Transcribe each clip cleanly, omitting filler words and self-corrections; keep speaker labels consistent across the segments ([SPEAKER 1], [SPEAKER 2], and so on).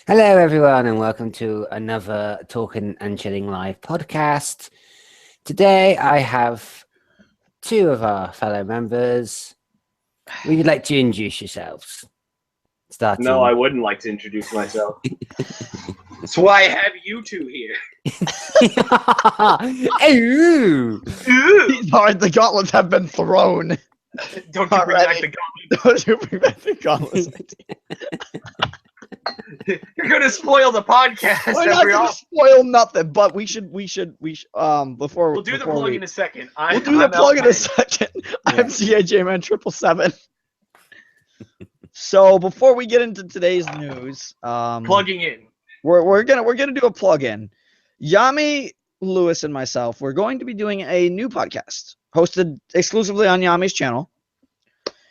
[SPEAKER 1] Hello, everyone, and welcome to another Talking and Chilling Live podcast. Today, I have two of our fellow members. Would you like to introduce yourselves? Starting.
[SPEAKER 2] No, I wouldn't like to introduce myself. That's why I have you two here.
[SPEAKER 1] Ooh.
[SPEAKER 3] The gauntlets have been thrown.
[SPEAKER 2] Don't you bring back the gauntlet.
[SPEAKER 3] Don't you bring back the gauntlets.
[SPEAKER 2] You're gonna spoil the podcast.
[SPEAKER 3] We're not gonna spoil nothing, but we should before
[SPEAKER 2] We'll do the
[SPEAKER 3] before
[SPEAKER 2] plug
[SPEAKER 3] we,
[SPEAKER 2] in a second.
[SPEAKER 3] We'll do the plug in a second. I'm CAJ Man 777. So before we get into today's news,
[SPEAKER 2] Plugging in.
[SPEAKER 3] we're gonna do a plug-in. Yami, Lewis, and myself, we're going to be doing a new podcast hosted exclusively on Yami's channel.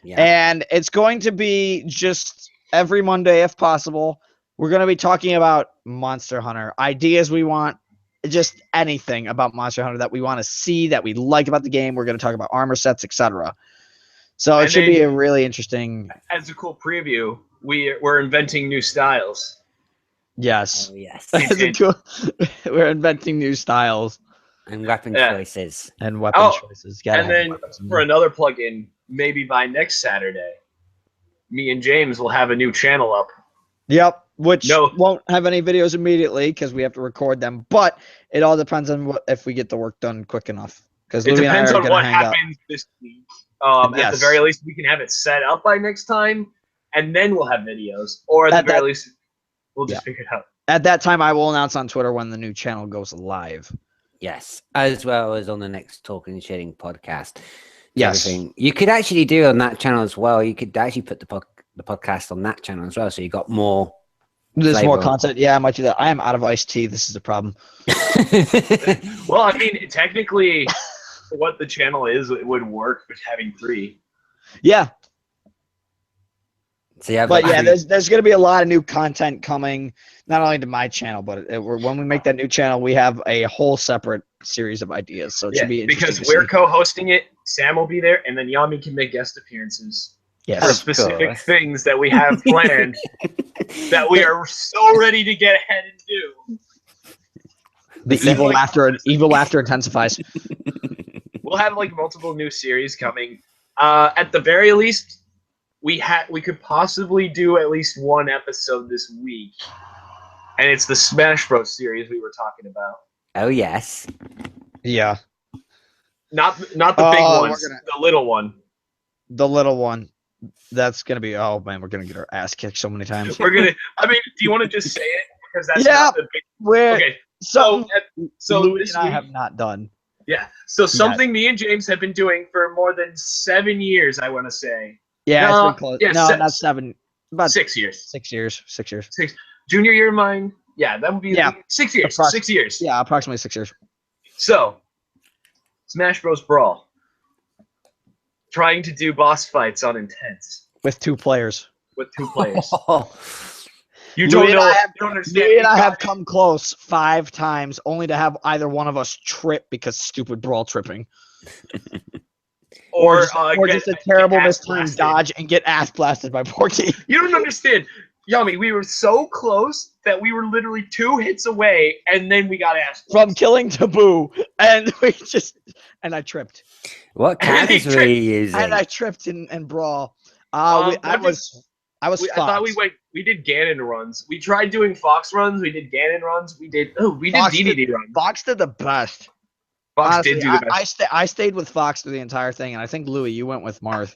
[SPEAKER 1] Yeah.
[SPEAKER 3] And it's going to be just every Monday if possible. We're going to be talking about Monster Hunter, ideas we want, just anything about Monster Hunter that we want to see, that we like about the game. We're going to talk about armor sets, etc. So it should be a really interesting.
[SPEAKER 2] As a cool preview, we're inventing new styles.
[SPEAKER 3] Yes.
[SPEAKER 1] Oh, yes.
[SPEAKER 3] We're inventing new styles
[SPEAKER 1] And weapon choices.
[SPEAKER 3] and weapon choices.
[SPEAKER 2] And then for another plug-in, maybe by next Saturday, me and James will have a new channel up.
[SPEAKER 3] Yep, which won't have any videos immediately because we have to record them. But it all depends on if we get the work done quick enough. Because
[SPEAKER 2] it depends on what happens this week. At the very least, we can have it set up by next time, and then we'll have videos. Or at the very least, we'll just figure it out.
[SPEAKER 3] At that time, I will announce on Twitter when the new channel goes live.
[SPEAKER 1] Yes, as well as on the next Talking and Chilling podcast.
[SPEAKER 3] Yes.
[SPEAKER 1] Everything. You could actually do on that channel as well. You could actually put the podcast on that channel as well, so you got more.
[SPEAKER 3] There's more content. Yeah, I might do that. I am out of iced tea. This is a problem.
[SPEAKER 2] Well, I mean, technically, what the channel is, it would work with having 3.
[SPEAKER 3] Yeah.
[SPEAKER 1] So yeah,
[SPEAKER 3] but yeah, there's going to be a lot of new content coming, not only to my channel, but when we make that new channel, we have a whole separate series of ideas. So it should be interesting
[SPEAKER 2] because we're co-hosting it. Sam will be there, and then Yami can make guest appearances for specific things that we have planned that we are so ready to get ahead and do.
[SPEAKER 3] The evil laughter intensifies.
[SPEAKER 2] We'll have like multiple new series coming. At the very least, we could possibly do at least one episode this week, and it's the Smash Bros. Series we were talking about.
[SPEAKER 1] Oh yes.
[SPEAKER 3] Yeah.
[SPEAKER 2] Not the big ones, the little one.
[SPEAKER 3] The little one. That's gonna be. Oh man, we're gonna get our ass kicked so many times.
[SPEAKER 2] We're gonna. I mean, do you want to just say it because that's not the big. Okay. So
[SPEAKER 3] Louis and I have not done.
[SPEAKER 2] Yeah. So something me and James have been doing for more than 7 years, I want to say.
[SPEAKER 3] Yeah, it's been close.
[SPEAKER 2] Yeah,
[SPEAKER 3] no, not 7. About
[SPEAKER 2] 6 years.
[SPEAKER 3] 6 years. 6 years.
[SPEAKER 2] Junior year of mine. Yeah, that would be 6 years. 6 years.
[SPEAKER 3] Yeah, approximately 6 years.
[SPEAKER 2] So, Smash Bros. Brawl. Trying to do boss fights on Intense.
[SPEAKER 3] With 2 players.
[SPEAKER 2] You don't know. You don't understand.
[SPEAKER 3] Louis and I have come close 5 times, only to have either one of us trip because stupid brawl tripping. Or just a terrible mistimed dodge and get ass blasted by Porky.
[SPEAKER 2] You don't understand. Yami, we were so close that we were literally 2 hits away, and then we got ass blasted.
[SPEAKER 3] From killing Taboo, and I tripped.
[SPEAKER 1] What characters were you using?
[SPEAKER 3] And I tripped in Brawl. I thought
[SPEAKER 2] we did Ganon runs. We tried doing Fox runs. We did Ganon runs. We did DDD runs.
[SPEAKER 3] Fox did the best.
[SPEAKER 2] Fox
[SPEAKER 3] Honestly,
[SPEAKER 2] did do the best.
[SPEAKER 3] I stayed with Fox through the entire thing, and I think Louis, you went with Marth.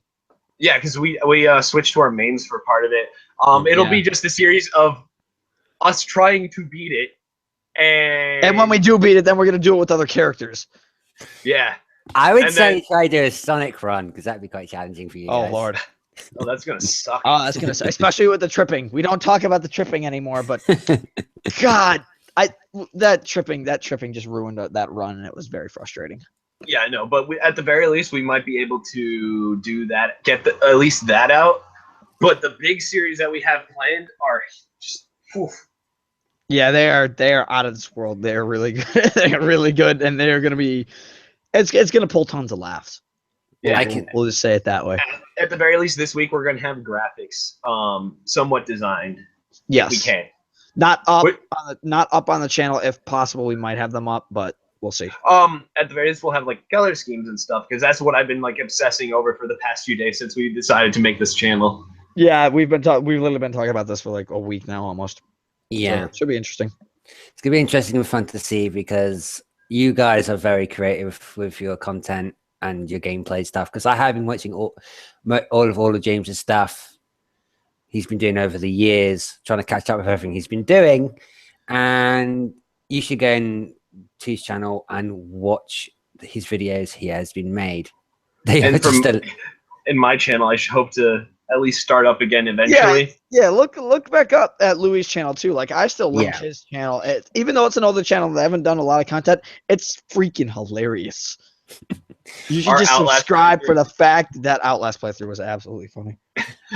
[SPEAKER 2] Yeah, because we switched to our mains for part of it. It'll be just a series of us trying to beat it, and
[SPEAKER 3] when we do beat it, then we're gonna do it with other characters.
[SPEAKER 2] Yeah,
[SPEAKER 1] I would say try to do a Sonic run because that'd be quite challenging for you.
[SPEAKER 3] Oh
[SPEAKER 1] guys.
[SPEAKER 3] Lord.
[SPEAKER 2] Oh, that's gonna suck.
[SPEAKER 3] Oh, that's gonna suck, especially with the tripping. We don't talk about the tripping anymore, but God, that tripping just ruined that run, and it was very frustrating.
[SPEAKER 2] Yeah, I know, but at the very least, we might be able to do that, get at least that out. But the big series that we have planned are just. Oof.
[SPEAKER 3] Yeah, they are out of this world. They're really good. They're really good, and they're gonna be. It's gonna pull tons of laughs.
[SPEAKER 2] Yeah,
[SPEAKER 3] we'll just say it that way.
[SPEAKER 2] At the very least, this week we're gonna have graphics, somewhat designed.
[SPEAKER 3] Yes,
[SPEAKER 2] we can.
[SPEAKER 3] Not up,
[SPEAKER 2] Wait.
[SPEAKER 3] not up on the channel. If possible, we might have them up, but we'll see.
[SPEAKER 2] At the very least, we'll have like color schemes and stuff because that's what I've been like obsessing over for the past few days since we decided to make this channel.
[SPEAKER 3] Yeah, we've literally been talking about this for like a week now almost.
[SPEAKER 1] Yeah.
[SPEAKER 3] So it should be interesting.
[SPEAKER 1] It's going to be interesting and fun to see because you guys are very creative with your content and your gameplay stuff. Because I have been watching all of James's stuff he's been doing over the years, trying to catch up with everything he's been doing. And you should go to his channel and watch his videos he has been made. They
[SPEAKER 2] And
[SPEAKER 1] are just
[SPEAKER 2] in my channel, I should hope to at least start up again eventually.
[SPEAKER 3] Yeah, look back up at Louis' channel too. Like I still love his channel. Even though it's an older channel that I haven't done a lot of content, it's freaking hilarious. You should just subscribe for the fact that Outlast playthrough was absolutely funny.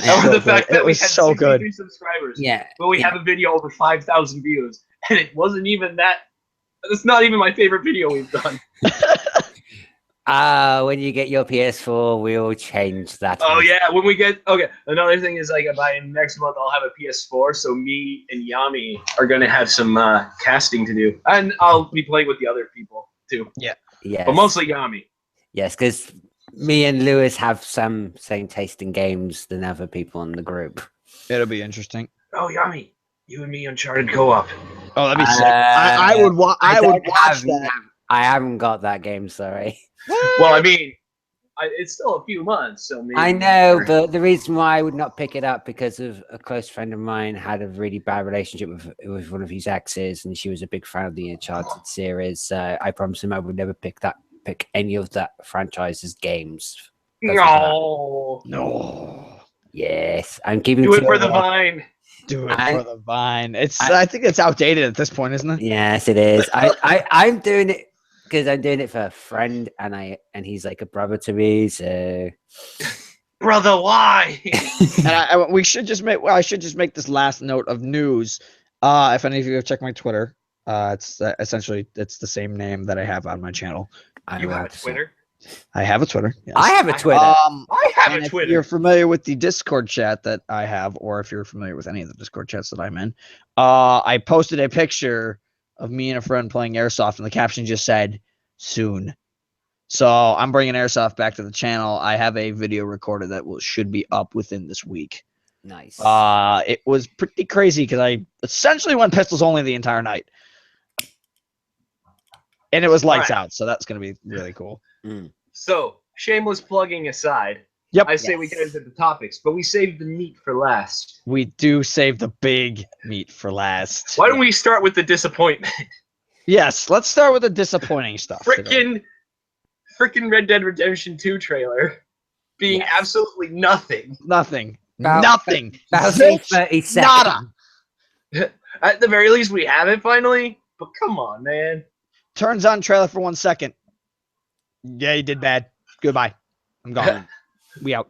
[SPEAKER 2] And the fact that we had
[SPEAKER 3] so
[SPEAKER 2] 63
[SPEAKER 3] good.
[SPEAKER 2] subscribers.
[SPEAKER 1] Yeah.
[SPEAKER 2] But we have a video over 5,000 views. And it wasn't even that. It's not even my favorite video we've done.
[SPEAKER 1] when you get your PS4, we'll change that.
[SPEAKER 2] Oh yeah, when we get another thing is like by next month I'll have a PS4, so me and Yami are gonna have some casting to do, and I'll be playing with the other people too.
[SPEAKER 1] Yeah,
[SPEAKER 2] but mostly Yami.
[SPEAKER 1] Yes, because me and Lewis have some same taste in games than other people in the group.
[SPEAKER 3] It'll be interesting.
[SPEAKER 2] Oh Yami, you and me Uncharted co-op.
[SPEAKER 3] Oh, that'd be sick. I would watch that.
[SPEAKER 1] I haven't got that game. Sorry.
[SPEAKER 2] Well, I mean, it's still a few months, so maybe.
[SPEAKER 1] I know, but the reason why I would not pick it up because of a close friend of mine had a really bad relationship with one of his exes, and she was a big fan of the Uncharted series. So I promised him I would never pick any of that franchise's games.
[SPEAKER 2] No.
[SPEAKER 1] Yes, I'm keeping.
[SPEAKER 2] Do it for the Vine.
[SPEAKER 3] Do it for the Vine. I think it's outdated at this point, isn't it?
[SPEAKER 1] Yes, it is. I'm doing it because I'm doing it for a friend, and he's like a brother to me. So,
[SPEAKER 2] brother, why?
[SPEAKER 3] And I should just make this last note of news. If any of you have checked my Twitter, it's essentially it's the same name that I have on my channel.
[SPEAKER 2] You have a Twitter?
[SPEAKER 3] I have a Twitter. Yes.
[SPEAKER 1] I have a Twitter.
[SPEAKER 2] I have a Twitter.
[SPEAKER 3] If you're familiar with the Discord chat that I have, or if you're familiar with any of the Discord chats that I'm in, I posted a picture of me and a friend playing Airsoft, and the caption just said, "Soon." So I'm bringing Airsoft back to the channel. I have a video recorded that should be up within this week.
[SPEAKER 1] Nice.
[SPEAKER 3] It was pretty crazy because I essentially went pistols only the entire night. And it was lights out, so that's going to be really cool.
[SPEAKER 2] So, shameless plugging aside, I say we get into the topics, but we saved the meat for last.
[SPEAKER 3] We do save the big meat for last.
[SPEAKER 2] Why don't we start with the disappointment?
[SPEAKER 3] Yes, let's start with the disappointing stuff.
[SPEAKER 2] Frickin' Red Dead Redemption 2 trailer being absolutely nothing.
[SPEAKER 3] Nothing.
[SPEAKER 1] About 30 seconds.
[SPEAKER 3] Nada.
[SPEAKER 2] At the very least, we have it finally, but come on, man.
[SPEAKER 3] Turns on trailer for 1 second. Yeah, you did bad. Goodbye. I'm gone. We out.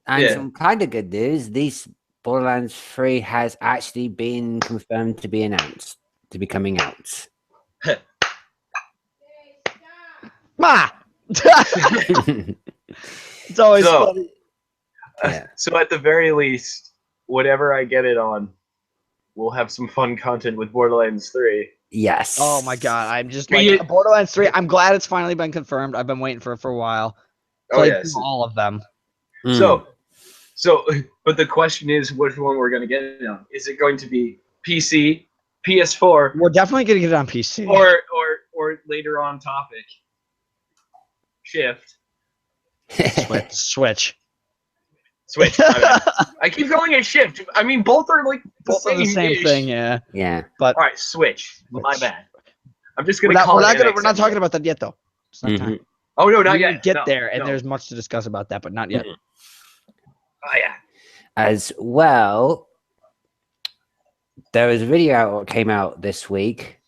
[SPEAKER 1] And some kind of good news. This Borderlands 3 has actually been confirmed to be announced, to be coming out.
[SPEAKER 3] Ma! It's always funny.
[SPEAKER 2] So at the very least, whatever I get it on, we'll have some fun content with Borderlands 3.
[SPEAKER 1] Yes.
[SPEAKER 3] Oh my god, I'm just like Borderlands 3. I'm glad it's finally been confirmed. I've been waiting for it for a while. All of them.
[SPEAKER 2] So, but the question is, which one we're going to get it on? Is it going to be PC, PS4?
[SPEAKER 3] We're definitely going to get it on PC.
[SPEAKER 2] Or later on topic. Shift.
[SPEAKER 3] Switch.
[SPEAKER 2] I keep calling it Shift. I mean, both are like the
[SPEAKER 3] same thing. Yeah.
[SPEAKER 1] Yeah.
[SPEAKER 3] But
[SPEAKER 2] all right, Switch. My bad. I'm just gonna call it.
[SPEAKER 3] We're not talking about that yet, though. It's not time.
[SPEAKER 2] Oh no, not yet.
[SPEAKER 3] Get there, and there's much to discuss about that, but not yet.
[SPEAKER 2] Oh yeah.
[SPEAKER 1] As well, there was a video that came out this week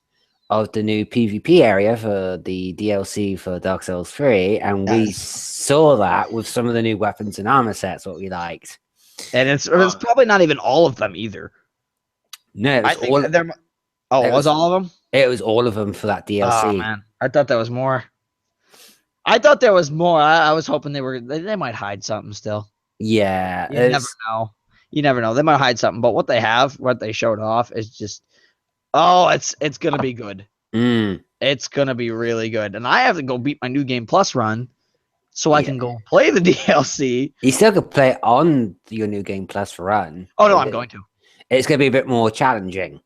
[SPEAKER 1] of the new PvP area for the DLC for Dark Souls 3, and we saw that with some of the new weapons and armor sets, what we liked.
[SPEAKER 3] And it's probably not even all of them either.
[SPEAKER 1] No, it
[SPEAKER 3] was all of them?
[SPEAKER 1] It was all of them for that DLC.
[SPEAKER 3] Oh man, I thought there was more. I was hoping they might hide something still.
[SPEAKER 1] Yeah,
[SPEAKER 3] you never know. You never know. They might hide something, but what they showed off is just, oh, it's gonna be good. It's gonna be really good. And I have to go beat my New Game Plus run, so I can go play the DLC.
[SPEAKER 1] You still could play it on your New Game Plus run.
[SPEAKER 3] Oh no, I'm going to.
[SPEAKER 1] It's going to be a bit more challenging.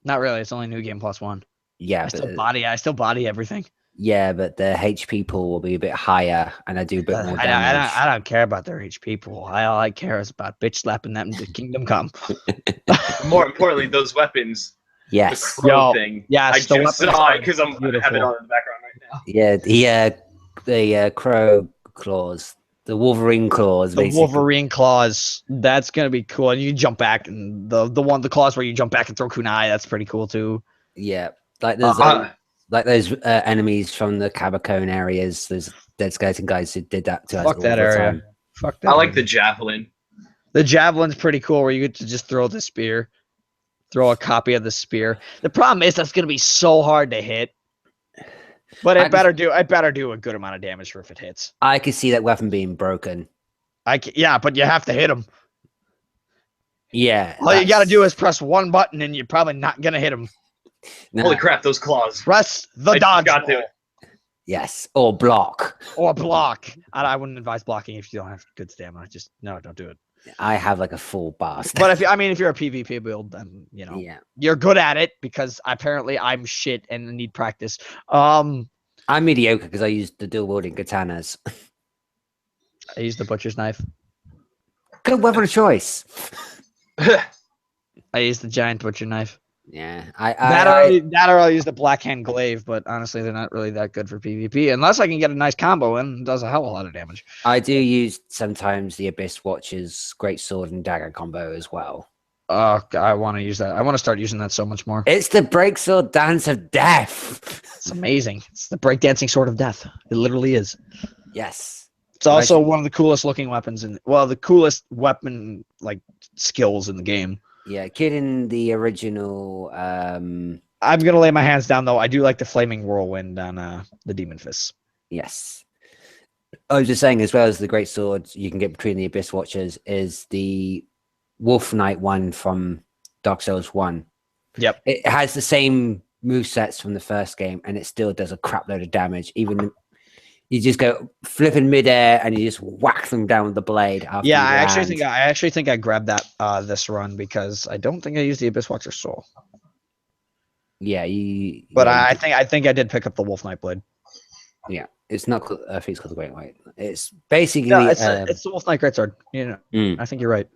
[SPEAKER 3] Not really. It's only New Game Plus 1.
[SPEAKER 1] Yeah,
[SPEAKER 3] I still body everything.
[SPEAKER 1] Yeah, but the HP pool will be a bit higher, and I do a bit more damage.
[SPEAKER 3] I don't care about their HP pool. All I care is about bitch slapping them to Kingdom Come.
[SPEAKER 2] More importantly, those weapons.
[SPEAKER 1] Yes.
[SPEAKER 2] The crow thing.
[SPEAKER 3] Yes,
[SPEAKER 2] I just saw it because I have it
[SPEAKER 3] beautiful.
[SPEAKER 2] on in the background right now.
[SPEAKER 1] Yeah, the crow claws, the Wolverine claws.
[SPEAKER 3] The
[SPEAKER 1] basically.
[SPEAKER 3] Wolverine claws. That's gonna be cool. And you jump back, and the claws where you jump back and throw kunai. That's pretty cool too.
[SPEAKER 1] Yeah, like those enemies from the Cabacone areas. There's Dead Skeleton guys who did that to us.
[SPEAKER 3] Fuck that area.
[SPEAKER 1] Time.
[SPEAKER 3] Fuck that.
[SPEAKER 2] I like the javelin.
[SPEAKER 3] The javelin's pretty cool, where you get to just throw the spear, throw a copy of the spear. The problem is that's gonna be so hard to hit. But I better do a good amount of damage for if it hits.
[SPEAKER 1] I could see that weapon being broken.
[SPEAKER 3] Yeah, but you have to hit him.
[SPEAKER 1] Yeah.
[SPEAKER 3] All you gotta do is press one button, and you're probably not gonna hit him.
[SPEAKER 1] No.
[SPEAKER 2] Holy crap, those claws.
[SPEAKER 3] Press the dodge
[SPEAKER 2] got
[SPEAKER 3] ball.
[SPEAKER 2] to.
[SPEAKER 1] Yes, or block.
[SPEAKER 3] Or block. I wouldn't advise blocking if you don't have good stamina. Just no, don't do it.
[SPEAKER 1] I have like a full bar.
[SPEAKER 3] But if you're a PvP build, then you're good at it, because apparently I'm shit and need practice.
[SPEAKER 1] I'm mediocre because I use the dual wielding katanas.
[SPEAKER 3] I use the butcher's knife.
[SPEAKER 1] Good weapon of choice.
[SPEAKER 3] I use the giant butcher knife.
[SPEAKER 1] Yeah,
[SPEAKER 3] That or I'll use the black hand glaive, but honestly, they're not really that good for PvP unless I can get a nice combo in. It does a hell of a lot of damage.
[SPEAKER 1] I do use sometimes the Abyss Watcher's great sword and dagger combo as well.
[SPEAKER 3] Oh, I want to use that. I want to start using that so much more.
[SPEAKER 1] It's the breaksword dance of death.
[SPEAKER 3] It's amazing. It's the breakdancing sword of death. It literally is.
[SPEAKER 1] Yes.
[SPEAKER 3] It's also one of the coolest looking weapons the coolest weapon skills in the game.
[SPEAKER 1] Yeah, killing the original.
[SPEAKER 3] I'm gonna lay my hands down though. I do like the flaming whirlwind on the demon fists.
[SPEAKER 1] Yes. I was just saying, as well as the great swords you can get between the Abyss Watchers, is the Wolf Knight one from Dark Souls 1.
[SPEAKER 3] Yep.
[SPEAKER 1] It has the same movesets from the first game, and it still does a crap load of damage. Even you just go flipping midair and you just whack them down with the blade.
[SPEAKER 3] Yeah, I actually think I grabbed that this run because I don't think I used the Abyss Watcher's soul.
[SPEAKER 1] Yeah,
[SPEAKER 3] I think I did pick up the Wolf Knight blade.
[SPEAKER 1] Yeah, it's not. I think it's called the Great White. It's basically
[SPEAKER 3] it's the Wolf Knight greatsword. I think you're right.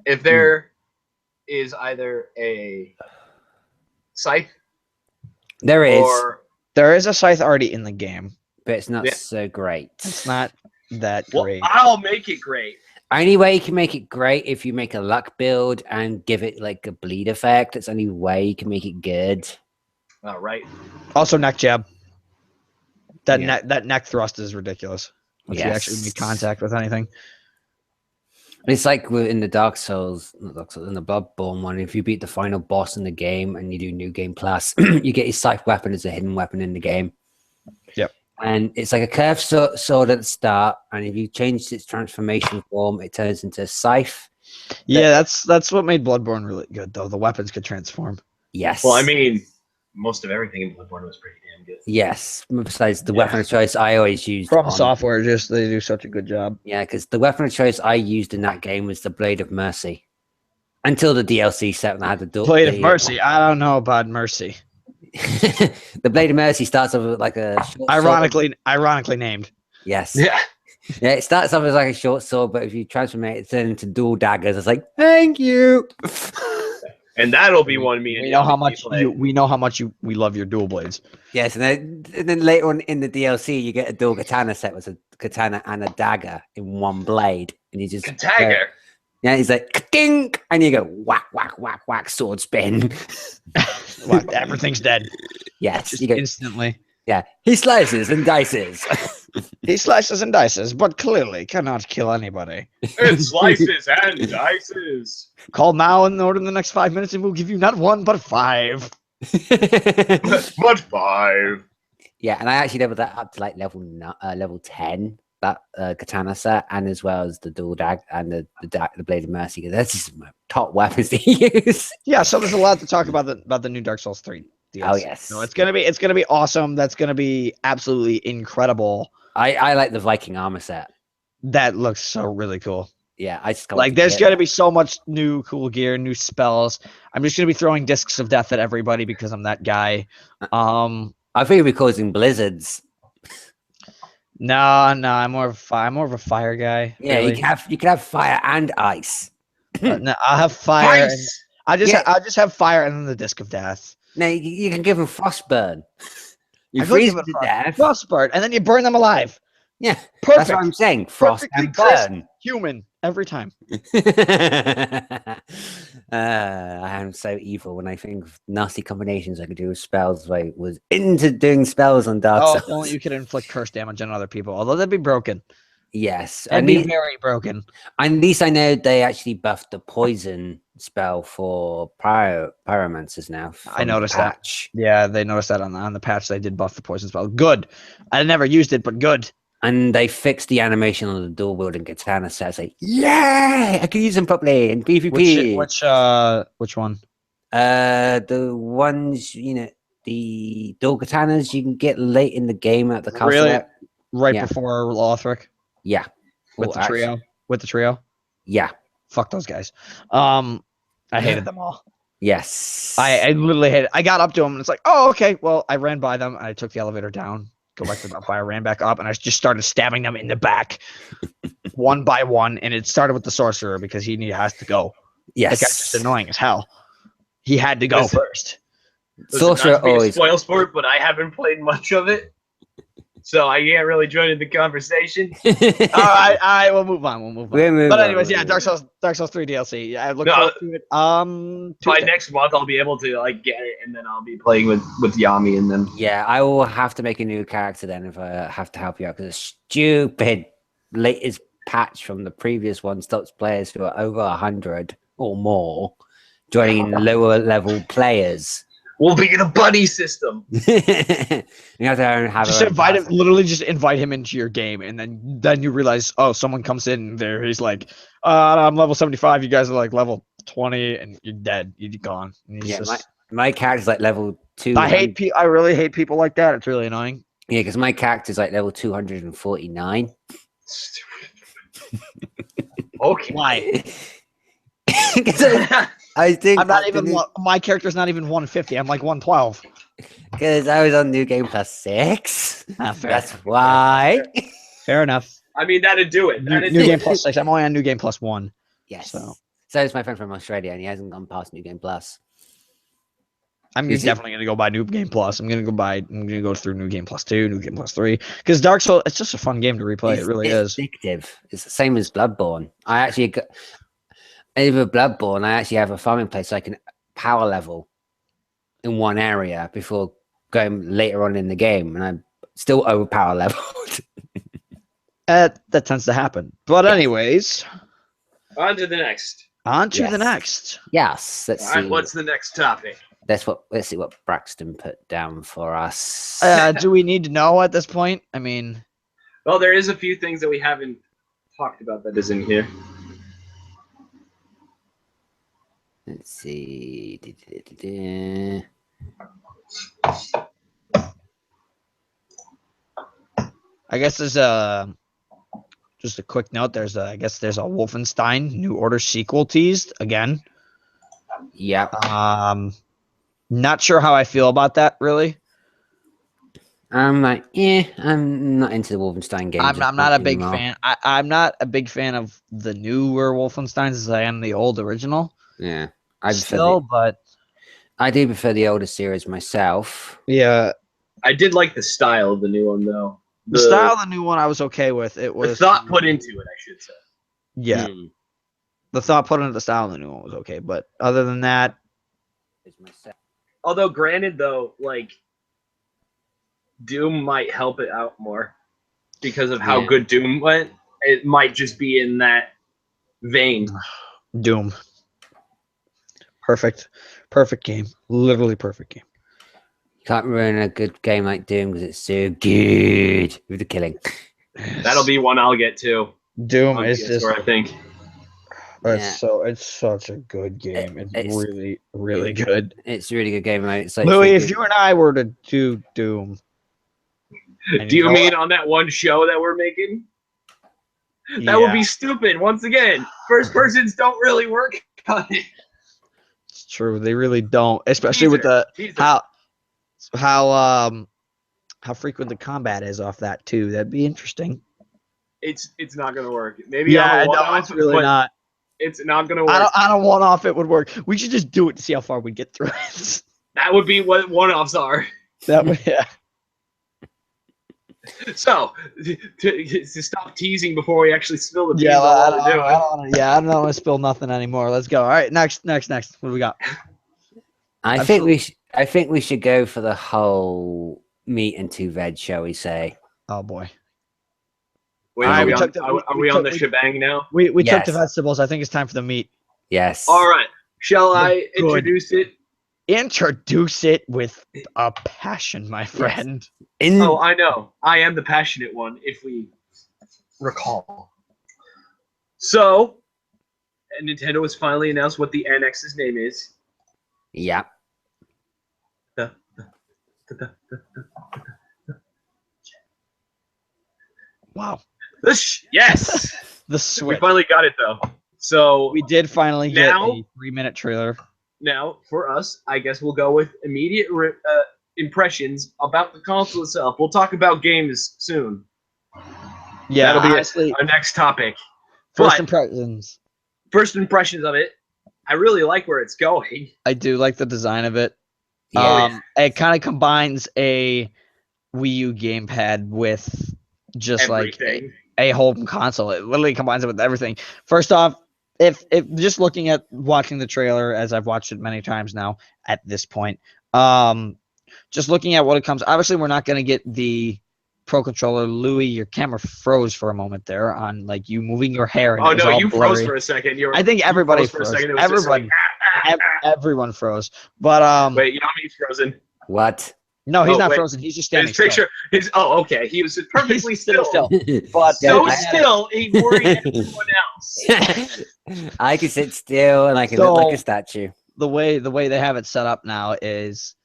[SPEAKER 2] If there is either a scythe,
[SPEAKER 1] there
[SPEAKER 3] is a scythe already in the game,
[SPEAKER 1] but it's not so great.
[SPEAKER 3] It's not that great.
[SPEAKER 2] I'll make it great.
[SPEAKER 1] Only way you can make it great if you make a luck build and give it like a bleed effect. That's the only way you can make it good.
[SPEAKER 2] All right.
[SPEAKER 3] Also, neck jab. That neck thrust is ridiculous. Once you actually make contact with anything.
[SPEAKER 1] It's like in the Dark Souls, in the Bloodborne one, if you beat the final boss in the game and you do New Game Plus, you get your scythe weapon as a hidden weapon in the game.
[SPEAKER 3] Yep.
[SPEAKER 1] And it's like a curved sword at the start, and if you change its transformation form, it turns into a scythe.
[SPEAKER 3] Yeah, that's what made Bloodborne really good, though. The weapons could transform.
[SPEAKER 1] Yes.
[SPEAKER 2] Well, I mean, most of everything in Bloodborne was pretty damn good.
[SPEAKER 1] Yes. Besides the weapon of choice I always used.
[SPEAKER 3] From Software, they do such a good job.
[SPEAKER 1] Yeah, because the weapon of choice I used in that game was the Blade of Mercy. Until the DLC set and I had the
[SPEAKER 3] Blade of Mercy. I don't know about Mercy.
[SPEAKER 1] The Blade of Mercy starts off with like a short
[SPEAKER 3] ironically named.
[SPEAKER 1] Yes.
[SPEAKER 2] Yeah.
[SPEAKER 1] Yeah, it starts off as like a short sword, but if you transform it, it turns into dual daggers. It's like, thank you.
[SPEAKER 2] And that'll be one me.
[SPEAKER 3] We know how much we love your dual blades.
[SPEAKER 1] Yes, and then later on in the DLC, you get a dual katana set with a katana and a dagger in one blade, and you just
[SPEAKER 2] dagger.
[SPEAKER 1] Yeah, he's like ding, and you go whack, whack, whack, whack, sword spin.
[SPEAKER 3] Everything's dead.
[SPEAKER 1] Yes,
[SPEAKER 3] just
[SPEAKER 1] you go
[SPEAKER 3] instantly.
[SPEAKER 1] Yeah, he slices and dices.
[SPEAKER 3] He slices and dices, but clearly cannot kill anybody.
[SPEAKER 2] It slices and dices.
[SPEAKER 3] Call now and order in the next 5 minutes, and we'll give you not one but 5.
[SPEAKER 2] But 5.
[SPEAKER 1] Yeah, and I actually leveled that up to like level 10. that katana set, and as well as the dual dag and the Blade of Mercy. Because that's just my top weapons to use.
[SPEAKER 3] Yeah, so there's a lot to talk about the new Dark Souls 3 DLC.
[SPEAKER 1] Oh yes,
[SPEAKER 3] No, it's gonna be awesome. That's gonna be absolutely incredible.
[SPEAKER 1] I like the Viking armor set.
[SPEAKER 3] That looks so really cool.
[SPEAKER 1] Yeah, I just can't
[SPEAKER 3] Like
[SPEAKER 1] wait to
[SPEAKER 3] there's
[SPEAKER 1] get
[SPEAKER 3] gonna
[SPEAKER 1] that.
[SPEAKER 3] be so much new cool gear, new spells. I'm just gonna be throwing discs of death at everybody because I'm that guy.
[SPEAKER 1] I think we're causing blizzards.
[SPEAKER 3] No, I'm more of a fire guy.
[SPEAKER 1] Yeah,
[SPEAKER 3] really.
[SPEAKER 1] you can have fire and ice.
[SPEAKER 3] No, I'll have fire. And
[SPEAKER 2] Nice!
[SPEAKER 3] I'll just have fire and then the disc of death.
[SPEAKER 1] No, you can give them frostburn. You
[SPEAKER 3] I could
[SPEAKER 1] freeze
[SPEAKER 3] give
[SPEAKER 1] them
[SPEAKER 3] it
[SPEAKER 1] to death.
[SPEAKER 3] Frostbite, and then you burn them alive.
[SPEAKER 1] Yeah,
[SPEAKER 3] Perfect.
[SPEAKER 1] that's what I'm saying. Frost
[SPEAKER 3] Perfectly
[SPEAKER 1] and
[SPEAKER 3] crisp.
[SPEAKER 1] burn.
[SPEAKER 3] Human every time.
[SPEAKER 1] I am so evil when I think of nasty combinations I could do with spells. I was into doing spells on Dark
[SPEAKER 3] Oh,
[SPEAKER 1] Souls.
[SPEAKER 3] if only you could inflict curse damage on other people. Although that'd be broken.
[SPEAKER 1] Yes,
[SPEAKER 3] That'd be very broken.
[SPEAKER 1] at least I know they actually buffed the poison spell for pyromancers now.
[SPEAKER 3] I
[SPEAKER 1] from the
[SPEAKER 3] noticed that.
[SPEAKER 1] patch.
[SPEAKER 3] Yeah, they noticed that on the patch. They did buff the poison spell. Good. I never used it, but good.
[SPEAKER 1] And they fixed the animation on the dual wielding katana set. It's like, yeah, I can use them properly in PvP.
[SPEAKER 3] Which one?
[SPEAKER 1] The ones, the dual katanas you can get late in the game at the castle.
[SPEAKER 3] Really? Right
[SPEAKER 1] Yeah.
[SPEAKER 3] before Lothric
[SPEAKER 1] Yeah.
[SPEAKER 3] with the trio. With the trio.
[SPEAKER 1] Yeah.
[SPEAKER 3] Fuck those guys. I hated them all.
[SPEAKER 1] Yes.
[SPEAKER 3] I literally hated. I got up to them and it's like, oh, okay. Well, I ran by them. I took the elevator down. Go back to the fire. Ran back up, and I just started stabbing them in the back, one by one. And it started with the sorcerer because he has to go.
[SPEAKER 1] Yes.
[SPEAKER 3] That guy's just annoying as hell. He had to go
[SPEAKER 2] Listen.
[SPEAKER 3] first.
[SPEAKER 1] Sorcerer
[SPEAKER 2] Not to be a
[SPEAKER 1] always.
[SPEAKER 2] spoil sport, but I haven't played much of it, so I can't really join in the conversation.
[SPEAKER 3] All right. We'll move on.
[SPEAKER 1] We'll move
[SPEAKER 3] But
[SPEAKER 1] on,
[SPEAKER 3] anyways,
[SPEAKER 1] we'll
[SPEAKER 3] yeah,
[SPEAKER 1] move
[SPEAKER 3] Dark Souls 3 DLC. Yeah, I look
[SPEAKER 2] No,
[SPEAKER 3] forward to it.
[SPEAKER 2] By
[SPEAKER 3] Tuesday.
[SPEAKER 2] next month, I'll be able to get it, and then I'll be playing with Yami and them.
[SPEAKER 1] Yeah, I will have to make a new character then if I have to help you out because the stupid latest patch from the previous one stops players who are over 100 or more joining lower level players.
[SPEAKER 2] We'll be in a buddy system.
[SPEAKER 1] You have to have
[SPEAKER 3] Just
[SPEAKER 1] our own
[SPEAKER 3] invite him.
[SPEAKER 1] class.
[SPEAKER 3] Literally, just invite him into your game, and then you realize, oh, someone comes in there. He's like, I'm level 75. You guys are like level 20, and you're dead. You're gone. And he's
[SPEAKER 1] Yeah,
[SPEAKER 3] just-
[SPEAKER 1] my character's like level 2.
[SPEAKER 3] I really hate people like that. It's really annoying.
[SPEAKER 1] Yeah, because my character's like level 249.
[SPEAKER 2] Okay.
[SPEAKER 3] Why?
[SPEAKER 1] 'Cause I think
[SPEAKER 3] I'm not even. My character's not even 150. I'm like 112.
[SPEAKER 1] because I was on New Game Plus 6.
[SPEAKER 3] Ah, fair.
[SPEAKER 1] That's why.
[SPEAKER 3] Fair enough.
[SPEAKER 2] I mean, that'd do it.
[SPEAKER 3] New,
[SPEAKER 2] That'd
[SPEAKER 3] New
[SPEAKER 2] do
[SPEAKER 3] Game
[SPEAKER 2] it.
[SPEAKER 3] Plus 6. I'm only on New Game Plus 1.
[SPEAKER 1] Yes.
[SPEAKER 3] So.
[SPEAKER 1] So is my friend from Australia, and he hasn't gone past New Game Plus.
[SPEAKER 3] I'm
[SPEAKER 1] Is it-
[SPEAKER 3] definitely gonna go buy New Game Plus. I'm gonna go through New Game Plus 2, New Game Plus 3. Because Dark Souls, it's just a fun game to replay. It really
[SPEAKER 1] it's
[SPEAKER 3] is.
[SPEAKER 1] addictive. It's the same as Bloodborne. I actually got over Bloodborne. I actually have a farming place so I can power level in one area before going later on in the game, and I'm still overpower leveled.
[SPEAKER 3] That tends to happen. But anyways,
[SPEAKER 2] On to the next.
[SPEAKER 3] on to the
[SPEAKER 1] Yes.
[SPEAKER 3] next.
[SPEAKER 1] Yes, let's
[SPEAKER 2] All right,
[SPEAKER 1] see.
[SPEAKER 2] what's the next topic?
[SPEAKER 1] Let's see what Braxton put down for us.
[SPEAKER 3] Do we need to know at this point? I mean,
[SPEAKER 2] Well, there is a few things that we haven't talked about that isn't here.
[SPEAKER 1] Let's see.
[SPEAKER 3] I guess there's just a quick note. I guess there's a Wolfenstein New Order sequel teased again.
[SPEAKER 1] Yep.
[SPEAKER 3] Not sure how I feel about that really.
[SPEAKER 1] I'm like, I'm not into the Wolfenstein games.
[SPEAKER 3] I'm not a big
[SPEAKER 1] anymore.
[SPEAKER 3] fan. I'm not a big fan of the newer Wolfensteins as I am the old original.
[SPEAKER 1] Yeah, I
[SPEAKER 3] Still, but
[SPEAKER 1] I do prefer the older series myself.
[SPEAKER 3] yeah,
[SPEAKER 2] I did like the style of the new one, though.
[SPEAKER 3] the style of the new one I was okay with. It
[SPEAKER 2] the
[SPEAKER 3] was
[SPEAKER 2] thought put into it, I should say.
[SPEAKER 3] yeah.
[SPEAKER 1] Hmm.
[SPEAKER 3] The thought put into the style of the new one was okay, but other than that,
[SPEAKER 1] It's myself.
[SPEAKER 2] Although, granted, though, like Doom might help it out more because of how
[SPEAKER 1] Yeah.
[SPEAKER 2] good Doom went. It might just be in that vein.
[SPEAKER 3] Doom. Perfect game. Literally perfect game.
[SPEAKER 1] You can't ruin a good game like Doom because it's so good with the killing.
[SPEAKER 2] That'll be one I'll get to.
[SPEAKER 3] Doom
[SPEAKER 2] On
[SPEAKER 3] is
[SPEAKER 2] PS4,
[SPEAKER 3] just
[SPEAKER 2] I think.
[SPEAKER 3] it's such a good game. It's really, really good.
[SPEAKER 1] It's a really good game, mate. It's like
[SPEAKER 3] Louis, if you and I were to do Doom, and
[SPEAKER 2] Do you
[SPEAKER 3] know
[SPEAKER 2] mean
[SPEAKER 3] what?
[SPEAKER 2] on that one show that we're making? That would be stupid. Once again, first persons don't really work on it.
[SPEAKER 3] It's true. They really don't, especially with the
[SPEAKER 2] Teaser.
[SPEAKER 3] how frequent the combat is off that too. That'd be interesting.
[SPEAKER 2] It's not gonna work. Maybe on a one-off,
[SPEAKER 3] it's really
[SPEAKER 2] but
[SPEAKER 3] not.
[SPEAKER 2] it's not gonna work.
[SPEAKER 3] On a one-off, it would work. We should just do it to see how far we get through it.
[SPEAKER 2] That would be what one-offs are.
[SPEAKER 3] That would, yeah.
[SPEAKER 2] So, to stop teasing before we actually spill the beans
[SPEAKER 3] Yeah,
[SPEAKER 2] on
[SPEAKER 3] I
[SPEAKER 2] what we're doing.
[SPEAKER 3] don't want to spill nothing anymore. Let's go. All right, next. What do we got?
[SPEAKER 1] I think we should go for the whole meat and two veg, shall we say?
[SPEAKER 3] Oh boy.
[SPEAKER 2] Wait,
[SPEAKER 3] Alright,
[SPEAKER 2] are we on the shebang now?
[SPEAKER 3] We took
[SPEAKER 1] Yes.
[SPEAKER 3] the vegetables. I think it's time for the meat.
[SPEAKER 1] Yes.
[SPEAKER 2] All right. Shall I
[SPEAKER 3] Good.
[SPEAKER 2] introduce it?
[SPEAKER 3] Introduce it with a passion, my friend.
[SPEAKER 2] Oh, I know. I am the passionate one, if we recall. So, Nintendo has finally announced what the NX's name is.
[SPEAKER 1] Yeah.
[SPEAKER 3] Wow.
[SPEAKER 2] Yes!
[SPEAKER 3] The
[SPEAKER 2] We
[SPEAKER 3] Switch.
[SPEAKER 2] finally got it, though. So,
[SPEAKER 3] We did finally get
[SPEAKER 2] Now-
[SPEAKER 3] a 3-minute trailer.
[SPEAKER 2] now, for us, I guess we'll go with immediate impressions about the console itself. We'll talk about games soon.
[SPEAKER 3] Yeah,
[SPEAKER 2] That'll be
[SPEAKER 3] honestly,
[SPEAKER 2] our next topic.
[SPEAKER 3] first
[SPEAKER 2] But
[SPEAKER 3] impressions.
[SPEAKER 2] first impressions of it, I really like where it's going.
[SPEAKER 3] I do like the design of it.
[SPEAKER 1] Yeah.
[SPEAKER 3] It kind of combines a Wii U gamepad with just
[SPEAKER 2] Everything.
[SPEAKER 3] like a home console. It literally combines it with everything. First off, if just looking at watching the trailer, as I've watched it many times now at this point, just looking at what it comes. Obviously, we're not going to get the Pro Controller. Louis, your camera froze for a moment there on like you moving your hair. And
[SPEAKER 2] Oh
[SPEAKER 3] it was
[SPEAKER 2] no,
[SPEAKER 3] all
[SPEAKER 2] you
[SPEAKER 3] blurry.
[SPEAKER 2] froze for a second.
[SPEAKER 3] I think everybody
[SPEAKER 2] for a
[SPEAKER 3] froze.
[SPEAKER 2] second. It was just
[SPEAKER 3] Everyone,
[SPEAKER 2] like, ah, ah, ah.
[SPEAKER 3] everyone froze. But
[SPEAKER 2] Wait, Yami's frozen.
[SPEAKER 1] What?
[SPEAKER 3] no, he's
[SPEAKER 2] Oh,
[SPEAKER 3] not
[SPEAKER 2] wait.
[SPEAKER 3] frozen. He's just standing
[SPEAKER 2] His picture. Okay. He was perfectly
[SPEAKER 3] He's sitting
[SPEAKER 2] still.
[SPEAKER 3] But
[SPEAKER 1] Yeah,
[SPEAKER 2] So
[SPEAKER 1] I had
[SPEAKER 2] still, he worried everyone else.
[SPEAKER 1] I can sit still and I can
[SPEAKER 3] So-
[SPEAKER 1] look like a statue.
[SPEAKER 3] the way they have it set up now is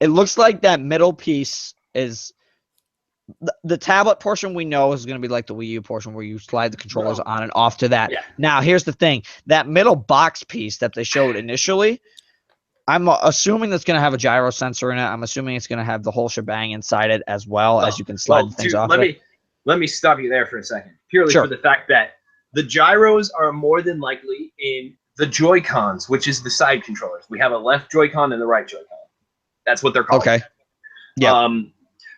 [SPEAKER 3] it looks like that middle piece is the tablet portion we know is going to be like the Wii U portion where you slide the controllers
[SPEAKER 2] No.
[SPEAKER 3] on and off to that.
[SPEAKER 2] Yeah.
[SPEAKER 3] Now, here's the thing. That middle box piece that they showed initially, I'm assuming that's going to have a gyro sensor in it. I'm assuming it's going to have the whole shebang inside it as well as you can slide things off.
[SPEAKER 2] Let me stop you there for a second. Purely
[SPEAKER 3] Sure.
[SPEAKER 2] for the fact that the gyros are more than likely in the Joy-Cons, which is the side controllers. We have a left Joy-Con and the right Joy-Con. That's what they're called.
[SPEAKER 3] Okay. Yeah.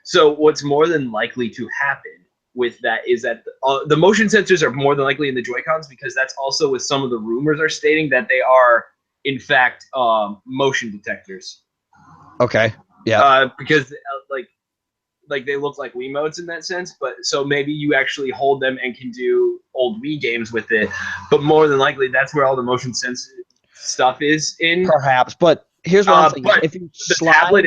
[SPEAKER 2] So what's more than likely to happen with that is that the motion sensors are more than likely in the Joy-Cons because that's also what some of the rumors are stating that they are in fact motion detectors.
[SPEAKER 3] Okay. Yeah.
[SPEAKER 2] Because like they look like Wiimotes in that sense, but so maybe you actually hold them and can do old Wii games with it. But more than likely, that's where all the motion sensor stuff is in.
[SPEAKER 3] Perhaps. But here's what I'm thinking.
[SPEAKER 2] but
[SPEAKER 3] If you
[SPEAKER 2] The
[SPEAKER 3] slide,
[SPEAKER 2] tablet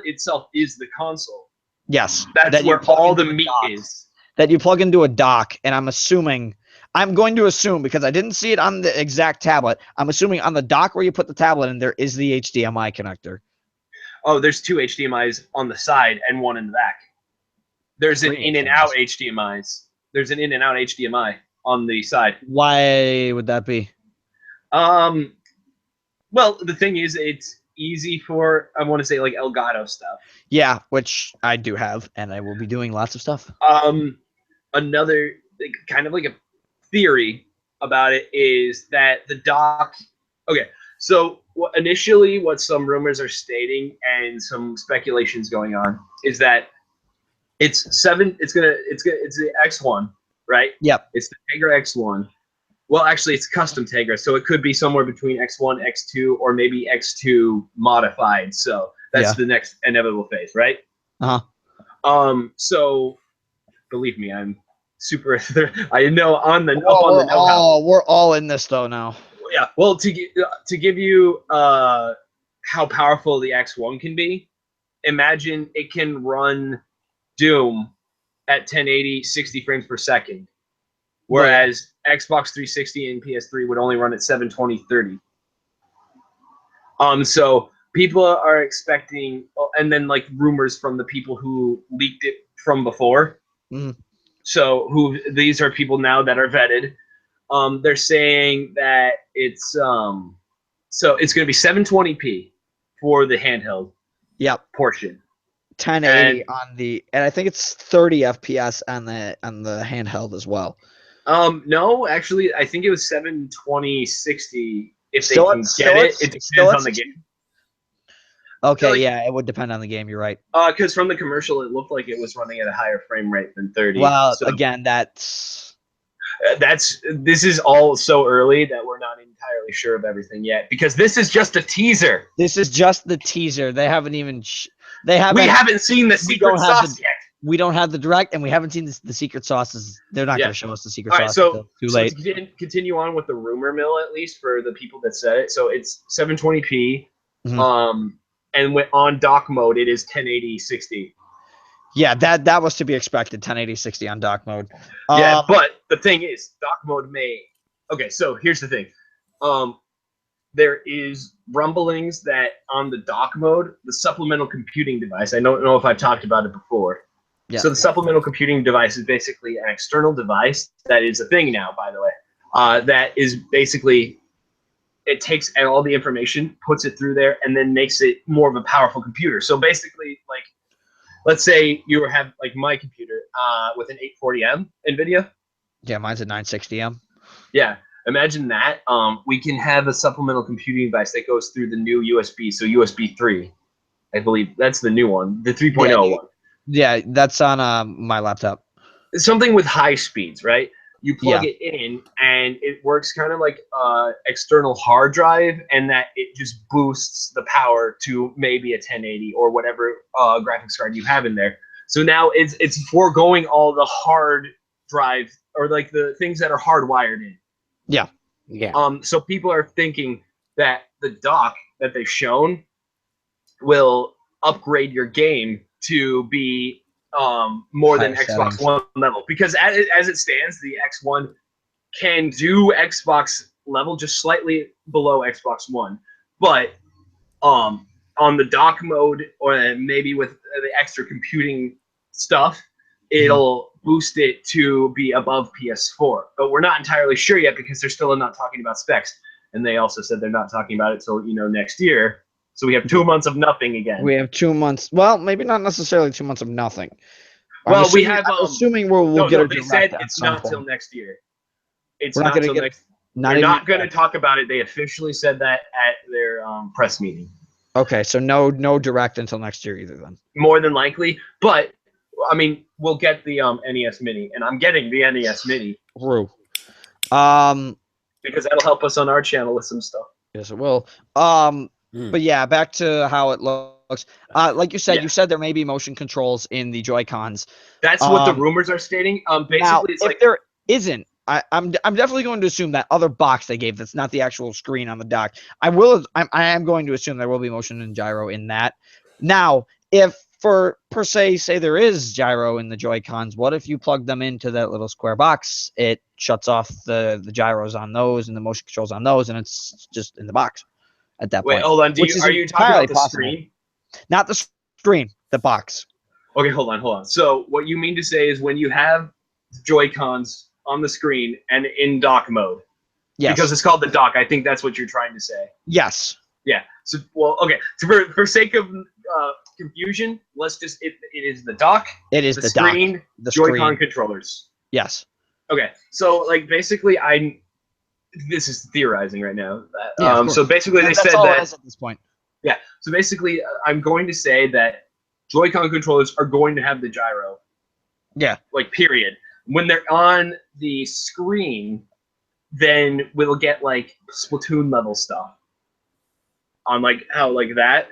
[SPEAKER 2] itself is the console.
[SPEAKER 3] yes.
[SPEAKER 2] That's
[SPEAKER 3] that you
[SPEAKER 2] where
[SPEAKER 3] plug
[SPEAKER 2] all
[SPEAKER 3] into
[SPEAKER 2] the
[SPEAKER 3] a
[SPEAKER 2] meat
[SPEAKER 3] dock.
[SPEAKER 2] is.
[SPEAKER 3] That you plug into a dock, and I'm going to assume because I didn't see it on the exact tablet. I'm assuming on the dock where you put the tablet in, there is the HDMI connector.
[SPEAKER 2] Oh, there's two HDMIs on the side and one in the back. There's an
[SPEAKER 3] Three
[SPEAKER 2] in and out HDMIs. There's an in and out HDMI on the side.
[SPEAKER 3] Why would that be?
[SPEAKER 2] Well, the thing is, it's easy for I want to say like Elgato stuff.
[SPEAKER 3] Yeah, which I do have, and I will be doing lots of stuff.
[SPEAKER 2] Another kind of like a theory about it is that the dock. Okay, so initially, what some rumors are stating and some speculations going on is that it's the X1, right?
[SPEAKER 3] Yep.
[SPEAKER 2] It's the Tegra X1. Well, actually, it's custom Tegra, so it could be somewhere between X1, X2, or maybe X2 modified. So that's the next inevitable phase, right? So believe me, I'm super. I know on the know-how.
[SPEAKER 3] We're all in this though now.
[SPEAKER 2] Yeah. Well, to give you how powerful the X1 can be, imagine it can run Doom at 1080, 60 frames per second, whereas Xbox 360 and PS3 would only run at 720, 30. So people are expecting, and then like rumors from the people who leaked it from before.
[SPEAKER 3] Mhm.
[SPEAKER 2] So these are people now that are vetted. They're saying that it's so it's going to be 720p for the handheld
[SPEAKER 3] Yep.
[SPEAKER 2] portion.
[SPEAKER 3] 1080 on the, and I think it's 30 FPS on the handheld as well.
[SPEAKER 2] No, actually, I think it was 720, 60. If
[SPEAKER 3] Still
[SPEAKER 2] they can
[SPEAKER 3] at-
[SPEAKER 2] get
[SPEAKER 3] still
[SPEAKER 2] it,
[SPEAKER 3] at-
[SPEAKER 2] it
[SPEAKER 3] still
[SPEAKER 2] depends
[SPEAKER 3] at
[SPEAKER 2] on the
[SPEAKER 3] 60?
[SPEAKER 2] game.
[SPEAKER 3] Okay,
[SPEAKER 2] Like-
[SPEAKER 3] yeah, it would depend on the game. You're right.
[SPEAKER 2] Because from the commercial, it looked like it was running at a higher frame rate than 30.
[SPEAKER 3] Well,
[SPEAKER 2] So
[SPEAKER 3] again, that's
[SPEAKER 2] this is all so early that we're not entirely sure of everything yet, because this is just a teaser.
[SPEAKER 3] this is just the teaser. They haven't even they haven't.
[SPEAKER 2] We haven't seen the secret
[SPEAKER 3] don't have
[SPEAKER 2] sauce yet.
[SPEAKER 3] We don't have the direct, and we haven't seen the secret sauces. They're not
[SPEAKER 2] Yeah.
[SPEAKER 3] going to show us the secret
[SPEAKER 2] All right,
[SPEAKER 3] sauce
[SPEAKER 2] so,
[SPEAKER 3] until too late.
[SPEAKER 2] to continue on with the rumor mill, at least for the people that said it. So it's 720p,
[SPEAKER 3] Mhm.
[SPEAKER 2] and on dock mode, it is 1080, 60.
[SPEAKER 3] Yeah, that was to be expected. 1080 60 on dock mode.
[SPEAKER 2] Yeah, but the thing is, dock mode may. Okay, so here's the thing. There is rumblings that on the dock mode, the supplemental computing device. I don't know if I've talked about it before.
[SPEAKER 3] Yeah.
[SPEAKER 2] So the supplemental computing device is basically an external device that is a thing now, by the way. That is basically, it takes all the information, puts it through there, and then makes it more of a powerful computer. So basically, like, let's say you have like my computer with an 840M NVIDIA.
[SPEAKER 3] Yeah, mine's a 960M.
[SPEAKER 2] Yeah, imagine that. We can have a supplemental computing device that goes through the new USB, so USB 3. I believe that's the new one, the 3.0 one.
[SPEAKER 3] Yeah, that's on my laptop.
[SPEAKER 2] Something with high speeds, right? You plug it in, and it works kind of like external hard drive, and that it just boosts the power to maybe a 1080 or whatever graphics card you have in there. So now it's foregoing all the hard drive or like the things that are hardwired in.
[SPEAKER 3] Yeah.
[SPEAKER 2] So people are thinking that the dock that they've shown will upgrade your game to be more than
[SPEAKER 3] Higher
[SPEAKER 2] Xbox
[SPEAKER 3] settings.
[SPEAKER 2] One level, because as it stands, the X1 can do Xbox level, just slightly below Xbox One, but on the dock mode or maybe with the extra computing stuff, it'll boost it to be above PS4. But we're not entirely sure yet because they're still not talking about specs, and they also said they're not talking about it till next year. So we have 2 months of nothing again.
[SPEAKER 3] We have 2 months. Well, maybe not necessarily 2 months of nothing.
[SPEAKER 2] Well,
[SPEAKER 3] I'm
[SPEAKER 2] assuming
[SPEAKER 3] we'll get a
[SPEAKER 2] they
[SPEAKER 3] direct
[SPEAKER 2] said
[SPEAKER 3] at
[SPEAKER 2] it's
[SPEAKER 3] some
[SPEAKER 2] not
[SPEAKER 3] point.
[SPEAKER 2] till next year. It's
[SPEAKER 3] We're not
[SPEAKER 2] not
[SPEAKER 3] gonna
[SPEAKER 2] till
[SPEAKER 3] get-
[SPEAKER 2] next.
[SPEAKER 3] Not
[SPEAKER 2] They're
[SPEAKER 3] even
[SPEAKER 2] not going to talk about it. They officially said that at their press meeting.
[SPEAKER 3] Okay, so no direct until next year either then.
[SPEAKER 2] More than likely, but I mean, we'll get the NES Mini, and I'm getting the NES Mini
[SPEAKER 3] Rue.
[SPEAKER 2] because that'll help us on our channel with some stuff.
[SPEAKER 3] Yes, it will. But yeah, back to how it looks. Like you said,
[SPEAKER 2] Yeah.
[SPEAKER 3] you said there may be motion controls in the Joy-Cons.
[SPEAKER 2] That's what the rumors are stating. Basically,
[SPEAKER 3] Now,
[SPEAKER 2] it's
[SPEAKER 3] if
[SPEAKER 2] like
[SPEAKER 3] there isn't, I'm definitely going to assume that other box they gave that's not the actual screen on the dock. I am going to assume there will be motion and gyro in that. Now, if for per se say there is gyro in the Joy-Cons, what if you plug them into that little square box? It shuts off the gyros on those and the motion controls on those, and it's just in the box at that
[SPEAKER 2] wait,
[SPEAKER 3] point.
[SPEAKER 2] hold on.
[SPEAKER 3] Which is
[SPEAKER 2] Are you talking
[SPEAKER 3] entirely
[SPEAKER 2] about the
[SPEAKER 3] possible.
[SPEAKER 2] screen?
[SPEAKER 3] Not the screen, the box.
[SPEAKER 2] Okay, hold on. So what you mean to say is when you have Joy-Cons on the screen and in dock mode,
[SPEAKER 3] Yes.
[SPEAKER 2] because it's called the dock. I think that's what you're trying to say.
[SPEAKER 3] Yes.
[SPEAKER 2] Yeah. So, well, okay. So for sake of confusion, let's just it is the dock,
[SPEAKER 3] It is
[SPEAKER 2] the
[SPEAKER 3] the
[SPEAKER 2] screen,
[SPEAKER 3] dock. The
[SPEAKER 2] Joy-Con
[SPEAKER 3] screen.
[SPEAKER 2] controllers.
[SPEAKER 3] Yes.
[SPEAKER 2] Okay. So like basically, this is theorizing right now.
[SPEAKER 3] Yeah, of
[SPEAKER 2] So
[SPEAKER 3] course.
[SPEAKER 2] basically, they
[SPEAKER 3] That's
[SPEAKER 2] said
[SPEAKER 3] all it
[SPEAKER 2] that.
[SPEAKER 3] is at this point.
[SPEAKER 2] Yeah. So basically, I'm going to say that Joy-Con controllers are going to have the gyro.
[SPEAKER 3] Yeah.
[SPEAKER 2] Like period. When they're on the screen, then we'll get like Splatoon level stuff. On like how like that.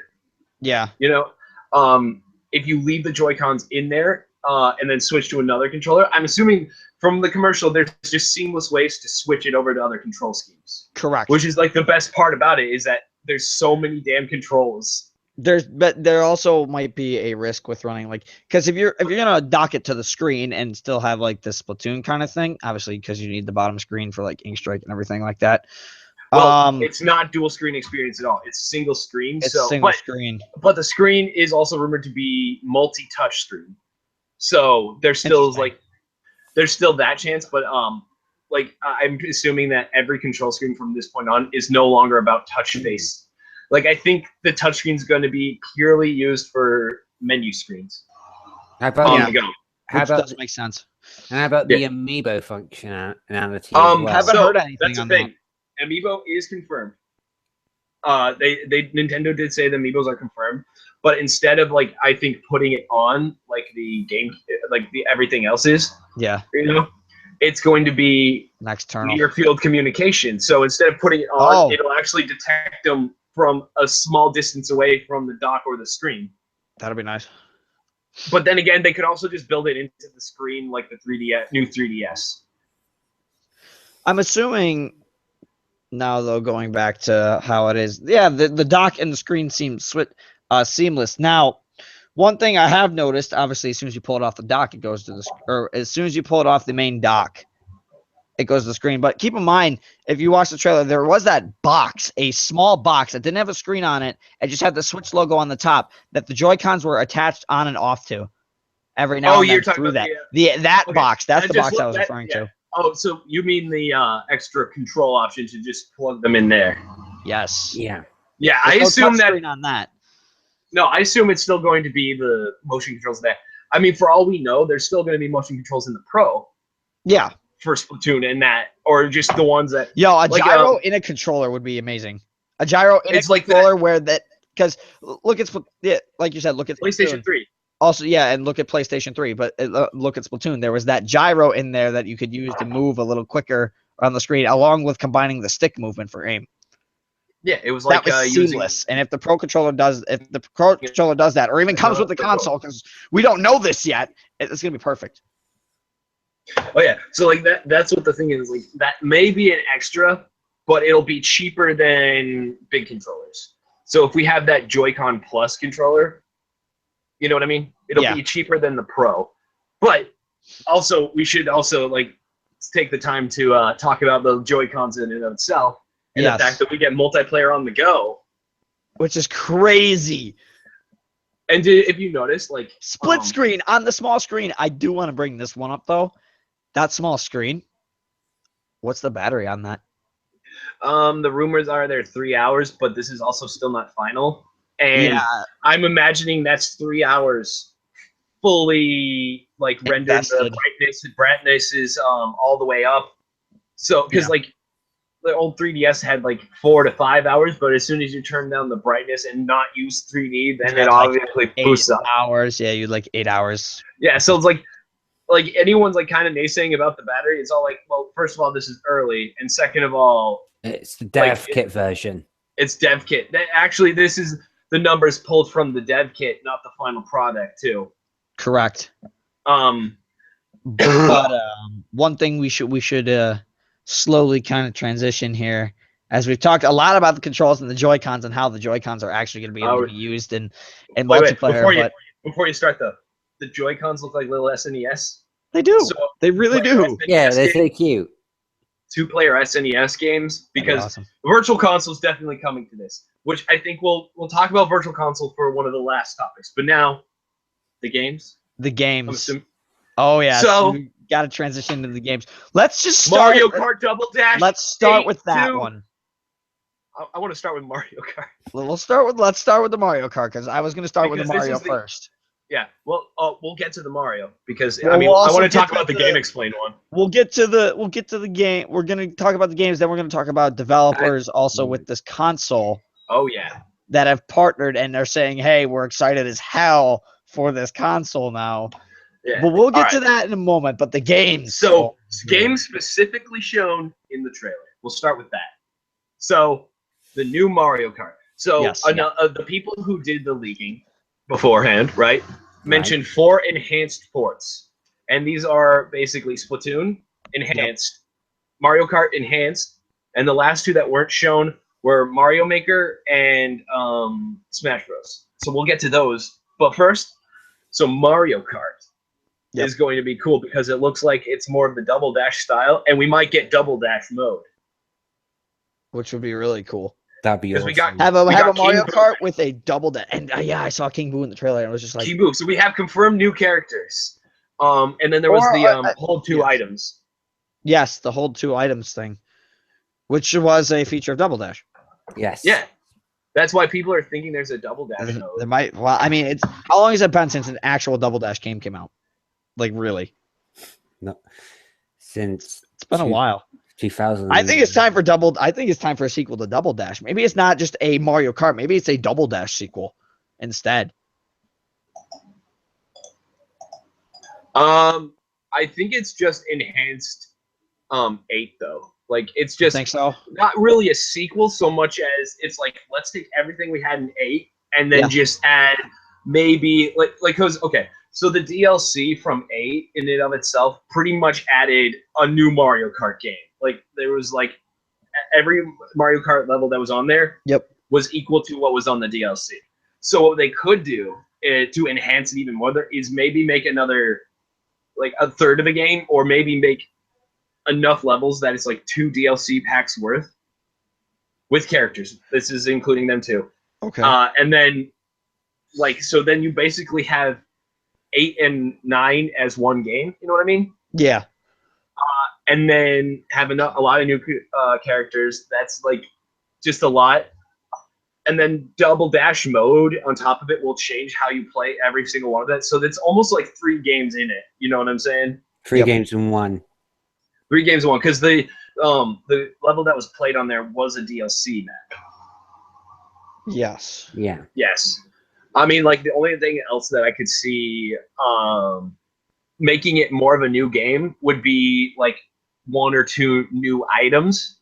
[SPEAKER 3] Yeah.
[SPEAKER 2] If you leave the Joy-Cons in there and then switch to another controller, I'm assuming from the commercial there's just seamless ways to switch it over to other control schemes.
[SPEAKER 3] Correct.
[SPEAKER 2] Which is like the best part about it is that there's so many damn controls
[SPEAKER 3] but there also might be a risk with running because if you're gonna dock it to the screen and still have like the Splatoon kind of thing, obviously because you need the bottom screen for like ink strike and everything like that.
[SPEAKER 2] Well, it's not dual screen experience at all. It's single screen.
[SPEAKER 3] It's
[SPEAKER 2] so,
[SPEAKER 3] single screen.
[SPEAKER 2] But the screen is also rumored to be multi-touch screen. So there's still that chance, but I'm assuming that every control screen from this point on is no longer about touch face. Like I think the touch screen is going to be purely used for menu screens.
[SPEAKER 1] How about
[SPEAKER 2] on the go.
[SPEAKER 3] Which does make sense.
[SPEAKER 1] And how about the amiibo functionality?
[SPEAKER 3] Haven't heard anything
[SPEAKER 2] that's
[SPEAKER 3] on
[SPEAKER 2] the thing. Amiibo is confirmed. Nintendo did say the amiibos are confirmed, but instead of I think putting it on like the game, like the everything else is, it's going to be
[SPEAKER 3] external
[SPEAKER 2] near field communication. So instead of putting it on, it'll actually detect them from a small distance away from the dock or the screen.
[SPEAKER 3] That'll be nice.
[SPEAKER 2] But then again, they could also just build it into the screen like the new 3DS.
[SPEAKER 3] I'm assuming now, though, going back to how it is, the dock and the screen seem seamless. Now, one thing I have noticed, obviously, as soon as you pull it off the dock, it goes to or as soon as you pull it off the main dock, it goes to the screen. But keep in mind, if you watch the trailer, there was that box, a small box that didn't have a screen on it. It just had the Switch logo on the top that the Joy-Cons were attached on and off to every now and then through that. That box, that's the box I was referring to.
[SPEAKER 2] Oh, so you mean the extra control option to just plug them in there?
[SPEAKER 3] Yes.
[SPEAKER 1] Yeah.
[SPEAKER 2] Yeah,
[SPEAKER 3] There's
[SPEAKER 2] I assume that.
[SPEAKER 3] On that.
[SPEAKER 2] No, I assume it's still going to be the motion controls there. I mean, for all we know, there's still going to be motion controls in the Pro.
[SPEAKER 3] Yeah.
[SPEAKER 2] For Splatoon and that, or just the ones that.
[SPEAKER 3] Yo, a gyro in a controller would be amazing. A gyro in a controller where that, because look at like you said, look at
[SPEAKER 2] PlayStation 3.
[SPEAKER 3] Also, and look at PlayStation 3, but look at Splatoon. There was that gyro in there that you could use to move a little quicker on the screen, along with combining the stick movement for aim.
[SPEAKER 2] Yeah, it was like
[SPEAKER 3] that was seamless. And if the Pro Controller does, that, or even comes with the console, because we don't know this yet, it's gonna be perfect.
[SPEAKER 2] Oh yeah, so that's what the thing is. Like that may be an extra, but it'll be cheaper than big controllers. So if we have that Joy-Con Plus controller, you know what I mean? It'll be cheaper than the Pro. But also, we should also take the time to talk about the Joy-Cons in and of itself, and the fact that we get multiplayer on the go,
[SPEAKER 3] which is crazy.
[SPEAKER 2] And if you notice,
[SPEAKER 3] split screen on the small screen, I do want to bring this one up though. That small screen. What's the battery on that?
[SPEAKER 2] The rumors are they're 3 hours, but this is also still not final. And I'm imagining that's 3 hours fully rendered. The brightness is all the way up. So because the old 3DS had 4 to 5 hours, but as soon as you turn down the brightness and not use 3D, then it obviously boosts up.
[SPEAKER 3] 8 hours, yeah, you'd 8 hours.
[SPEAKER 2] Yeah, so it's anyone's kind of naysaying about the battery. It's all well, first of all, this is early, and second of all,
[SPEAKER 1] it's the dev kit version. It's
[SPEAKER 2] dev kit. Actually, this is the numbers pulled from the dev kit, not the final product, too.
[SPEAKER 3] Correct. But one thing we should slowly kind of transition here, as we've talked a lot about the controls and the Joy-Cons and how the Joy-Cons are actually going to be able to be used in multiplayer.
[SPEAKER 2] Before you start though, the Joy-Cons look like little SNES.
[SPEAKER 3] They do. So they really do.
[SPEAKER 1] SNES yeah, they're so cute.
[SPEAKER 2] 2-player SNES games, because
[SPEAKER 3] awesome.
[SPEAKER 2] Virtual Console is definitely coming to this, which I think we'll talk about Virtual Console for one of the last topics. But now, the games.
[SPEAKER 3] The games. Oh yeah.
[SPEAKER 2] So
[SPEAKER 3] we got to transition to the games. Let's just start.
[SPEAKER 2] Mario Kart Double Dash.
[SPEAKER 3] Let's start with that one.
[SPEAKER 2] I want to start with Mario Kart.
[SPEAKER 3] Well, let's start with the Mario Kart, because I was going to start with the Mario first.
[SPEAKER 2] Yeah, well, we'll get to the Mario, because I want to talk about the Game Explained one.
[SPEAKER 3] We'll get to the game. We're going to talk about the games, then we're going to talk about developers also with this console.
[SPEAKER 2] Oh yeah.
[SPEAKER 3] That have partnered and they're saying, "Hey, we're excited as hell for this console now."
[SPEAKER 2] Yeah.
[SPEAKER 3] But we'll get to that in a moment. But the games.
[SPEAKER 2] So games specifically shown in the trailer. We'll start with that. So the new Mario Kart. So the people who did the leaking beforehand, right, mentioned 4 enhanced ports, and these are basically Splatoon enhanced, Mario Kart enhanced, and the last 2 that weren't shown were Mario Maker and Smash Bros. So we'll get to those. But first, so Mario Kart is going to be cool because it looks like it's more of the Double Dash style, and we might get Double Dash mode.
[SPEAKER 3] Which would be really cool.
[SPEAKER 1] That'd be
[SPEAKER 2] 'Cause
[SPEAKER 1] awesome.
[SPEAKER 2] we got-
[SPEAKER 3] Have a
[SPEAKER 2] got
[SPEAKER 3] Mario
[SPEAKER 2] King Boo.
[SPEAKER 3] Kart with a double dash. And yeah, I saw King Boo in the trailer and I was just like,
[SPEAKER 2] Kibu. So we have confirmed new characters. And then there was
[SPEAKER 3] Or,
[SPEAKER 2] the hold 2
[SPEAKER 3] yes.
[SPEAKER 2] items.
[SPEAKER 3] yes, the hold 2 items thing, which was a feature of Double Dash.
[SPEAKER 1] Yes.
[SPEAKER 2] Yeah. That's why people are thinking there's a Double Dash
[SPEAKER 3] There
[SPEAKER 2] mode.
[SPEAKER 3] might. Well, I mean, it's how long has it been since an actual Double Dash game came out? Like really,
[SPEAKER 1] No. Since
[SPEAKER 3] it's been a while.
[SPEAKER 1] 2000.
[SPEAKER 3] I think it's time for I think it's time for a sequel to Double Dash. Maybe it's not just a Mario Kart. Maybe it's a Double Dash sequel instead.
[SPEAKER 2] I think it's just enhanced 8 though. Like it's
[SPEAKER 3] I
[SPEAKER 2] just
[SPEAKER 3] think so.
[SPEAKER 2] not really a sequel so much as it's like let's take everything we had in 8 and then
[SPEAKER 3] Yeah.
[SPEAKER 2] just add maybe like because okay, so the DLC from 8 in and of itself pretty much added a new Mario Kart game. Like there was like every Mario Kart level that was on there
[SPEAKER 3] Yep.
[SPEAKER 2] was equal to what was on the DLC. So what they could do to enhance it even more is maybe make another like a third of the game, or maybe make enough levels that it's like 2 DLC packs worth with characters. This is including them too.
[SPEAKER 3] Okay.
[SPEAKER 2] And then like so then you basically have 8 and 9 as one game. You know what I mean?
[SPEAKER 3] yeah.
[SPEAKER 2] And then have a lot of new characters. That's like just a lot. And then Double Dash mode on top of it will change how you play every single one of that. So it's almost like 3 games in it. You know what I'm saying?
[SPEAKER 1] 3
[SPEAKER 3] Yep.
[SPEAKER 1] games in 1.
[SPEAKER 2] 3 games in one, because the level that was played on there was a DLC map.
[SPEAKER 3] Yes.
[SPEAKER 1] Yeah.
[SPEAKER 2] Yes, I mean like the only thing else that I could see making it more of a new game would be like 1 or 2 new items.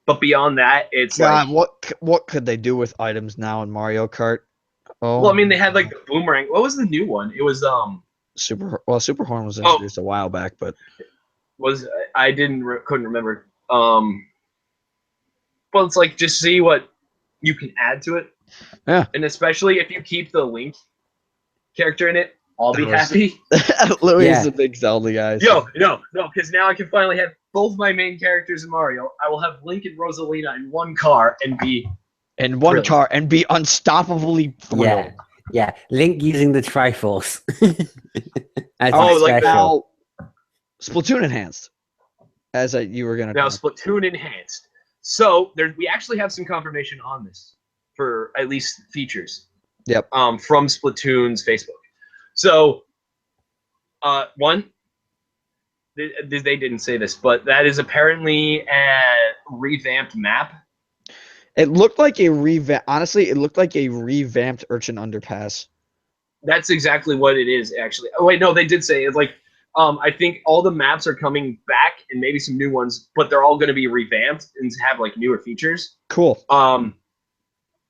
[SPEAKER 2] But beyond that, it's
[SPEAKER 3] God,
[SPEAKER 2] like
[SPEAKER 3] what could they do with items now in Mario Kart? Oh,
[SPEAKER 2] well, I mean they had like the boomerang. What was the new one? It was
[SPEAKER 3] Super Horn was
[SPEAKER 2] Oh.
[SPEAKER 3] introduced a while back, but
[SPEAKER 2] I couldn't remember. But it's like just see what you can add to it.
[SPEAKER 3] Yeah.
[SPEAKER 2] And especially if you keep the Link character in it, I'll be
[SPEAKER 3] That was-
[SPEAKER 2] happy.
[SPEAKER 3] Louis
[SPEAKER 1] Yeah.
[SPEAKER 3] is a big Zelda guy.
[SPEAKER 2] No, because now I can finally have both my main characters in Mario. I will have Link and Rosalina in one car and be
[SPEAKER 3] in one
[SPEAKER 2] Really?
[SPEAKER 3] car and be unstoppably thrilled.
[SPEAKER 1] Yeah. Yeah. Link using the Triforce. As
[SPEAKER 2] Oh,
[SPEAKER 1] a
[SPEAKER 2] like
[SPEAKER 1] special.
[SPEAKER 3] Now, Splatoon enhanced, as you were gonna.
[SPEAKER 2] now
[SPEAKER 3] comment.
[SPEAKER 2] Splatoon enhanced. So we actually have some confirmation on this for at least features.
[SPEAKER 3] Yep.
[SPEAKER 2] From Splatoon's Facebook. So, one, they didn't say this, but that is apparently a revamped map.
[SPEAKER 3] It looked like a revamp. Honestly, it looked like a revamped Urchin Underpass.
[SPEAKER 2] That's exactly what it is, actually. Oh wait, no, they did say it's like. I think all the maps are coming back and maybe some new ones, but they're all going to be revamped and have like newer features.
[SPEAKER 3] Cool.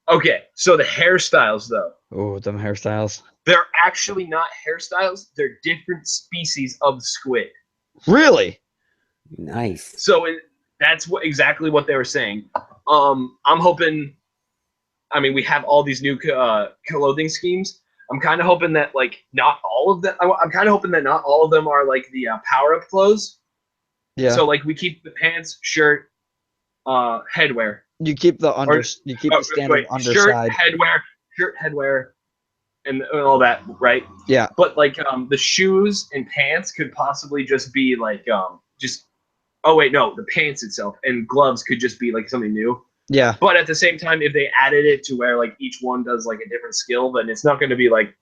[SPEAKER 2] Okay, so the hairstyles though,
[SPEAKER 3] Oh, them hairstyles.
[SPEAKER 2] they're actually not hairstyles; they're different species of squid.
[SPEAKER 3] Really?
[SPEAKER 1] Nice.
[SPEAKER 2] So that's exactly what they were saying. I'm hoping. I mean, we have all these new clothing schemes. I'm kind of hoping that like not all of them. I'm kind of hoping that not all of them are like the power up clothes.
[SPEAKER 3] Yeah.
[SPEAKER 2] So like we keep the pants, shirt, headwear.
[SPEAKER 3] you keep the you keep the standard underside.
[SPEAKER 2] Shirt, headwear, and all that, right?
[SPEAKER 3] Yeah.
[SPEAKER 2] But like the shoes and pants could possibly just be like just. Oh wait, no, the pants itself and gloves could just be like something new.
[SPEAKER 3] Yeah.
[SPEAKER 2] But at the same time, if they added it to where like each one does like a different skill, then it's not going to be like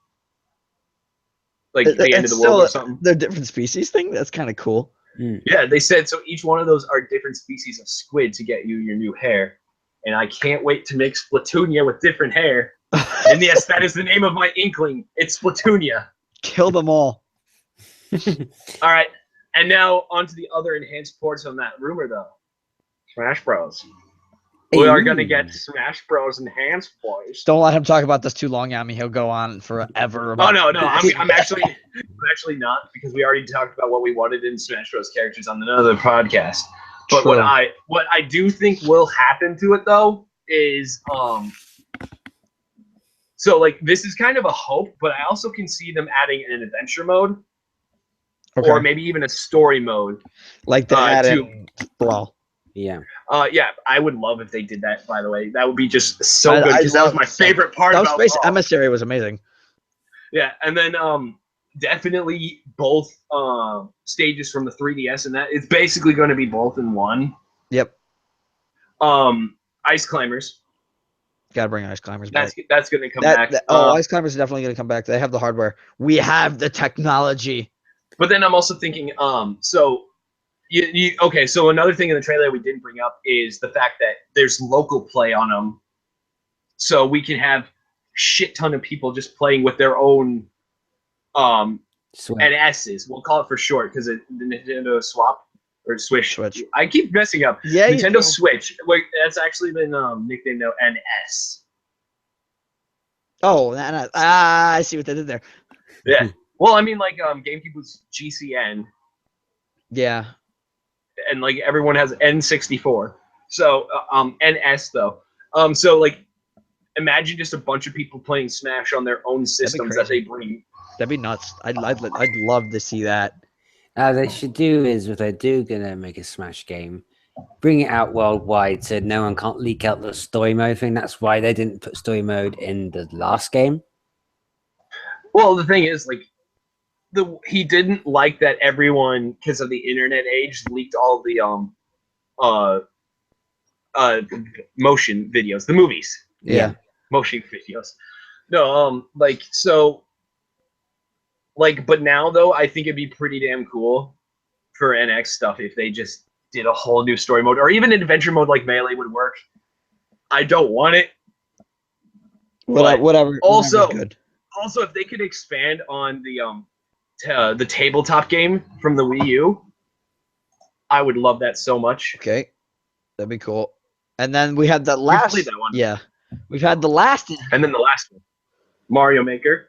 [SPEAKER 2] the end of the world or something.
[SPEAKER 3] The different species thing. That's kind of cool.
[SPEAKER 2] Yeah, they said so. Each one of those are different species of squid to get you your new hair, and I can't wait to make Splatoonia with different hair. And yes, that is the name of my inkling. It's Splatoonia.
[SPEAKER 3] Kill them all.
[SPEAKER 2] All right, and now on to the other enhanced ports on that rumor though. Smash Bros. We are going to get Smash Bros. Enhanced, boys.
[SPEAKER 3] Don't let him talk about this too long, Yami. He'll go on forever.
[SPEAKER 2] Oh
[SPEAKER 3] About
[SPEAKER 2] no, I'm actually not, because we already talked about what we wanted in Smash Bros. Characters on another podcast. But
[SPEAKER 3] True.
[SPEAKER 2] what I do think will happen to it though is so like this is kind of a hope, but I also can see them adding an adventure mode or maybe even a story mode.
[SPEAKER 3] Like they add
[SPEAKER 2] to-
[SPEAKER 3] in Brawl.
[SPEAKER 1] Yeah.
[SPEAKER 2] Yeah, I would love if they did that. By the way, that would be just so good because that was my favorite part
[SPEAKER 3] That
[SPEAKER 2] about
[SPEAKER 3] Space
[SPEAKER 2] Brawl.
[SPEAKER 3] Emissary was amazing.
[SPEAKER 2] Yeah, and then definitely both stages from the 3DS, and that it's basically going to be both in one.
[SPEAKER 3] Yep.
[SPEAKER 2] Ice Climbers.
[SPEAKER 3] Gotta bring Ice Climbers back.
[SPEAKER 2] That's going to come back.
[SPEAKER 3] Ice Climbers is definitely gonna come back. They have the hardware. We have the technology.
[SPEAKER 2] But then I'm also thinking, so okay, so another thing in the trailer we didn't bring up is the fact that there's local play on them, so we can have shit ton of people just playing with their own NSs. We'll call it for short because the Nintendo Swap or Switch. I keep messing up.
[SPEAKER 3] Yeah,
[SPEAKER 2] Nintendo Switch. Wait, that's actually been nicknamed NS.
[SPEAKER 3] Oh, I see what they did there.
[SPEAKER 2] Yeah. Well, I mean, like GameCube was GCN.
[SPEAKER 3] Yeah.
[SPEAKER 2] And like everyone has N64. So NS though. So like imagine just a bunch of people playing Smash on their own systems that they bring.
[SPEAKER 3] That'd be nuts. I'd love to see that.
[SPEAKER 1] They should do is if they do gonna make a Smash game, bring it out worldwide so no one can't leak out the story mode thing. That's why they didn't put story mode in the last game.
[SPEAKER 2] Well, the thing is, like, he didn't like that everyone, because of the internet age, leaked all the motion videos, the movies.
[SPEAKER 3] Yeah.
[SPEAKER 2] Motion videos. No, like so. Like, but now though, I think it'd be pretty damn cool for NX stuff if they just did a whole new story mode, or even an adventure mode like Melee would work. I don't want it.
[SPEAKER 3] Whatever.
[SPEAKER 2] Also,
[SPEAKER 3] good.
[SPEAKER 2] Also, if they could expand on the tabletop game from the Wii U, I would love that so much.
[SPEAKER 3] Okay, that'd be cool. And then we had the last.
[SPEAKER 2] That one.
[SPEAKER 3] Yeah, we've had the last.
[SPEAKER 2] And then the last one, Mario Maker.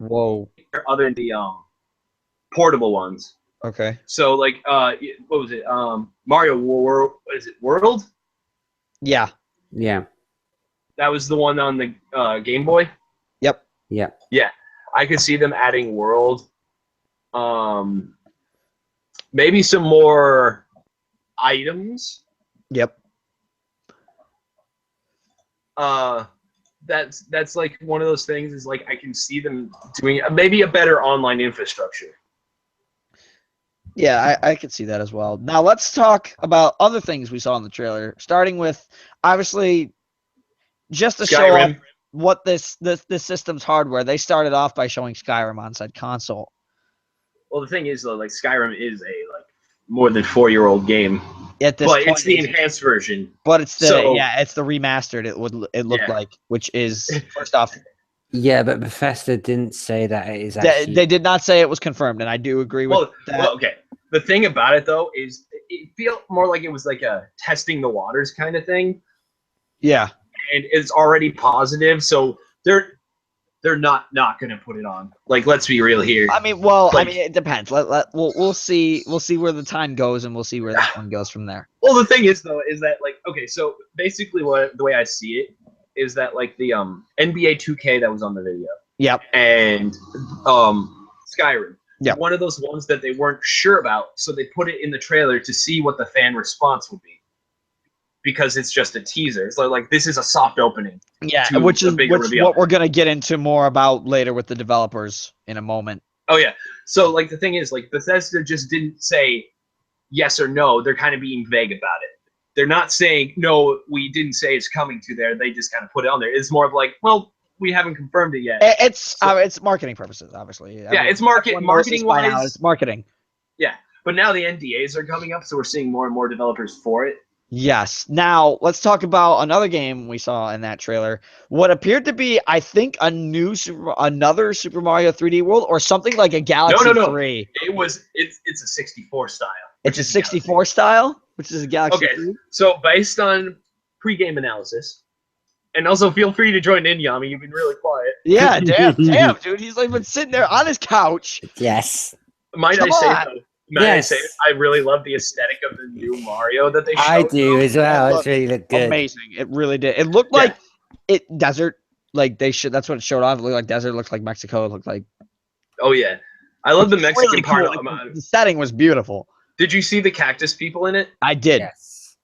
[SPEAKER 3] Whoa.
[SPEAKER 2] Other than the portable ones.
[SPEAKER 3] Okay.
[SPEAKER 2] So like what was it? Mario World. What is it? World?
[SPEAKER 3] Yeah.
[SPEAKER 1] Yeah.
[SPEAKER 2] That was the one on the Game Boy.
[SPEAKER 3] Yep.
[SPEAKER 1] Yeah.
[SPEAKER 2] Yeah. I could see them adding World. Maybe some more items.
[SPEAKER 3] Yep.
[SPEAKER 2] That's like one of those things is like I can see them doing maybe a better online infrastructure.
[SPEAKER 3] Yeah, I could see that as well. Now let's talk about other things we saw in the trailer, starting with obviously just to show off what this system's hardware. They started off by showing Skyrim on said console.
[SPEAKER 2] Well, the thing is though, like Skyrim is a more than 4-year-old game.
[SPEAKER 3] At this
[SPEAKER 2] but
[SPEAKER 3] point,
[SPEAKER 2] it's the enhanced version.
[SPEAKER 3] But it's it's the remastered. It looked like, which is first off.
[SPEAKER 1] Yeah, but Bethesda didn't say that it is actually.
[SPEAKER 3] They did not say it was confirmed, and I do agree with that.
[SPEAKER 2] Well, okay. The thing about it though is it felt more like it was like a testing the waters kind of thing. Yeah. And it's already positive, so they're not going to put it on. Like, let's be real here.
[SPEAKER 3] I mean, well, I mean, it depends. We'll see. We'll see where the time goes, and we'll see where that one goes from there.
[SPEAKER 2] Well, the thing is, though, is that like, okay, so basically, the way I see it is that like the NBA 2K that was on the video.
[SPEAKER 3] Yep.
[SPEAKER 2] And Skyrim.
[SPEAKER 3] Yeah.
[SPEAKER 2] One of those ones that they weren't sure about, so they put it in the trailer to see what the fan response would be. Because it's just a teaser. It's like this is a soft opening.
[SPEAKER 3] Yeah, which what we're gonna get into more about later with the developers in a moment.
[SPEAKER 2] Oh yeah. So like the thing is, like Bethesda just didn't say yes or no. They're kind of being vague about it. They're not saying no. We didn't say it's coming to there. They just kind of put it on there. It's more of like, well, we haven't confirmed it yet.
[SPEAKER 3] It's marketing purposes, obviously.
[SPEAKER 2] Yeah, it's marketing wise.
[SPEAKER 3] It's marketing.
[SPEAKER 2] Yeah, but now the NDAs are coming up, so we're seeing more and more developers for it.
[SPEAKER 3] Yes. Now let's talk about another game we saw in that trailer. What appeared to be, I think, another Super Mario 3D World or something like a Galaxy 3.
[SPEAKER 2] It's a 64 style.
[SPEAKER 3] It's a 64 style, which is a Galaxy 3.
[SPEAKER 2] So based on pre-game analysis, and also feel free to join in, Yami. You've been really quiet.
[SPEAKER 3] Yeah, damn, dude. He's like been sitting there on his couch.
[SPEAKER 1] Yes.
[SPEAKER 2] Might
[SPEAKER 3] Come
[SPEAKER 2] I say
[SPEAKER 3] on.
[SPEAKER 2] though? Might I say
[SPEAKER 1] Yes.
[SPEAKER 2] I really love the aesthetic of the new Mario that they showed.
[SPEAKER 1] I do as well.
[SPEAKER 3] looked
[SPEAKER 1] It's really looked good.
[SPEAKER 3] Amazing. It really did. It looked
[SPEAKER 2] Yeah.
[SPEAKER 3] like it desert. Like they should. That's what it showed off. It looked like desert. It looked like Mexico. It looked like.
[SPEAKER 2] Oh yeah, I love the Mexican
[SPEAKER 3] Really
[SPEAKER 2] part.
[SPEAKER 3] cool. Like, the setting was beautiful.
[SPEAKER 2] Did you see the cactus people in it?
[SPEAKER 3] I did.
[SPEAKER 1] Yes.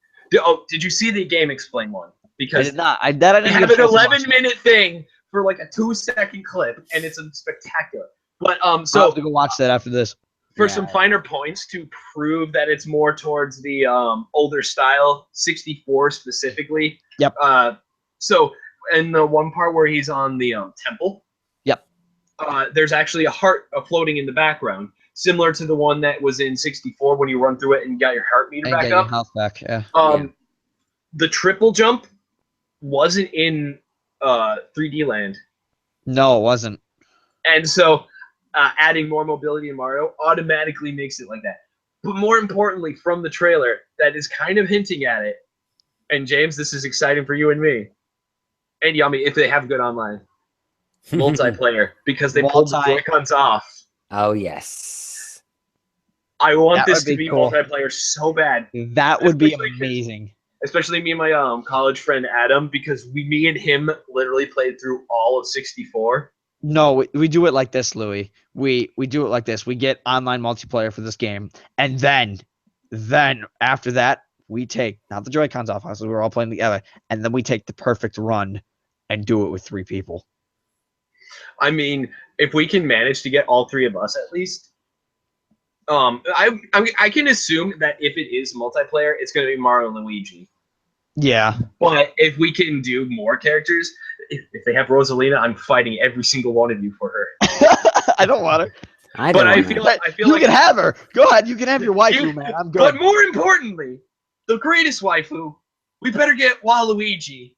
[SPEAKER 2] Did you see the game explain one?
[SPEAKER 3] I
[SPEAKER 2] Because
[SPEAKER 3] did not. I
[SPEAKER 2] they
[SPEAKER 3] didn't
[SPEAKER 2] have
[SPEAKER 3] get
[SPEAKER 2] an
[SPEAKER 3] a chance to watch it.
[SPEAKER 2] 11-minute thing for like a 2-second clip, and it's spectacular. But
[SPEAKER 3] I'll
[SPEAKER 2] so
[SPEAKER 3] have to go watch that after this.
[SPEAKER 2] for
[SPEAKER 1] Yeah.
[SPEAKER 2] some finer points to prove that it's more towards the older style 64 specifically.
[SPEAKER 3] Yep.
[SPEAKER 2] So in the one part where he's on the temple.
[SPEAKER 3] Yep.
[SPEAKER 2] There's actually a heart floating in the background, similar to the one that was in 64 when you run through it and got your heart meter
[SPEAKER 3] And
[SPEAKER 2] back
[SPEAKER 3] get your
[SPEAKER 2] up.
[SPEAKER 3] health back. Yeah.
[SPEAKER 2] The triple jump wasn't in 3D Land.
[SPEAKER 3] No, it wasn't.
[SPEAKER 2] And so adding more mobility in Mario automatically makes it like that. But more importantly, from the trailer, that is kind of hinting at it. And James, this is exciting for you and me. And Yummy, if they have good online. Multiplayer. Because they pulled the Joy-Cons off.
[SPEAKER 1] Oh yes.
[SPEAKER 2] I want
[SPEAKER 3] That
[SPEAKER 2] this
[SPEAKER 3] would
[SPEAKER 2] to
[SPEAKER 3] be
[SPEAKER 2] be
[SPEAKER 3] cool.
[SPEAKER 2] multiplayer so bad.
[SPEAKER 3] That would be
[SPEAKER 2] Especially 'cause-
[SPEAKER 3] amazing.
[SPEAKER 2] Especially me and my college friend Adam, because me and him literally played through all of 64.
[SPEAKER 3] No, we do it like this, Louis. We do it like this. We get online multiplayer for this game, and then after that, we take not the Joy-Cons off, obviously we're all playing together, and then we take the perfect run and do it with 3 people.
[SPEAKER 2] I mean, if we can manage to get all 3 of us at least, I can assume that if it is multiplayer, it's going to be Mario and Luigi.
[SPEAKER 3] Yeah.
[SPEAKER 2] But if we can do more characters, if they have Rosalina, I'm fighting every single one of you for her.
[SPEAKER 3] I don't want her.
[SPEAKER 1] I
[SPEAKER 2] But
[SPEAKER 1] don't
[SPEAKER 2] I
[SPEAKER 1] wanna-
[SPEAKER 2] feel
[SPEAKER 3] You
[SPEAKER 2] like
[SPEAKER 3] can have her. Go ahead. You can have your waifu, man. I'm
[SPEAKER 2] But
[SPEAKER 3] good.
[SPEAKER 2] more importantly, the greatest waifu, we better get Waluigi.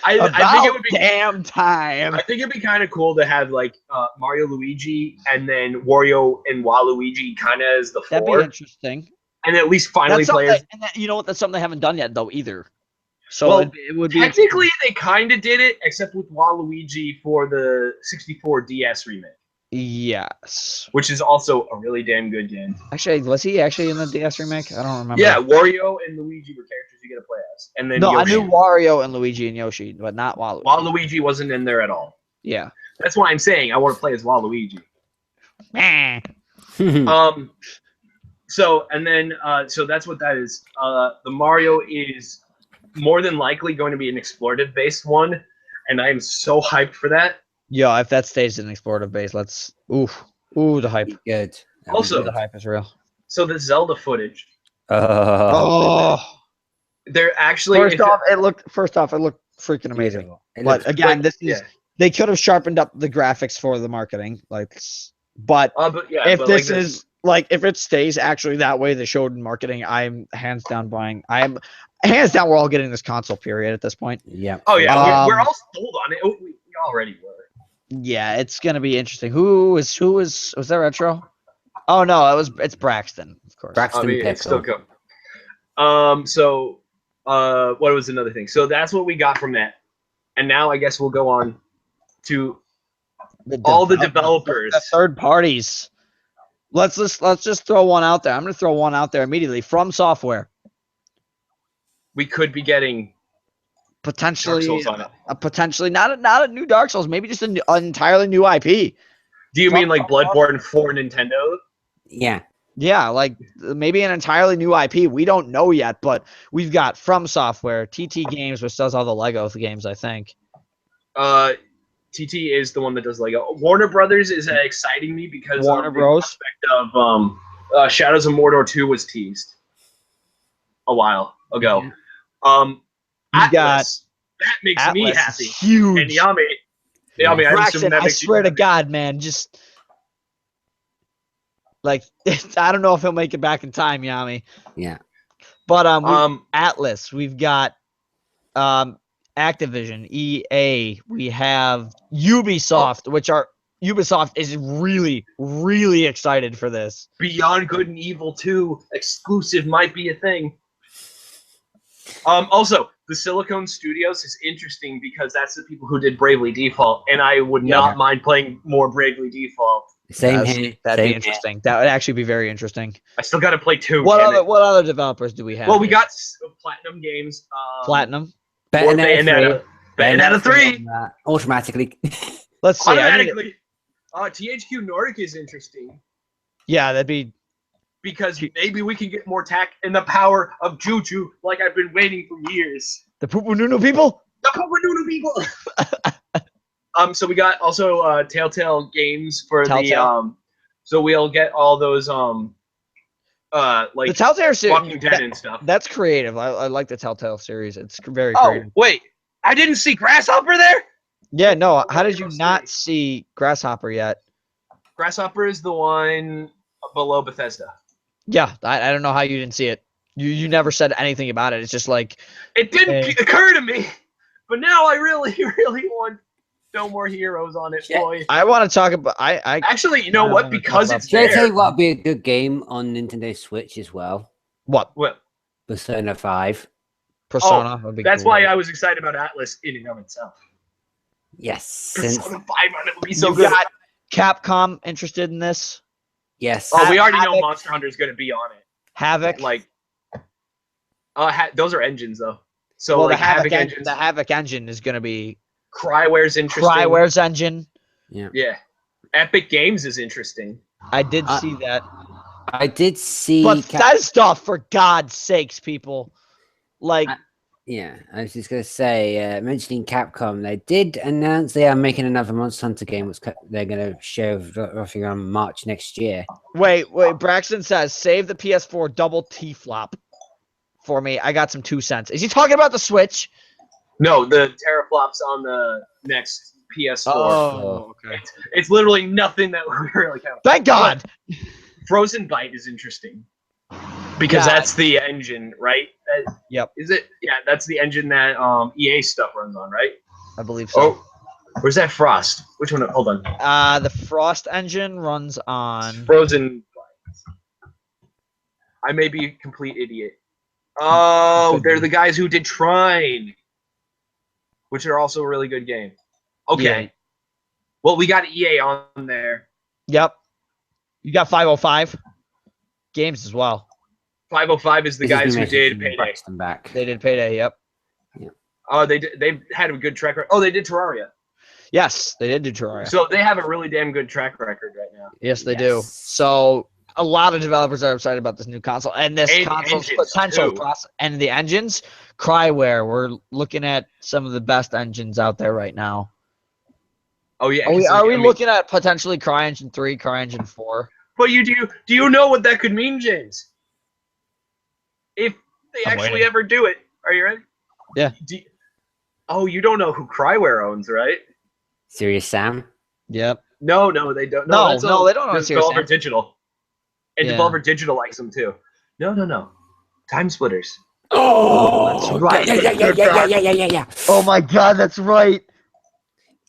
[SPEAKER 2] I think it would be
[SPEAKER 3] damn time.
[SPEAKER 2] I think it'd be kind of cool to have like Mario, Luigi, and then Wario and Waluigi kind of as the
[SPEAKER 3] That'd be
[SPEAKER 2] 4,
[SPEAKER 3] interesting.
[SPEAKER 2] and at least finally
[SPEAKER 3] That's something.
[SPEAKER 2] players.
[SPEAKER 3] And you know what? That's something they haven't done yet, though, either. So
[SPEAKER 2] Well,
[SPEAKER 3] it would be
[SPEAKER 2] Technically, they kind of did it, except with Waluigi for the 64 DS remake,
[SPEAKER 3] yes.
[SPEAKER 2] which is also a really damn good game.
[SPEAKER 3] Actually, was he actually in the DS remake? I don't remember.
[SPEAKER 2] Yeah, Wario and Luigi were characters you get to play as, and then
[SPEAKER 3] No, I
[SPEAKER 2] Yoshi.
[SPEAKER 3] knew Wario and Luigi and Yoshi, but not Waluigi.
[SPEAKER 2] Waluigi wasn't in there at all.
[SPEAKER 3] Yeah.
[SPEAKER 2] That's why I'm saying I want to play as Waluigi.
[SPEAKER 3] Meh.
[SPEAKER 2] So and then so that's what that is. The Mario is more than likely going to be an explorative based one, and I am so hyped for that.
[SPEAKER 3] Yo, if that stays an explorative base, let's the hype.
[SPEAKER 1] Good.
[SPEAKER 2] Also-
[SPEAKER 3] The hype is real.
[SPEAKER 2] So the Zelda footage,
[SPEAKER 3] Oh.
[SPEAKER 2] they're actually
[SPEAKER 3] First off, it looked freaking amazing.
[SPEAKER 1] Beautiful. It
[SPEAKER 3] But
[SPEAKER 1] looks-
[SPEAKER 3] again, this is
[SPEAKER 2] yeah.
[SPEAKER 3] they could have sharpened up the graphics for the marketing, but
[SPEAKER 2] But yeah,
[SPEAKER 3] if
[SPEAKER 2] but
[SPEAKER 3] this
[SPEAKER 2] like
[SPEAKER 3] is like if it stays actually that way they showed in marketing, I'm hands down buying. I'm hands down we're all getting this console period at this point.
[SPEAKER 1] yeah.
[SPEAKER 2] oh yeah, we're
[SPEAKER 3] Um,
[SPEAKER 2] all sold on it. We already were.
[SPEAKER 3] Yeah, it's gonna be interesting. Who was that retro? Oh no, it's Braxton, of course.
[SPEAKER 1] Braxton
[SPEAKER 2] I mean, it's still
[SPEAKER 1] Pickle.
[SPEAKER 2] good. So what was another thing? So that's what we got from that, and now I guess we'll go on to all the developers.
[SPEAKER 3] the third parties. Let's just throw one out there. I'm gonna throw one out there immediately. From Software,
[SPEAKER 2] We could be getting Dark
[SPEAKER 3] potentially
[SPEAKER 2] Souls on it.
[SPEAKER 3] potentially not a new Dark Souls, maybe just an entirely new IP.
[SPEAKER 2] Do you mean like Bloodborne for Nintendo?
[SPEAKER 1] Yeah.
[SPEAKER 3] Yeah, like maybe an entirely new IP. We don't know yet, but we've got From Software, TT Games, which does all the Lego games, I think.
[SPEAKER 2] TT is the one that does Lego. Warner Brothers is exciting me because
[SPEAKER 3] Warner
[SPEAKER 2] of the
[SPEAKER 3] Bros.
[SPEAKER 2] prospect of Shadows of Mordor 2 was teased a while ago.
[SPEAKER 3] You got
[SPEAKER 2] Atlas, that makes me
[SPEAKER 3] Atlas
[SPEAKER 2] happy.
[SPEAKER 3] is huge.
[SPEAKER 2] And Yami, I assume
[SPEAKER 3] Braxton,
[SPEAKER 2] that
[SPEAKER 3] I
[SPEAKER 2] makes you
[SPEAKER 3] swear to
[SPEAKER 2] happy.
[SPEAKER 3] God, man, just like I don't know if he'll make it back in time, Yami.
[SPEAKER 1] Yeah.
[SPEAKER 3] But Atlas, we've got Activision, EA, we have Ubisoft, which are Ubisoft is really, really excited for this.
[SPEAKER 2] Beyond Good and Evil 2 exclusive might be a thing. Also, the Silicon Studios is interesting because that's the people who did Bravely Default, and I would not mind playing more Bravely Default.
[SPEAKER 1] Same here.
[SPEAKER 3] That'd
[SPEAKER 1] same
[SPEAKER 3] be
[SPEAKER 1] here.
[SPEAKER 3] interesting. That would actually be very interesting.
[SPEAKER 2] I still got to play 2.
[SPEAKER 3] What
[SPEAKER 2] damn it.
[SPEAKER 3] other developers do we have?
[SPEAKER 2] Well, we got Platinum Games.
[SPEAKER 3] Platinum.
[SPEAKER 2] Bayonetta. Bayonetta 3.
[SPEAKER 1] Automatically.
[SPEAKER 3] Let's see.
[SPEAKER 2] Automatically. THQ Nordic is interesting
[SPEAKER 3] Yeah, that'd be.
[SPEAKER 2] because maybe we can get more tack in the power of Juju, like I've been waiting for years.
[SPEAKER 3] The Pupununu people?
[SPEAKER 2] The Papadunu people. So we got also Telltale Games for
[SPEAKER 3] Telltale.
[SPEAKER 2] the so we'll get all those
[SPEAKER 3] The
[SPEAKER 2] like
[SPEAKER 3] Telltale
[SPEAKER 2] Walking
[SPEAKER 3] series.
[SPEAKER 2] Dead and stuff.
[SPEAKER 3] That's creative. I like the Telltale series. It's very
[SPEAKER 2] Oh
[SPEAKER 3] creative.
[SPEAKER 2] wait, I didn't see Grasshopper there.
[SPEAKER 3] Yeah, no. How did you not see Grasshopper yet?
[SPEAKER 2] Grasshopper is the one below Bethesda.
[SPEAKER 3] Yeah, I don't know how you didn't see it. You never said anything about it. It's just like
[SPEAKER 2] It didn't
[SPEAKER 3] Hey.
[SPEAKER 2] occur to me, but now I really, really want No More Heroes on it,
[SPEAKER 1] Yeah.
[SPEAKER 2] boy.
[SPEAKER 3] I want to talk about. I
[SPEAKER 2] Actually, you know
[SPEAKER 3] I
[SPEAKER 2] what?
[SPEAKER 3] wanna talk
[SPEAKER 2] Because
[SPEAKER 3] about
[SPEAKER 2] it's
[SPEAKER 1] Should I tell
[SPEAKER 2] there.
[SPEAKER 1] you what would be a good game on Nintendo Switch as well?
[SPEAKER 3] what
[SPEAKER 2] What?
[SPEAKER 1] Persona 5.
[SPEAKER 3] Persona would be.
[SPEAKER 2] That's
[SPEAKER 3] cool.
[SPEAKER 2] why I was excited about Atlas in and of itself.
[SPEAKER 1] Yes. Since,
[SPEAKER 2] Persona 5 on it would be so
[SPEAKER 3] You
[SPEAKER 2] good.
[SPEAKER 3] got Capcom interested in this.
[SPEAKER 1] yes.
[SPEAKER 2] Oh, we already know
[SPEAKER 3] Havoc.
[SPEAKER 2] Monster Hunter is going to be on it.
[SPEAKER 3] Havoc.
[SPEAKER 2] Like, those are engines though. So
[SPEAKER 3] well,
[SPEAKER 2] like Havoc
[SPEAKER 3] en-
[SPEAKER 2] engines.
[SPEAKER 3] the Havoc engine is going to be
[SPEAKER 2] Cryware's interesting.
[SPEAKER 3] Cryware's engine.
[SPEAKER 2] Yeah. Epic Games is interesting.
[SPEAKER 3] I did
[SPEAKER 1] Uh,
[SPEAKER 3] see that.
[SPEAKER 1] I did see.
[SPEAKER 3] But that stuff, for God's sakes, people. Like,
[SPEAKER 1] Yeah, I was just gonna say, mentioning Capcom, they did announce they are making another Monster Hunter game, which they're gonna show roughly around March next year.
[SPEAKER 3] wait. Braxton says, save the PS4 double T flop for me. I got some 2 cents. Is he talking about the Switch?
[SPEAKER 2] No, the teraflops on the next PS4.
[SPEAKER 3] okay.
[SPEAKER 2] It's literally nothing that we really count.
[SPEAKER 3] Thank God.
[SPEAKER 2] Frozen Byte is interesting because
[SPEAKER 3] Yeah.
[SPEAKER 2] that's the engine, right?
[SPEAKER 3] Yep.
[SPEAKER 2] Is it? Yeah, that's the engine that EA stuff runs on, right?
[SPEAKER 3] I believe so.
[SPEAKER 2] Oh, where's that Frost? Which one? Hold on.
[SPEAKER 3] The Frost engine runs on.
[SPEAKER 2] Frozen Byte. I may be a complete idiot. Oh,
[SPEAKER 3] Could
[SPEAKER 2] they're
[SPEAKER 3] be.
[SPEAKER 2] the guys who did Trine, which are also a really good game. Okay.
[SPEAKER 3] Yeah.
[SPEAKER 2] Well, we got EA on there.
[SPEAKER 3] Yep. You got 505 games as well.
[SPEAKER 2] 505 is the
[SPEAKER 1] This has
[SPEAKER 2] guys
[SPEAKER 1] been
[SPEAKER 2] who did
[SPEAKER 1] mentioned
[SPEAKER 2] Payday.
[SPEAKER 1] Braxton back.
[SPEAKER 3] They did Payday. Yep.
[SPEAKER 2] Oh, they had a good track record. Oh, they did Terraria.
[SPEAKER 3] Yes, they did do Terraria.
[SPEAKER 2] So they have a really damn good track record right now.
[SPEAKER 3] Yes, they do.
[SPEAKER 1] Yes.
[SPEAKER 3] So a lot of developers are excited about this new console and this
[SPEAKER 2] And
[SPEAKER 3] console's
[SPEAKER 2] engines,
[SPEAKER 3] potential
[SPEAKER 2] too.
[SPEAKER 3] and the engines. Cryware, we're looking at some of the best engines out there right now.
[SPEAKER 2] Oh yeah.
[SPEAKER 3] Are we
[SPEAKER 2] I mean,
[SPEAKER 3] looking at potentially CryEngine 3, CryEngine 4?
[SPEAKER 2] But do you know what that could mean, James? If they
[SPEAKER 3] I'm
[SPEAKER 2] actually
[SPEAKER 3] waiting.
[SPEAKER 2] ever do it, are you ready?
[SPEAKER 3] Yeah.
[SPEAKER 2] Oh, you don't know who Cryware owns, right?
[SPEAKER 1] Serious Sam?
[SPEAKER 3] Yep.
[SPEAKER 2] No, they don't.
[SPEAKER 3] No,
[SPEAKER 2] that's
[SPEAKER 3] no, they don't own Serious
[SPEAKER 2] Devolver
[SPEAKER 3] Sam.
[SPEAKER 2] Digital, and
[SPEAKER 3] Yeah.
[SPEAKER 2] Devolver Digital likes them too. No. Time Splitters.
[SPEAKER 1] Oh,
[SPEAKER 3] that's right.
[SPEAKER 1] Yeah.
[SPEAKER 3] Oh my God, that's right.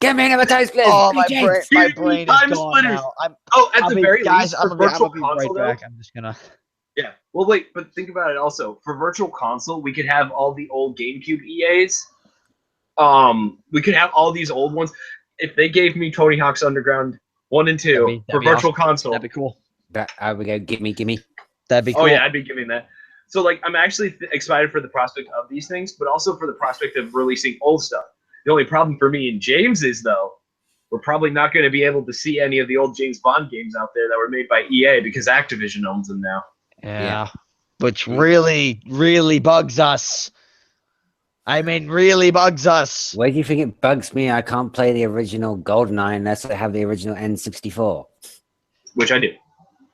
[SPEAKER 1] Get me another time split.
[SPEAKER 3] Oh, my
[SPEAKER 1] James.
[SPEAKER 3] brain, my
[SPEAKER 2] Give me
[SPEAKER 3] brain
[SPEAKER 2] Time
[SPEAKER 3] is gone
[SPEAKER 2] Splitters.
[SPEAKER 3] now.
[SPEAKER 2] Oh, at
[SPEAKER 3] I'll
[SPEAKER 2] the
[SPEAKER 3] be-
[SPEAKER 2] very
[SPEAKER 3] guys,
[SPEAKER 2] least,
[SPEAKER 3] I'm
[SPEAKER 2] for
[SPEAKER 3] gonna
[SPEAKER 2] Virtual
[SPEAKER 3] be
[SPEAKER 2] Console,
[SPEAKER 3] right
[SPEAKER 2] though.
[SPEAKER 3] back. I'm just gonna.
[SPEAKER 2] Yeah. Well, wait, but think about it also. For Virtual Console, we could have all the old GameCube EAs. We could have all these old ones. If they gave me Tony Hawk's Underground 1 and 2
[SPEAKER 3] That'd
[SPEAKER 2] for
[SPEAKER 3] be
[SPEAKER 2] Virtual
[SPEAKER 3] awesome.
[SPEAKER 2] Console.
[SPEAKER 3] That'd be cool.
[SPEAKER 1] We go. Gimme.
[SPEAKER 3] That'd be cool.
[SPEAKER 2] Oh yeah, I'd be giving that. So like, I'm actually excited for the prospect of these things, but also for the prospect of releasing old stuff. The only problem for me and James is though, we're probably not going to be able to see any of the old James Bond games out there that were made by EA because Activision owns them now.
[SPEAKER 3] Yeah. Which really, really bugs us. I mean, really bugs us.
[SPEAKER 1] Why do you think it bugs me? I can't play the original GoldenEye unless I have the original N64.
[SPEAKER 2] Which I do.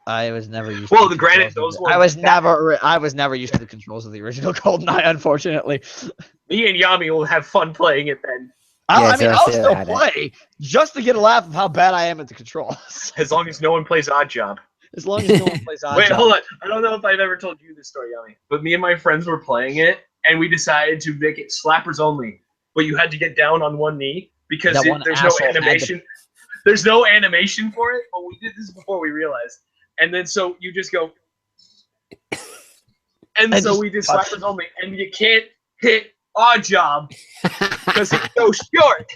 [SPEAKER 3] I was never used.
[SPEAKER 2] Well,
[SPEAKER 3] to the
[SPEAKER 2] granted,
[SPEAKER 3] controls
[SPEAKER 2] those
[SPEAKER 3] of the-
[SPEAKER 2] ones-
[SPEAKER 3] I was never used to the controls of the original GoldenEye. Unfortunately,
[SPEAKER 2] Me and Yami will have fun playing it then,
[SPEAKER 3] I
[SPEAKER 1] Yeah,
[SPEAKER 3] mean,
[SPEAKER 1] so
[SPEAKER 3] I'll
[SPEAKER 1] I
[SPEAKER 3] still
[SPEAKER 1] had it.
[SPEAKER 3] play just to get a laugh of how bad I am at the controls.
[SPEAKER 2] as long as no one plays Odd Job.
[SPEAKER 3] As long as no one plays on.
[SPEAKER 2] Wait, hold on. I don't know if I've ever told you this story, Yami, but me and my friends were playing it, and we decided to make it slappers only. But you had to get down on one knee because
[SPEAKER 3] That one
[SPEAKER 2] there's no
[SPEAKER 3] asshole had to-
[SPEAKER 2] animation. There's no animation for it, but we did this before we realized. And then so you just go, and
[SPEAKER 3] And
[SPEAKER 2] so
[SPEAKER 3] just
[SPEAKER 2] we did
[SPEAKER 3] touch.
[SPEAKER 2] slappers only, and you can't hit Odd Job because it's so short.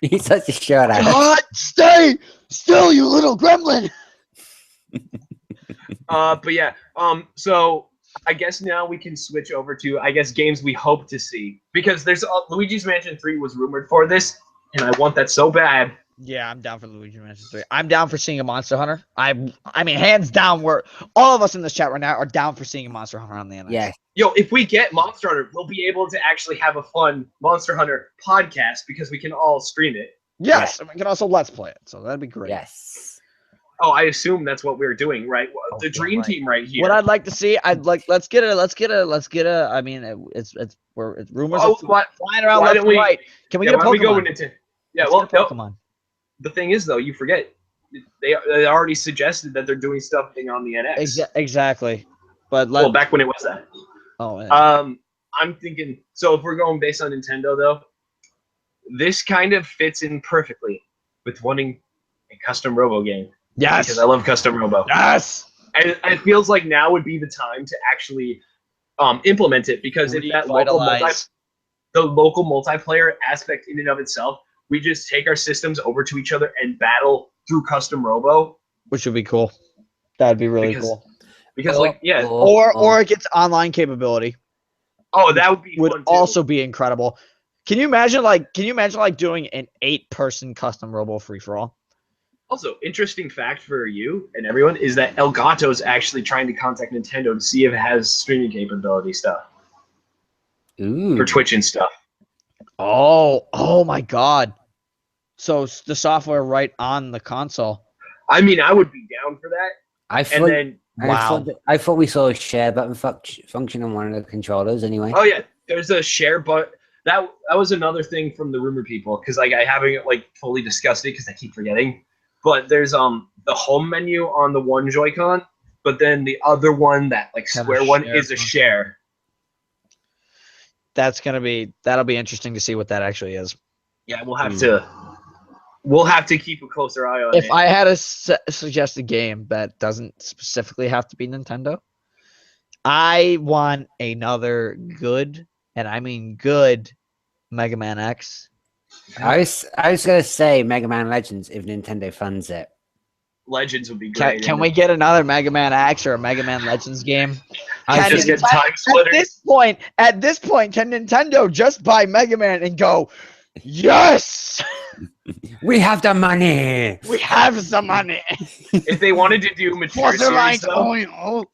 [SPEAKER 1] He's such a short ass.
[SPEAKER 3] God, stay Still, you little gremlin.
[SPEAKER 2] But yeah, so I guess now we can switch over to games we hope to see, because there's Luigi's Mansion 3 was rumored for this, and I want that so bad.
[SPEAKER 3] Yeah, I'm down for Luigi Mansion 3. I'm down for seeing a Monster Hunter. I mean, hands down, we're all of us in this chat right now are down for seeing a Monster Hunter on the NX.
[SPEAKER 1] Yeah.
[SPEAKER 2] Yo, if we get Monster Hunter, we'll be able to actually have a fun Monster Hunter podcast because we can all stream it.
[SPEAKER 3] Yes, and we can also let's play it. So that'd be great.
[SPEAKER 1] Yes.
[SPEAKER 2] Oh, I assume that's what we're doing, right?
[SPEAKER 1] Oh,
[SPEAKER 2] The dream
[SPEAKER 1] right.
[SPEAKER 2] team right here.
[SPEAKER 3] What I'd like to see, let's get a. I mean, it's rumors
[SPEAKER 2] Oh,
[SPEAKER 3] are flying around
[SPEAKER 2] why
[SPEAKER 3] left
[SPEAKER 2] don't
[SPEAKER 3] and
[SPEAKER 2] we-
[SPEAKER 3] right. Can we
[SPEAKER 2] yeah,
[SPEAKER 3] get a
[SPEAKER 2] why don't we go
[SPEAKER 3] Pokemon?
[SPEAKER 2] into? Yeah,
[SPEAKER 3] Let's
[SPEAKER 2] well,
[SPEAKER 3] get a
[SPEAKER 2] no,
[SPEAKER 3] Pokemon.
[SPEAKER 2] the thing is though, you forget they already suggested that they're doing something on the NX.
[SPEAKER 3] Exactly. But
[SPEAKER 2] Well, back when it was that.
[SPEAKER 3] yeah.
[SPEAKER 2] I'm thinking. So if we're going based on Nintendo, though, this kind of fits in perfectly with wanting a custom Robo game.
[SPEAKER 3] Yes.
[SPEAKER 2] Because I love custom Robo.
[SPEAKER 3] Yes.
[SPEAKER 2] And it feels like now would be the time to actually implement it, because if that
[SPEAKER 3] Revitalize.
[SPEAKER 2] the local multiplayer aspect in and of itself, we just take our systems over to each other and battle through custom Robo.
[SPEAKER 3] Which would be cool. That'd be really
[SPEAKER 2] Because-
[SPEAKER 3] cool.
[SPEAKER 2] Because like yeah,
[SPEAKER 3] Or it gets online capability.
[SPEAKER 2] oh that would be
[SPEAKER 3] Would
[SPEAKER 2] fun too.
[SPEAKER 3] also be incredible. Can you imagine doing an 8-person custom Robo free for all?
[SPEAKER 2] Also, interesting fact for you and everyone is that Elgato is actually trying to contact Nintendo to see if it has streaming capability stuff
[SPEAKER 1] Ooh.
[SPEAKER 2] for Twitch and stuff.
[SPEAKER 3] Oh my god. So the software right on the console.
[SPEAKER 2] I mean, I would be down for that.
[SPEAKER 1] I
[SPEAKER 2] And
[SPEAKER 1] thought,
[SPEAKER 2] then,
[SPEAKER 1] I thought we saw a share button function on one of the controllers anyway.
[SPEAKER 2] oh yeah, there's a share button. That was another thing from the rumor people, because like I haven't like fully discussed it because I keep forgetting. But there's the home menu on the one Joy-Con, but then the other one, that like
[SPEAKER 3] Have a
[SPEAKER 2] square one,
[SPEAKER 3] share
[SPEAKER 2] is a
[SPEAKER 3] function.
[SPEAKER 2] share.
[SPEAKER 3] That'll be interesting to see what that actually is.
[SPEAKER 2] Yeah, we'll have to keep a closer eye on
[SPEAKER 3] If
[SPEAKER 2] it.
[SPEAKER 3] I had a suggested game that doesn't specifically have to be Nintendo, I want another good, and I mean good, Mega Man X.
[SPEAKER 1] I was gonna say Mega Man Legends if Nintendo funds it.
[SPEAKER 2] Legends would be great.
[SPEAKER 3] Can we get another Mega Man X or a Mega Man Legends game?
[SPEAKER 1] I
[SPEAKER 3] Can
[SPEAKER 2] just
[SPEAKER 1] think-
[SPEAKER 2] get time splitters?
[SPEAKER 3] At this point, can Nintendo just buy Mega Man and go, yes,
[SPEAKER 1] we have the money.
[SPEAKER 3] we have the money.
[SPEAKER 2] If they wanted to do mature
[SPEAKER 3] What's the
[SPEAKER 2] series, though,
[SPEAKER 3] going on?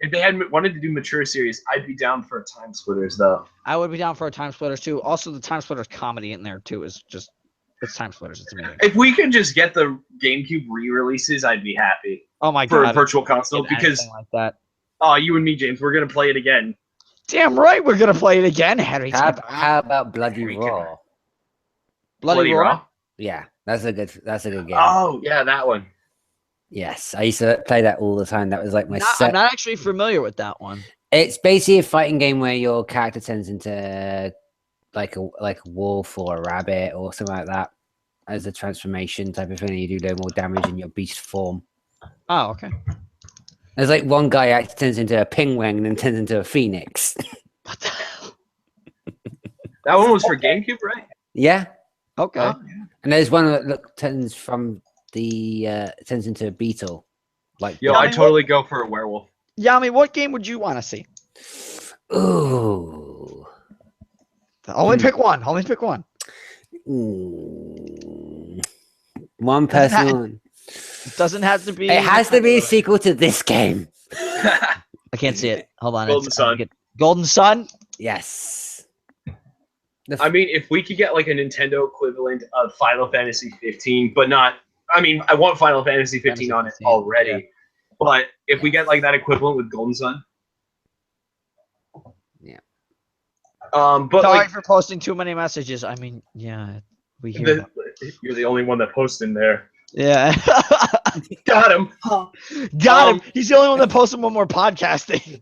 [SPEAKER 2] if they had wanted to do mature series, I'd be down for a Time Splitters though.
[SPEAKER 3] I would be down for a Time Splitters too. Also, the Time Splitters comedy in there too is just it's Time Splitters. It's amazing.
[SPEAKER 2] If we could just get the GameCube re-releases, I'd be happy
[SPEAKER 3] Oh my
[SPEAKER 2] for
[SPEAKER 3] god,
[SPEAKER 2] Virtual Console,
[SPEAKER 3] Get
[SPEAKER 2] because
[SPEAKER 3] anything like that.
[SPEAKER 2] you and me, James, we're gonna play it again.
[SPEAKER 3] Damn right, we're gonna play it again, Harry.
[SPEAKER 1] How about Bloody
[SPEAKER 2] We can-
[SPEAKER 1] Raw?
[SPEAKER 3] Bloody Raw.
[SPEAKER 1] Yeah, that's a good game.
[SPEAKER 2] Oh yeah, that one.
[SPEAKER 1] Yes, I used to play that all the time. That was like my
[SPEAKER 3] I'm not actually familiar with that one.
[SPEAKER 1] It's basically a fighting game where your character turns into like a wolf or a rabbit or something like that as a transformation type of thing. And you do no more damage in your beast form.
[SPEAKER 3] Oh, okay.
[SPEAKER 1] There's like one guy actually turns into a penguin and then turns into a phoenix.
[SPEAKER 3] What the hell?
[SPEAKER 2] That one was for GameCube, right?
[SPEAKER 1] Yeah,
[SPEAKER 3] Okay.
[SPEAKER 2] Oh, yeah.
[SPEAKER 1] and there's one that turns into a beetle. Like
[SPEAKER 2] Yo, I'd totally go for a werewolf.
[SPEAKER 3] Yami, what game would you want to see?
[SPEAKER 1] ooh.
[SPEAKER 3] Only pick one. Only pick one.
[SPEAKER 1] One
[SPEAKER 3] Doesn't
[SPEAKER 1] person.
[SPEAKER 3] have-
[SPEAKER 1] one.
[SPEAKER 3] It doesn't have to be.
[SPEAKER 1] It has to be a sequel to this game.
[SPEAKER 3] I can't see it. Hold on.
[SPEAKER 2] Golden
[SPEAKER 3] it's-
[SPEAKER 2] Sun.
[SPEAKER 3] Golden Sun.
[SPEAKER 1] Yes.
[SPEAKER 2] I mean, if we could get like a Nintendo equivalent of Final Fantasy 15, but not. I mean, I want Final Fantasy 15 on it
[SPEAKER 3] 15,
[SPEAKER 2] already,
[SPEAKER 3] yeah.
[SPEAKER 2] but if we get like that equivalent with Golden Sun.
[SPEAKER 1] Yeah.
[SPEAKER 3] Sorry
[SPEAKER 2] But like
[SPEAKER 3] for posting too many messages. I mean, yeah, we hear.
[SPEAKER 2] you're the only one that posts in there.
[SPEAKER 3] Yeah.
[SPEAKER 2] Got him.
[SPEAKER 3] Got him. He's the only one that posted when we're podcasting.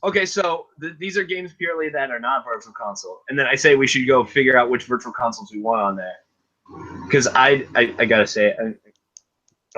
[SPEAKER 2] Okay, so these are games purely that are not Virtual Console, and then I say we should go figure out which Virtual Consoles we want on there. Because I gotta say,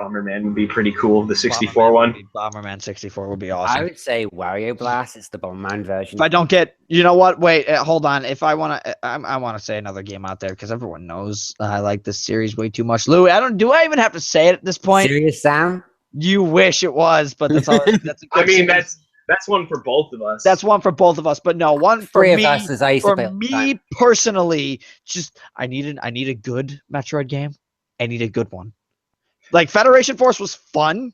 [SPEAKER 2] Bomberman would be pretty cool. The 64 one.
[SPEAKER 3] Bomberman 64 would be
[SPEAKER 1] I
[SPEAKER 3] awesome.
[SPEAKER 1] would say Wario Blast is the Bomberman version.
[SPEAKER 3] If I don't get, you know what? Wait, hold on. If I want to, I want to say another game out there because everyone knows I like this series way too much. Louis, do I even have to say it at this point?
[SPEAKER 1] Serious Sam?
[SPEAKER 3] You wish it was, but that's all. That's a
[SPEAKER 2] I
[SPEAKER 3] good
[SPEAKER 2] mean,
[SPEAKER 3] series.
[SPEAKER 2] that's one for both of us.
[SPEAKER 3] That's one for both of us, but no, one for
[SPEAKER 1] Three
[SPEAKER 3] me.
[SPEAKER 1] of us, as I used to
[SPEAKER 3] For
[SPEAKER 1] play all the
[SPEAKER 3] me
[SPEAKER 1] time.
[SPEAKER 3] personally, just I need a good Metroid game. I need a good one. Like Federation Force was fun.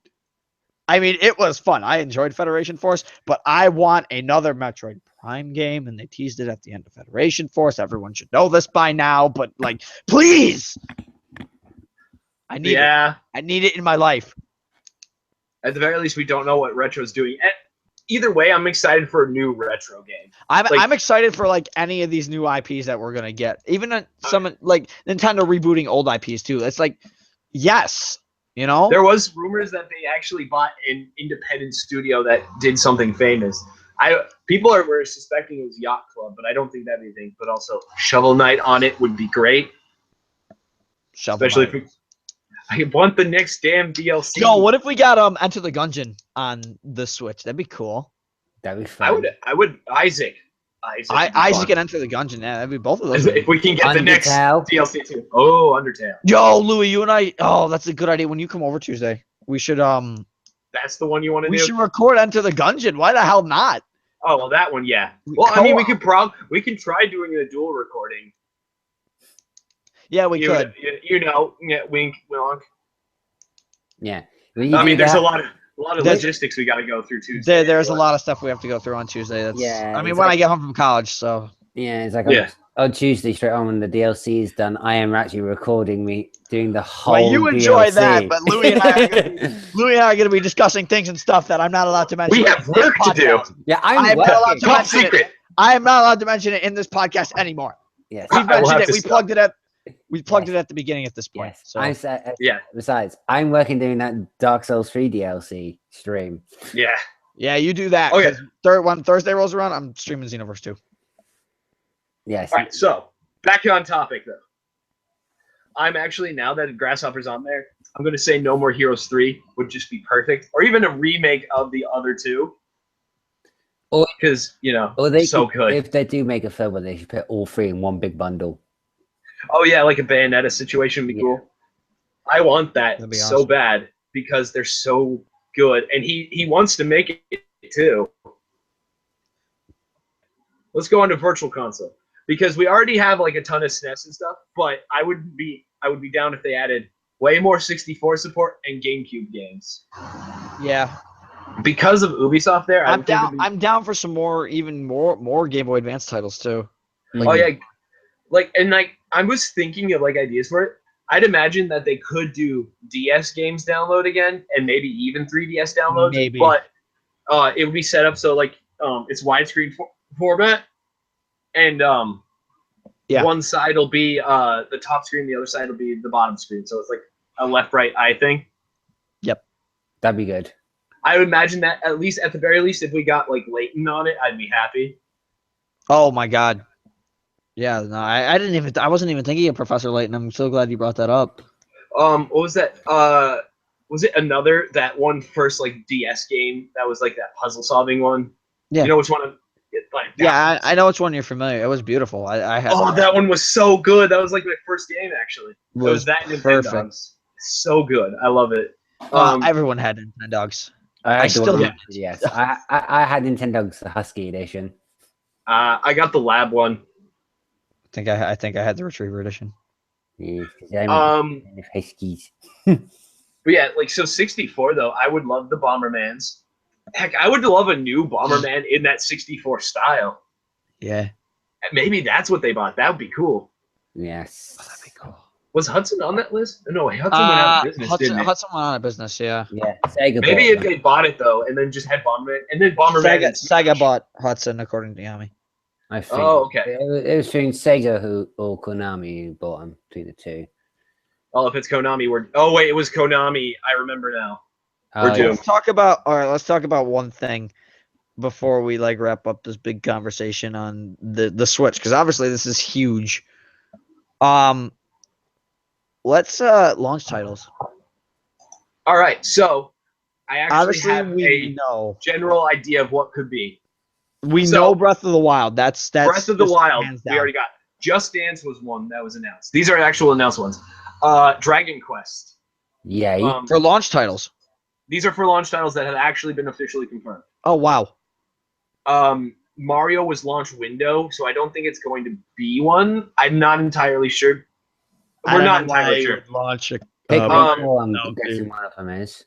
[SPEAKER 3] I mean, it was fun. I enjoyed Federation Force, but I want another Metroid Prime game, and they teased it at the end of Federation Force. Everyone should know this by now, but like, please, I need it. I need it in my life.
[SPEAKER 2] At the very least, we don't know what Retro's doing. Either way, I'm excited for a new Retro game.
[SPEAKER 3] I'm excited for like any of these new IPs that we're gonna get. Even some like Nintendo rebooting old IPs too. It's like, yes, you know.
[SPEAKER 2] There was rumors that they actually bought an independent studio that did something famous. People were suspecting it was Yacht Club, but I don't think that'd be a thing. But also, Shovel Knight on it would be great. Especially if I want the next damn DLC.
[SPEAKER 3] Yo, what if we got Enter the Gungeon on the Switch? That'd be cool.
[SPEAKER 1] That'd be fun.
[SPEAKER 2] I would Isaac
[SPEAKER 3] Isaac and Enter the Gungeon. Yeah, that'd be both of those.
[SPEAKER 2] If we can get the next
[SPEAKER 1] Undertale.
[SPEAKER 2] DLC too. Oh, Undertale.
[SPEAKER 3] Yo, Louis, you and I. Oh, that's a good idea. When you come over Tuesday, we should
[SPEAKER 2] That's the one you want to
[SPEAKER 3] we
[SPEAKER 2] do.
[SPEAKER 3] should record Enter the Gungeon. Why the hell not?
[SPEAKER 2] Oh well, that one, yeah. Well, I mean, we can try doing a dual recording.
[SPEAKER 3] Yeah, we could.
[SPEAKER 2] You know, yeah, wink, wink.
[SPEAKER 1] Yeah.
[SPEAKER 2] I mean, there's a lot of logistics we got to go through too.
[SPEAKER 3] There's a lot of stuff we have to go through on Tuesday. That's,
[SPEAKER 1] Yeah,
[SPEAKER 3] I mean,
[SPEAKER 1] it's
[SPEAKER 3] when
[SPEAKER 1] like-
[SPEAKER 3] I get home from college, so.
[SPEAKER 1] Yeah, it's like
[SPEAKER 2] Yeah.
[SPEAKER 1] on Tuesday, straight on when the DLC is done, I am actually recording me doing the whole
[SPEAKER 3] Well, you enjoy
[SPEAKER 1] DLC.
[SPEAKER 3] that, but Louis and I are going to be discussing things and stuff that I'm not allowed to mention.
[SPEAKER 2] We have work to do.
[SPEAKER 1] Yeah,
[SPEAKER 3] I
[SPEAKER 1] I'm
[SPEAKER 3] am not allowed
[SPEAKER 1] working.
[SPEAKER 3] to
[SPEAKER 2] Top
[SPEAKER 3] mention it.
[SPEAKER 2] secret.
[SPEAKER 3] I am not allowed to mention it in this podcast anymore.
[SPEAKER 1] Yes.
[SPEAKER 3] We've
[SPEAKER 2] I will
[SPEAKER 3] mentioned
[SPEAKER 2] have
[SPEAKER 3] it.
[SPEAKER 2] to
[SPEAKER 3] We
[SPEAKER 2] stop.
[SPEAKER 3] plugged it at. We plugged it at the beginning at this point.
[SPEAKER 1] Yes.
[SPEAKER 3] So
[SPEAKER 2] Yeah.
[SPEAKER 1] Besides, I'm working doing that Dark Souls 3 DLC stream.
[SPEAKER 2] Yeah.
[SPEAKER 3] yeah, you do that.
[SPEAKER 2] Oh, yeah.
[SPEAKER 3] 'cause when Thursday rolls around, I'm streaming Xenoverse 2.
[SPEAKER 1] Yes.
[SPEAKER 2] All right. So back on topic though. I'm actually, now that Grasshopper's on there, I'm going to say No More Heroes 3 would just be perfect, or even a remake of the other two.
[SPEAKER 1] Or-
[SPEAKER 2] Because
[SPEAKER 1] Or they
[SPEAKER 2] so
[SPEAKER 1] could-
[SPEAKER 2] good.
[SPEAKER 1] If they do make a film, where they should put all three in one big bundle.
[SPEAKER 2] Oh yeah, like a Bayonetta situation would be
[SPEAKER 1] Yeah.
[SPEAKER 2] cool. I want that
[SPEAKER 3] That'd be
[SPEAKER 2] so
[SPEAKER 3] awesome.
[SPEAKER 2] bad because they're so good, and he wants to make it too. Let's go on to Virtual Console because we already have like a ton of SNES and stuff, but I would be down if they added way more 64 support and GameCube games
[SPEAKER 3] Yeah,
[SPEAKER 2] because of Ubisoft. There, I
[SPEAKER 3] I'm
[SPEAKER 2] would think
[SPEAKER 3] down.
[SPEAKER 2] it'd be-
[SPEAKER 3] I'm down for some more, even more Game Boy Advance titles too.
[SPEAKER 2] Oh yeah, I was thinking of like ideas for it. I'd imagine that they could do DS games download again, and maybe even 3DS downloads.
[SPEAKER 3] Maybe.
[SPEAKER 2] But it would be set up so like it's widescreen format, and
[SPEAKER 3] Yeah.
[SPEAKER 2] one side will be the top screen, the other side will be the bottom screen. So it's like a left-right eye thing.
[SPEAKER 1] That'd be good.
[SPEAKER 2] I would imagine that at the very least, if we got like Layton on it, I'd be happy.
[SPEAKER 3] Oh my God. Yeah, no, I wasn't even thinking of Professor Layton. I'm so glad you brought that up.
[SPEAKER 2] What was that? Was it that one first like DS game that was like that puzzle solving one?
[SPEAKER 3] Yeah.
[SPEAKER 2] You know which one? Like that
[SPEAKER 3] Yeah,
[SPEAKER 2] one.
[SPEAKER 3] I know which one you're familiar. It was beautiful. I had.
[SPEAKER 2] Oh, that one was so good. That was like my first game actually. It was that and
[SPEAKER 3] perfect.
[SPEAKER 2] Nintendogs. So good. I love it.
[SPEAKER 3] Everyone had Nintendogs.
[SPEAKER 1] I, had the
[SPEAKER 3] still
[SPEAKER 1] one-
[SPEAKER 3] do.
[SPEAKER 1] Yes. I had Nintendo's the Husky edition.
[SPEAKER 2] I got the lab one.
[SPEAKER 3] I think I had the Retriever edition.
[SPEAKER 1] Yes, 'cause I'm Huskies.
[SPEAKER 2] But yeah, like so 64 though, I would love the Bombermans. Heck, I would love a new Bomberman in that 64 style.
[SPEAKER 3] Yeah.
[SPEAKER 2] And maybe that's what they bought. That would be cool.
[SPEAKER 1] Yes.
[SPEAKER 3] That'd be cool.
[SPEAKER 2] Was Hudson on that list? No, Hudson went out of business, didn't it?
[SPEAKER 3] Hudson went out of business. Yeah.
[SPEAKER 1] Yeah. Sega
[SPEAKER 2] Maybe if
[SPEAKER 1] bought them.
[SPEAKER 2] they bought it though, and then just had Bomberman, and then Bomberman. and
[SPEAKER 3] Sega
[SPEAKER 2] Smash.
[SPEAKER 3] bought Hudson according to Yami.
[SPEAKER 1] I think.
[SPEAKER 2] Oh, okay.
[SPEAKER 1] It was between Sega or Konami who bought them, between the two.
[SPEAKER 2] Oh, if it's Konami, we're. Oh wait, it was Konami. I remember now. We're
[SPEAKER 1] Oh,
[SPEAKER 2] doomed.
[SPEAKER 3] Let's talk about let's talk about one thing before we like wrap up this big conversation on the Switch, because obviously this is huge. Let's launch titles.
[SPEAKER 2] All right, so I actually
[SPEAKER 3] Obviously,
[SPEAKER 2] have
[SPEAKER 3] we
[SPEAKER 2] a
[SPEAKER 3] know.
[SPEAKER 2] general idea of what could be.
[SPEAKER 3] We
[SPEAKER 2] So-
[SPEAKER 3] know Breath of the Wild. That's
[SPEAKER 2] Breath of the
[SPEAKER 3] just
[SPEAKER 2] Wild,
[SPEAKER 3] hands
[SPEAKER 2] we
[SPEAKER 3] down.
[SPEAKER 2] already got. Just Dance was one that was announced. These are actual announced ones. Dragon Quest.
[SPEAKER 1] Yay.
[SPEAKER 3] For launch titles.
[SPEAKER 2] These are for launch titles that have actually been officially confirmed.
[SPEAKER 3] Oh wow.
[SPEAKER 2] Mario was launch window, so I don't think it's going to be one. I'm not entirely sure. We're not entirely sure.
[SPEAKER 3] Launch a,
[SPEAKER 1] Pikmin 4, I'm
[SPEAKER 3] no,
[SPEAKER 1] guessing
[SPEAKER 3] dude.
[SPEAKER 1] one of them is.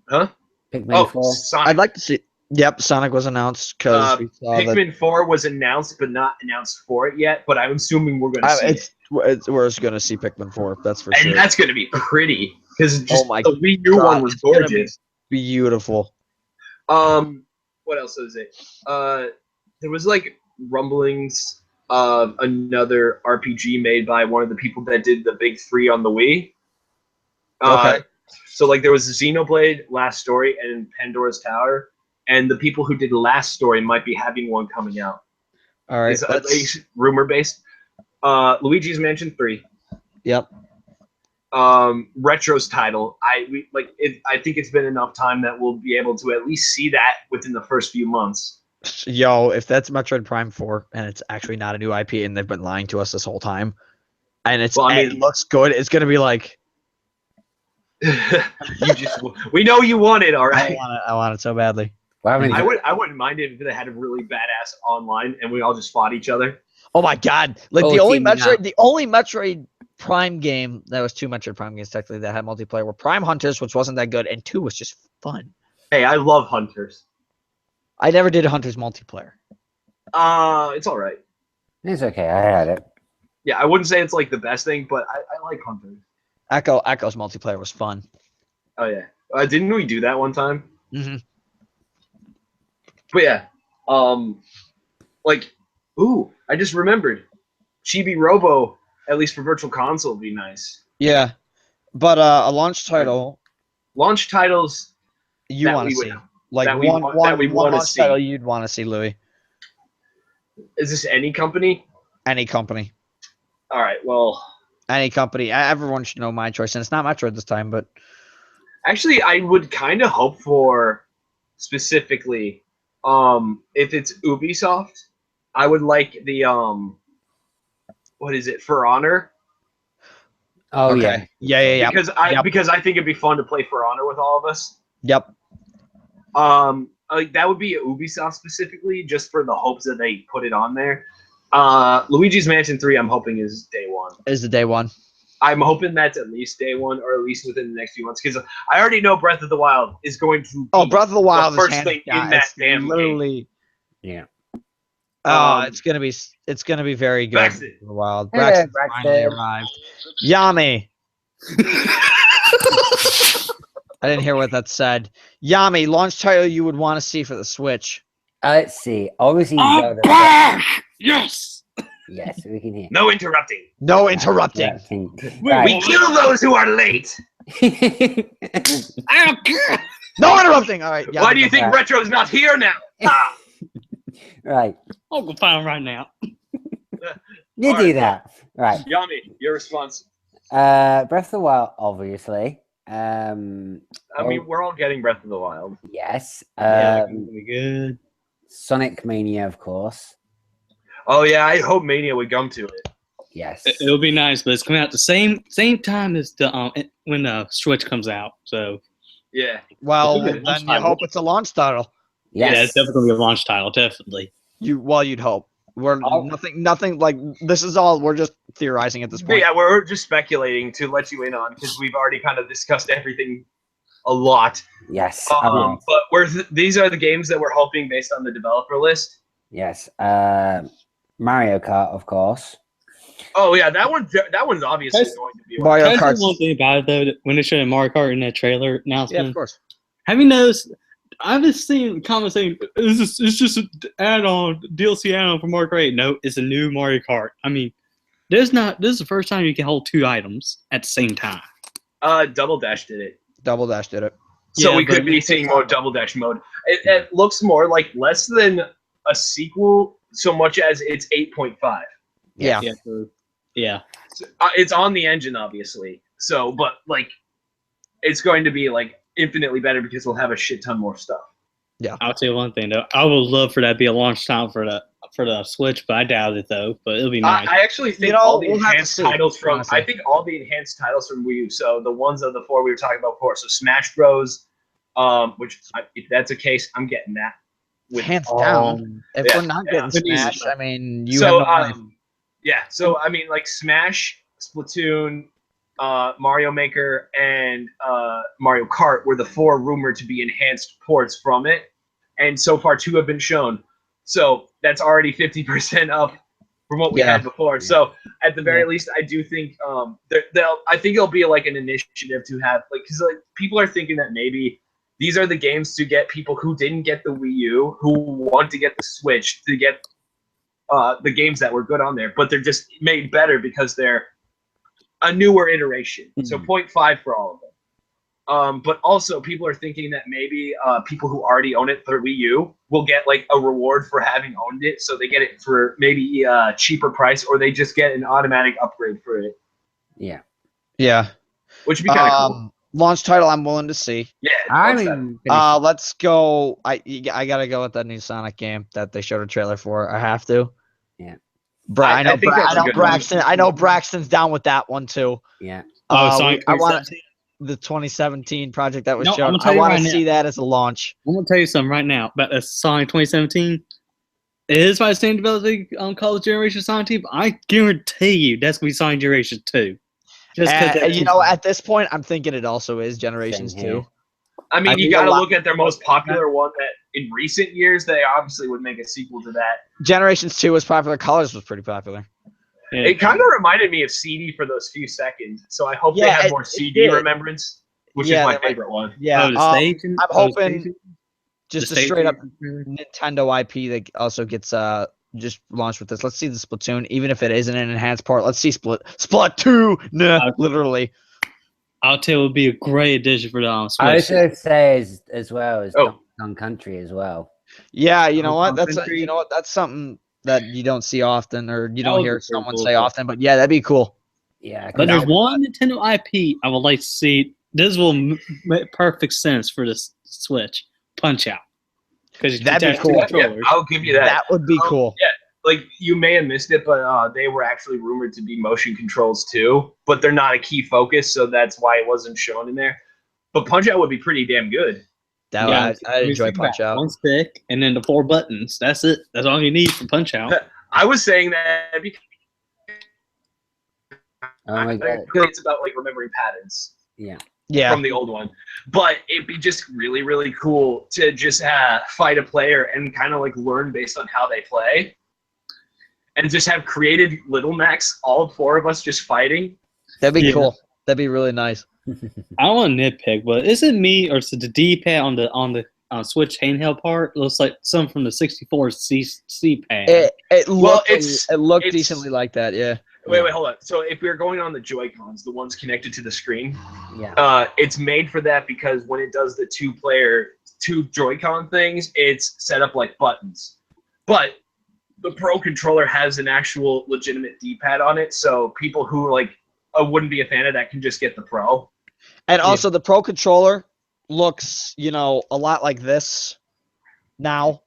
[SPEAKER 2] Huh?
[SPEAKER 1] Pikmin
[SPEAKER 2] Oh,
[SPEAKER 1] 4.
[SPEAKER 2] Sonic.
[SPEAKER 3] I'd like to see. Yep, Sonic was announced because we saw that.
[SPEAKER 2] Pikmin 4 was announced, but not announced for it yet. But I'm assuming we're going to see it.
[SPEAKER 3] We're just gonna see Pikmin 4. That's for
[SPEAKER 2] And
[SPEAKER 3] sure.
[SPEAKER 2] that's going to be pretty. Because
[SPEAKER 3] Oh my
[SPEAKER 2] the Wii U
[SPEAKER 3] God,
[SPEAKER 2] one was
[SPEAKER 3] it's gonna be
[SPEAKER 2] gorgeous.
[SPEAKER 3] Beautiful.
[SPEAKER 2] What else is it? There was like rumblings of another RPG made by one of the people that did the big 3 on the Wii.
[SPEAKER 3] Okay.
[SPEAKER 2] So like there was Xenoblade, Last Story, and Pandora's Tower, and the people who did Last Story might be having one coming out.
[SPEAKER 3] All right.
[SPEAKER 2] It's at least rumor based. Luigi's Mansion 3.
[SPEAKER 3] Yep.
[SPEAKER 2] Retro's title. I think it's been enough time that we'll be able to at least see that within the first few months.
[SPEAKER 3] Yo, if that's Metroid Prime 4 and it's actually not a new IP and they've been lying to us this whole time, and it looks good, it's gonna be like
[SPEAKER 2] we know you want it, all right.
[SPEAKER 3] I want it so badly.
[SPEAKER 1] Well,
[SPEAKER 2] I wouldn't mind it if they had a really badass online and we all just fought each other.
[SPEAKER 3] Oh my god! Like
[SPEAKER 1] Oh,
[SPEAKER 3] the only
[SPEAKER 1] teaming
[SPEAKER 3] Metroid,
[SPEAKER 1] up.
[SPEAKER 3] the only Metroid Prime game that was 2 Metroid Prime games technically that had multiplayer were Prime Hunters, which wasn't that good, and 2 was just fun.
[SPEAKER 2] Hey, I love Hunters.
[SPEAKER 3] I never did a Hunters multiplayer.
[SPEAKER 2] It's all right.
[SPEAKER 1] it's okay. I had it.
[SPEAKER 2] Yeah, I wouldn't say it's like the best thing, but I like Hunters.
[SPEAKER 3] Echo's multiplayer was fun.
[SPEAKER 2] Oh yeah, didn't we do that one time?
[SPEAKER 3] Mm-hmm.
[SPEAKER 2] But yeah, I just remembered, Chibi Robo, at least for Virtual Console, would be nice.
[SPEAKER 3] Yeah, but a launch title
[SPEAKER 2] Launch titles
[SPEAKER 3] you
[SPEAKER 2] that
[SPEAKER 3] want
[SPEAKER 2] we
[SPEAKER 3] to
[SPEAKER 2] would-
[SPEAKER 3] see, like
[SPEAKER 2] that we
[SPEAKER 3] one
[SPEAKER 2] wanna
[SPEAKER 3] launch
[SPEAKER 2] see.
[SPEAKER 3] title you'd want to see, Louis.
[SPEAKER 2] Is this any company?
[SPEAKER 3] Any company,
[SPEAKER 2] All right. Well,
[SPEAKER 3] any company. Everyone should know my choice, and it's not Metroid this time, but
[SPEAKER 2] actually, I would kind of hope for specifically, if it's Ubisoft, I would like the what is it, For Honor?
[SPEAKER 1] Oh,
[SPEAKER 3] okay. Yeah.
[SPEAKER 2] Because I think it'd be fun to play For Honor with all of us.
[SPEAKER 3] Yep.
[SPEAKER 2] Like that would be Ubisoft specifically, just for the hopes that they put it on there. Luigi's Mansion 3, I'm hoping is day one.
[SPEAKER 3] Is the day one.
[SPEAKER 2] I'm hoping that's at least day one, or at least within the next few months, because I already know Breath of the Wild is going to.
[SPEAKER 3] Oh, Breath of the Wild
[SPEAKER 2] the first
[SPEAKER 3] is hands
[SPEAKER 2] thing
[SPEAKER 3] down.
[SPEAKER 2] in that
[SPEAKER 3] It's
[SPEAKER 2] damn game.
[SPEAKER 3] literally.
[SPEAKER 1] Yeah.
[SPEAKER 3] It's gonna be very good.
[SPEAKER 2] Braxton.
[SPEAKER 3] Breath of the Wild.
[SPEAKER 1] Hey,
[SPEAKER 3] Braxton
[SPEAKER 1] Braxton.
[SPEAKER 3] finally arrived. Yami. I didn't hear what that said. Yami, launch title you would want to see for the Switch.
[SPEAKER 1] Let's see. Obviously,
[SPEAKER 4] I'm
[SPEAKER 1] Zelda.
[SPEAKER 4] back! Yes!
[SPEAKER 1] Yes, we can hear.
[SPEAKER 2] No interrupting.
[SPEAKER 3] No interrupting.
[SPEAKER 1] Right.
[SPEAKER 2] We kill those who are late.
[SPEAKER 4] I don't care!
[SPEAKER 3] No interrupting. All right. Yami,
[SPEAKER 2] Why do you
[SPEAKER 3] go
[SPEAKER 2] think
[SPEAKER 3] back.
[SPEAKER 2] Retro's not here now? Ah!
[SPEAKER 1] Right.
[SPEAKER 4] I'll go find him right now.
[SPEAKER 1] You
[SPEAKER 2] All
[SPEAKER 1] do
[SPEAKER 2] right.
[SPEAKER 1] that. Right.
[SPEAKER 2] Yummy, your response.
[SPEAKER 1] Breath of the Wild, obviously.
[SPEAKER 2] I mean, we're all getting Breath of the Wild.
[SPEAKER 1] Yes.
[SPEAKER 4] Yeah, be good.
[SPEAKER 1] Sonic Mania, of course.
[SPEAKER 2] Oh yeah, I hope Mania would come to it.
[SPEAKER 1] Yes.
[SPEAKER 4] It'll be nice, but it's coming out the same time as the when the Switch comes out. So
[SPEAKER 2] Yeah.
[SPEAKER 3] Well,
[SPEAKER 4] It's a
[SPEAKER 3] then
[SPEAKER 4] launch
[SPEAKER 3] you
[SPEAKER 4] title.
[SPEAKER 3] hope it's a launch title.
[SPEAKER 1] Yes.
[SPEAKER 4] yeah, it's definitely gonna be a launch title, definitely.
[SPEAKER 3] You'd hope. We're
[SPEAKER 1] Oh.
[SPEAKER 3] nothing like this is all we're just theorizing at this
[SPEAKER 2] But
[SPEAKER 3] point.
[SPEAKER 2] yeah, we're just speculating to let you in on, because we've already kind of discussed everything a lot.
[SPEAKER 1] Yes.
[SPEAKER 2] But these are the games that we're hoping based on the developer list.
[SPEAKER 1] Yes. Mario Kart, of course.
[SPEAKER 2] Oh yeah, that one's obviously
[SPEAKER 4] Yes.
[SPEAKER 2] going to be one.
[SPEAKER 3] Mario
[SPEAKER 4] Can I say
[SPEAKER 3] Kart.
[SPEAKER 4] one thing about it though, that when they showed Mario Kart in that trailer
[SPEAKER 3] Yeah,
[SPEAKER 4] announcement,
[SPEAKER 3] of course.
[SPEAKER 4] have you noticed? I've just seen comments saying it's just an add-on, DLC add-on for Mario Kart 8. No, it's a new Mario Kart. I mean, this is the first time you can hold 2 items at the same time.
[SPEAKER 2] Double Dash did it,
[SPEAKER 3] Double Dash did it.
[SPEAKER 2] so
[SPEAKER 4] Yeah,
[SPEAKER 2] we could
[SPEAKER 4] but-
[SPEAKER 2] be seeing more Double Dash mode. It looks more like less than a sequel, so much as it's 8.5.
[SPEAKER 3] Yeah.
[SPEAKER 4] Yeah, yeah.
[SPEAKER 2] It's on the engine, obviously. So, but like, it's going to be like infinitely better because we'll have a shit ton more stuff.
[SPEAKER 4] I'll tell you one thing though. I would love for that to be a launch time for the Switch, but I doubt it though. But it'll be nice.
[SPEAKER 2] I actually think
[SPEAKER 3] know,
[SPEAKER 2] all the
[SPEAKER 3] we'll have to
[SPEAKER 2] enhanced
[SPEAKER 3] see,
[SPEAKER 2] titles from
[SPEAKER 3] honestly.
[SPEAKER 2] I think all the enhanced titles from Wii U. So the ones of the 4 we were talking about before. So Smash Bros. If that's the case, I'm getting that. With
[SPEAKER 3] Hands
[SPEAKER 2] all-
[SPEAKER 3] down. If
[SPEAKER 2] yeah,
[SPEAKER 3] we're not
[SPEAKER 2] yeah.
[SPEAKER 3] getting Smash, I mean, you
[SPEAKER 2] So
[SPEAKER 3] have no life.
[SPEAKER 2] yeah. So I mean, like Smash, Splatoon, Mario Maker, and Mario Kart were the 4 rumored to be enhanced ports from it, and so far 2 have been shown. So that's already 50% up from what we
[SPEAKER 3] Yeah.
[SPEAKER 2] had before. So at the very least, I do think I think it'll be like an initiative to have because like people are thinking that maybe these are the games to get people who didn't get the Wii U, who want to get the Switch, to get the games that were good on there, but they're just made better because they're a newer iteration. So 0.5 for all of them. But also, people are thinking that maybe people who already own it for Wii U will get like a reward for having owned it, so they get it for maybe a cheaper price, or they just get an automatic upgrade for it,
[SPEAKER 1] Yeah.
[SPEAKER 3] Yeah.
[SPEAKER 2] which would be kind of cool.
[SPEAKER 3] Launch title, I'm willing to see.
[SPEAKER 2] Yeah,
[SPEAKER 1] I
[SPEAKER 2] that's that.
[SPEAKER 1] mean,
[SPEAKER 3] Let's go. I gotta go with that new Sonic game that they showed a trailer for. I have to.
[SPEAKER 1] Yeah.
[SPEAKER 2] I think that's a good one.
[SPEAKER 3] Braxton. I know Braxton's down with that one too.
[SPEAKER 1] yeah.
[SPEAKER 4] Sonic
[SPEAKER 3] I want
[SPEAKER 4] 2017?
[SPEAKER 3] the 2017 project that was
[SPEAKER 4] No, I'm
[SPEAKER 3] shown.
[SPEAKER 4] gonna tell
[SPEAKER 3] I
[SPEAKER 4] you
[SPEAKER 3] want
[SPEAKER 4] right
[SPEAKER 3] to
[SPEAKER 4] now.
[SPEAKER 3] see that as a launch.
[SPEAKER 4] I'm gonna tell you something right now about the Sonic 2017. It is by the same developer College Generation Sonic team. I guarantee you that's gonna be Sonic Generation 2. Just because
[SPEAKER 3] At this point, I'm thinking it also is Generations
[SPEAKER 1] Same here.
[SPEAKER 3] 2.
[SPEAKER 2] I mean,
[SPEAKER 3] I
[SPEAKER 2] you
[SPEAKER 3] think
[SPEAKER 2] got to
[SPEAKER 3] a lot-
[SPEAKER 2] look at their most popular one that in recent years they obviously would make a sequel to that.
[SPEAKER 3] Generations 2 was popular. Colors was pretty popular.
[SPEAKER 2] It kind of reminded me of CD for those few seconds, so I hope they
[SPEAKER 3] Yeah,
[SPEAKER 2] have
[SPEAKER 3] it-
[SPEAKER 2] more
[SPEAKER 3] it
[SPEAKER 2] CD
[SPEAKER 3] did.
[SPEAKER 2] remembrance, which
[SPEAKER 3] Yeah,
[SPEAKER 2] is my
[SPEAKER 3] they might-
[SPEAKER 2] favorite one.
[SPEAKER 3] Yeah.
[SPEAKER 4] the stage.
[SPEAKER 3] I'm hoping just a straight up Nintendo IP that also gets just launched with this. Let's see the Splatoon, even if it isn't an enhanced part. Let's see Splatoon. Nah, literally.
[SPEAKER 4] I'll tell you, it would be a great addition for the Switch.
[SPEAKER 1] I was going to say as well as
[SPEAKER 2] Oh.
[SPEAKER 1] Donkey Kong Country as well.
[SPEAKER 3] Yeah, you know what?
[SPEAKER 2] Country.
[SPEAKER 3] You know what? That's something that you don't see often, or you
[SPEAKER 4] That
[SPEAKER 3] don't
[SPEAKER 4] would
[SPEAKER 3] hear
[SPEAKER 4] be pretty
[SPEAKER 3] someone
[SPEAKER 4] cool.
[SPEAKER 3] say often. But yeah, that'd be cool.
[SPEAKER 1] Yeah. 'cause
[SPEAKER 4] But there's
[SPEAKER 1] I-
[SPEAKER 4] one Nintendo IP I would like to see. This will make perfect sense for this Switch. Punch Out. Because
[SPEAKER 3] That'd be cool.
[SPEAKER 2] Yeah, I'll give you that.
[SPEAKER 3] That would be cool.
[SPEAKER 2] Yeah, like you may have missed it, but they were actually rumored to be motion controls too, but they're not a key focus, so that's why it wasn't shown in there. But Punch Out would be pretty damn good.
[SPEAKER 3] I'd enjoy Punch Out.
[SPEAKER 4] One stick and then the 4 buttons. That's it. That's all you need for Punch Out.
[SPEAKER 2] I was saying that because
[SPEAKER 1] Oh my god.
[SPEAKER 2] it's about like remembering patterns
[SPEAKER 1] Yeah.
[SPEAKER 3] Yeah.
[SPEAKER 2] from the old one. But it'd be just really, really cool to just fight a player and kind of like learn based on how they play. And just have created Little Macs, all 4 of us just fighting.
[SPEAKER 3] That'd be
[SPEAKER 4] Yeah.
[SPEAKER 3] cool. That'd be really nice.
[SPEAKER 4] I don't want to nitpick, but is it me or is it the D-pad on the Switch handheld part looks like some from the 64 C-pad?
[SPEAKER 3] It looked
[SPEAKER 2] it's- it's-
[SPEAKER 3] decently like that. Yeah.
[SPEAKER 2] Wait, hold on. So if we're going on the Joy-Cons, the ones connected to the screen,
[SPEAKER 1] Yeah.
[SPEAKER 2] it's made for that because when it does the 2 Joy-Con things, it's set up like buttons. But the Pro controller has an actual legitimate D-pad on it, so people who like wouldn't be a fan of that can just get the Pro.
[SPEAKER 3] And also the Pro controller looks, a lot like this now.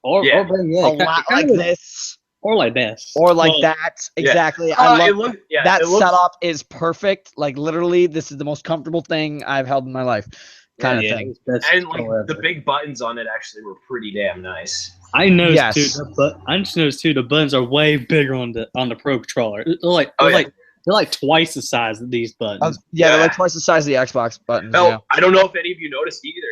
[SPEAKER 4] Or
[SPEAKER 2] Yeah.
[SPEAKER 4] better yet,
[SPEAKER 3] A lot like this.
[SPEAKER 4] or like this.
[SPEAKER 3] Or like
[SPEAKER 4] Well,
[SPEAKER 3] that.
[SPEAKER 2] Yeah.
[SPEAKER 3] Exactly. I love that
[SPEAKER 2] it looks,
[SPEAKER 3] setup is perfect. Like literally, this is the most comfortable thing I've held in my life. Kind
[SPEAKER 4] yeah,
[SPEAKER 3] of thing.
[SPEAKER 4] that's
[SPEAKER 2] and like
[SPEAKER 4] however.
[SPEAKER 2] the big buttons on it actually were pretty damn nice.
[SPEAKER 4] I noticed
[SPEAKER 3] Yes.
[SPEAKER 4] too. I just noticed too. The buttons are way bigger on the Pro controller. They're like twice the size of these buttons.
[SPEAKER 3] Yeah, they're like
[SPEAKER 2] Yeah.
[SPEAKER 3] twice the size of the Xbox buttons.
[SPEAKER 2] No,
[SPEAKER 3] Yeah.
[SPEAKER 2] I don't know if any of you noticed either.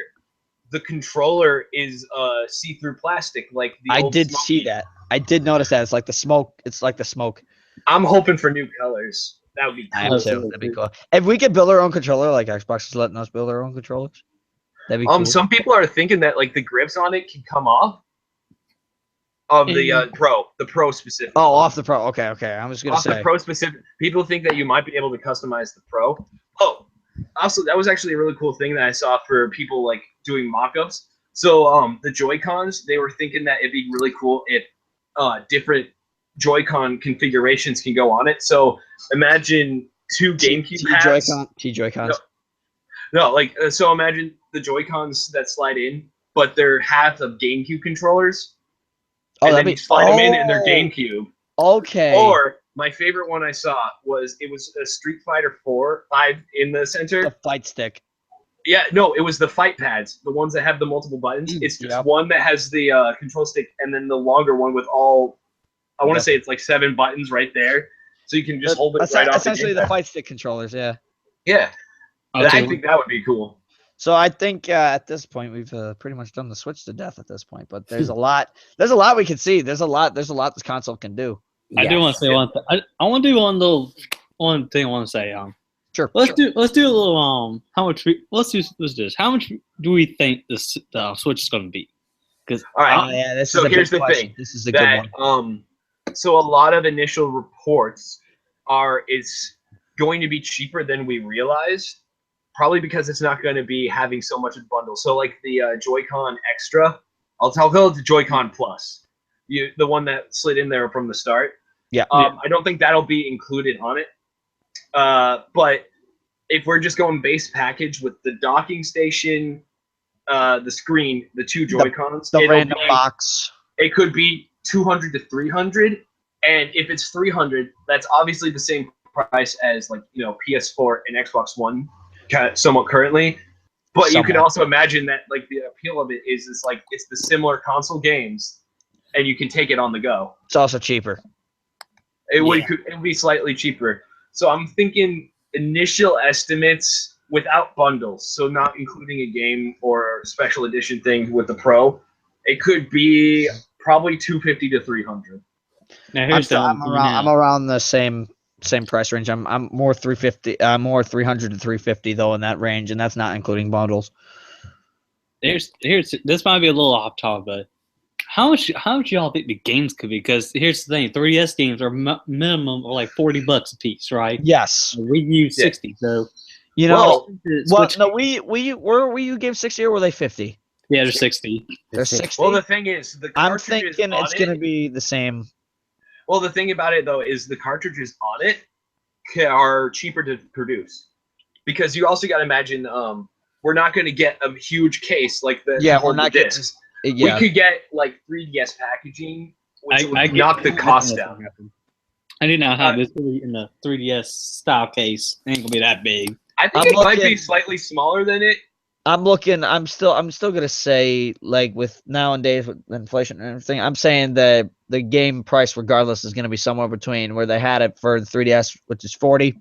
[SPEAKER 2] The controller is see-through plastic, like the
[SPEAKER 3] I
[SPEAKER 2] old
[SPEAKER 3] did
[SPEAKER 2] Smoky.
[SPEAKER 3] see that. I did notice that. It's like the smoke. It's like the smoke.
[SPEAKER 2] I'm hoping for new colors. That would be
[SPEAKER 3] I
[SPEAKER 2] cool.
[SPEAKER 3] am too. That'd be cool. If we could build our own controller, like Xbox is letting us build our own controllers, that'd be cool.
[SPEAKER 2] Some people are thinking that like the grips on it can come off of the Pro specific.
[SPEAKER 3] Oh, off the Pro. Okay. I was gonna
[SPEAKER 2] Off the
[SPEAKER 3] say.
[SPEAKER 2] Pro specific. People think that you might be able to customize the Pro. Oh, also that was actually a really cool thing that I saw for people like doing mock-ups. So the Joy-Cons, they were thinking that it'd be really cool if different Joy-Con configurations can go on it. So imagine 2 GameCube pads.
[SPEAKER 3] T Joy-Cons.
[SPEAKER 2] No, like so imagine the Joy-Cons that slide in, but they're half of GameCube controllers,
[SPEAKER 3] Oh,
[SPEAKER 2] and
[SPEAKER 3] that'd
[SPEAKER 2] then
[SPEAKER 3] be
[SPEAKER 2] you slide them in and they're GameCube.
[SPEAKER 3] Okay.
[SPEAKER 2] Or my favorite one I saw was a Street Fighter 5 in the center.
[SPEAKER 3] the fight stick.
[SPEAKER 2] Yeah, no, it was the fight pads, the ones that have the multiple buttons. It's just
[SPEAKER 3] Yep.
[SPEAKER 2] one that has the control stick, and then the longer one with all. I want to
[SPEAKER 3] Yep.
[SPEAKER 2] say it's like 7 buttons right there, so you can just hold it right off.
[SPEAKER 3] Essentially,
[SPEAKER 2] the
[SPEAKER 3] the fight stick controllers. Yeah.
[SPEAKER 2] Yeah,
[SPEAKER 4] I'll
[SPEAKER 2] I
[SPEAKER 4] take
[SPEAKER 2] think that would be cool.
[SPEAKER 3] So I think at this point we've pretty much done the Switch to death at this point. But there's a lot. There's a lot we can see. There's a lot this console can do.
[SPEAKER 4] I do want to say one thing. I want to do one thing I want to say.
[SPEAKER 3] Sure.
[SPEAKER 4] Let's do a little how much let's do this. How much do we think the Switch is going to be? Because
[SPEAKER 2] All right.
[SPEAKER 3] yeah, this
[SPEAKER 2] So
[SPEAKER 3] is a
[SPEAKER 2] here's
[SPEAKER 3] big
[SPEAKER 2] the
[SPEAKER 3] question.
[SPEAKER 2] thing,
[SPEAKER 3] This is a good
[SPEAKER 2] that
[SPEAKER 3] one.
[SPEAKER 2] so a lot of initial reports are it's going to be cheaper than we realized, probably because it's not going to be having so much of a bundle. So like the Joy-Con Extra, I'll call it the Joy-Con Plus, the one that slid in there from the start.
[SPEAKER 3] Yeah.
[SPEAKER 2] I don't think that'll be included on it. But if we're just going base package with the docking station, the screen, the 2 Joy-Cons,
[SPEAKER 3] The
[SPEAKER 2] it'll
[SPEAKER 3] random
[SPEAKER 2] be-
[SPEAKER 3] box.
[SPEAKER 2] it could be 200 to 300, and if it's 300, that's obviously the same price as like PS4 and Xbox One, somewhat currently. But you could
[SPEAKER 3] Somewhat.
[SPEAKER 2] also imagine that like the appeal of it is it's the similar console games, and you can take it on the go.
[SPEAKER 3] It's also cheaper.
[SPEAKER 2] It would be slightly cheaper. So I'm thinking initial estimates without bundles, so not including a game or special edition thing with the Pro. It could be probably 250 to 300.
[SPEAKER 4] now here's
[SPEAKER 3] I'm around the same price range. I'm more 350. More 300 to 350 though in that range, and that's not including bundles.
[SPEAKER 4] here's this might be a little off topic, but how much y'all think the games could be? Because here's the thing: 3DS games are minimum of like $40 a piece, right?
[SPEAKER 3] Yes.
[SPEAKER 4] Wii U 60. So
[SPEAKER 3] You know. Well,
[SPEAKER 4] Switch-
[SPEAKER 3] no, Wii U gave 60 or were they 50?
[SPEAKER 4] yeah, they're 60.
[SPEAKER 3] They're 60.
[SPEAKER 2] Well, the thing is, the
[SPEAKER 3] I'm
[SPEAKER 2] cartridges
[SPEAKER 3] thinking
[SPEAKER 2] on
[SPEAKER 3] it's
[SPEAKER 2] it,
[SPEAKER 3] going to be the same.
[SPEAKER 2] Well, the thing about it though is the cartridges on it are cheaper to produce, because you also got to imagine we're not going to get a huge case like the
[SPEAKER 3] Yeah,
[SPEAKER 2] to hold
[SPEAKER 3] we're not
[SPEAKER 2] the
[SPEAKER 3] getting-
[SPEAKER 2] discs.
[SPEAKER 3] Yeah.
[SPEAKER 2] We could get like 3DS packaging, which would
[SPEAKER 4] get-
[SPEAKER 2] knock the
[SPEAKER 4] I
[SPEAKER 2] cost
[SPEAKER 4] think that's
[SPEAKER 2] down.
[SPEAKER 4] gonna happen. I did not have this really in the 3DS style case. It ain't gonna be that big.
[SPEAKER 2] I think
[SPEAKER 3] I'm
[SPEAKER 2] it might be
[SPEAKER 3] looking-
[SPEAKER 2] slightly smaller than it.
[SPEAKER 3] I'm still gonna say, like, with nowadays with inflation and everything, I'm saying that the game price regardless is gonna be somewhere between where they had it for the 3DS, which is 40,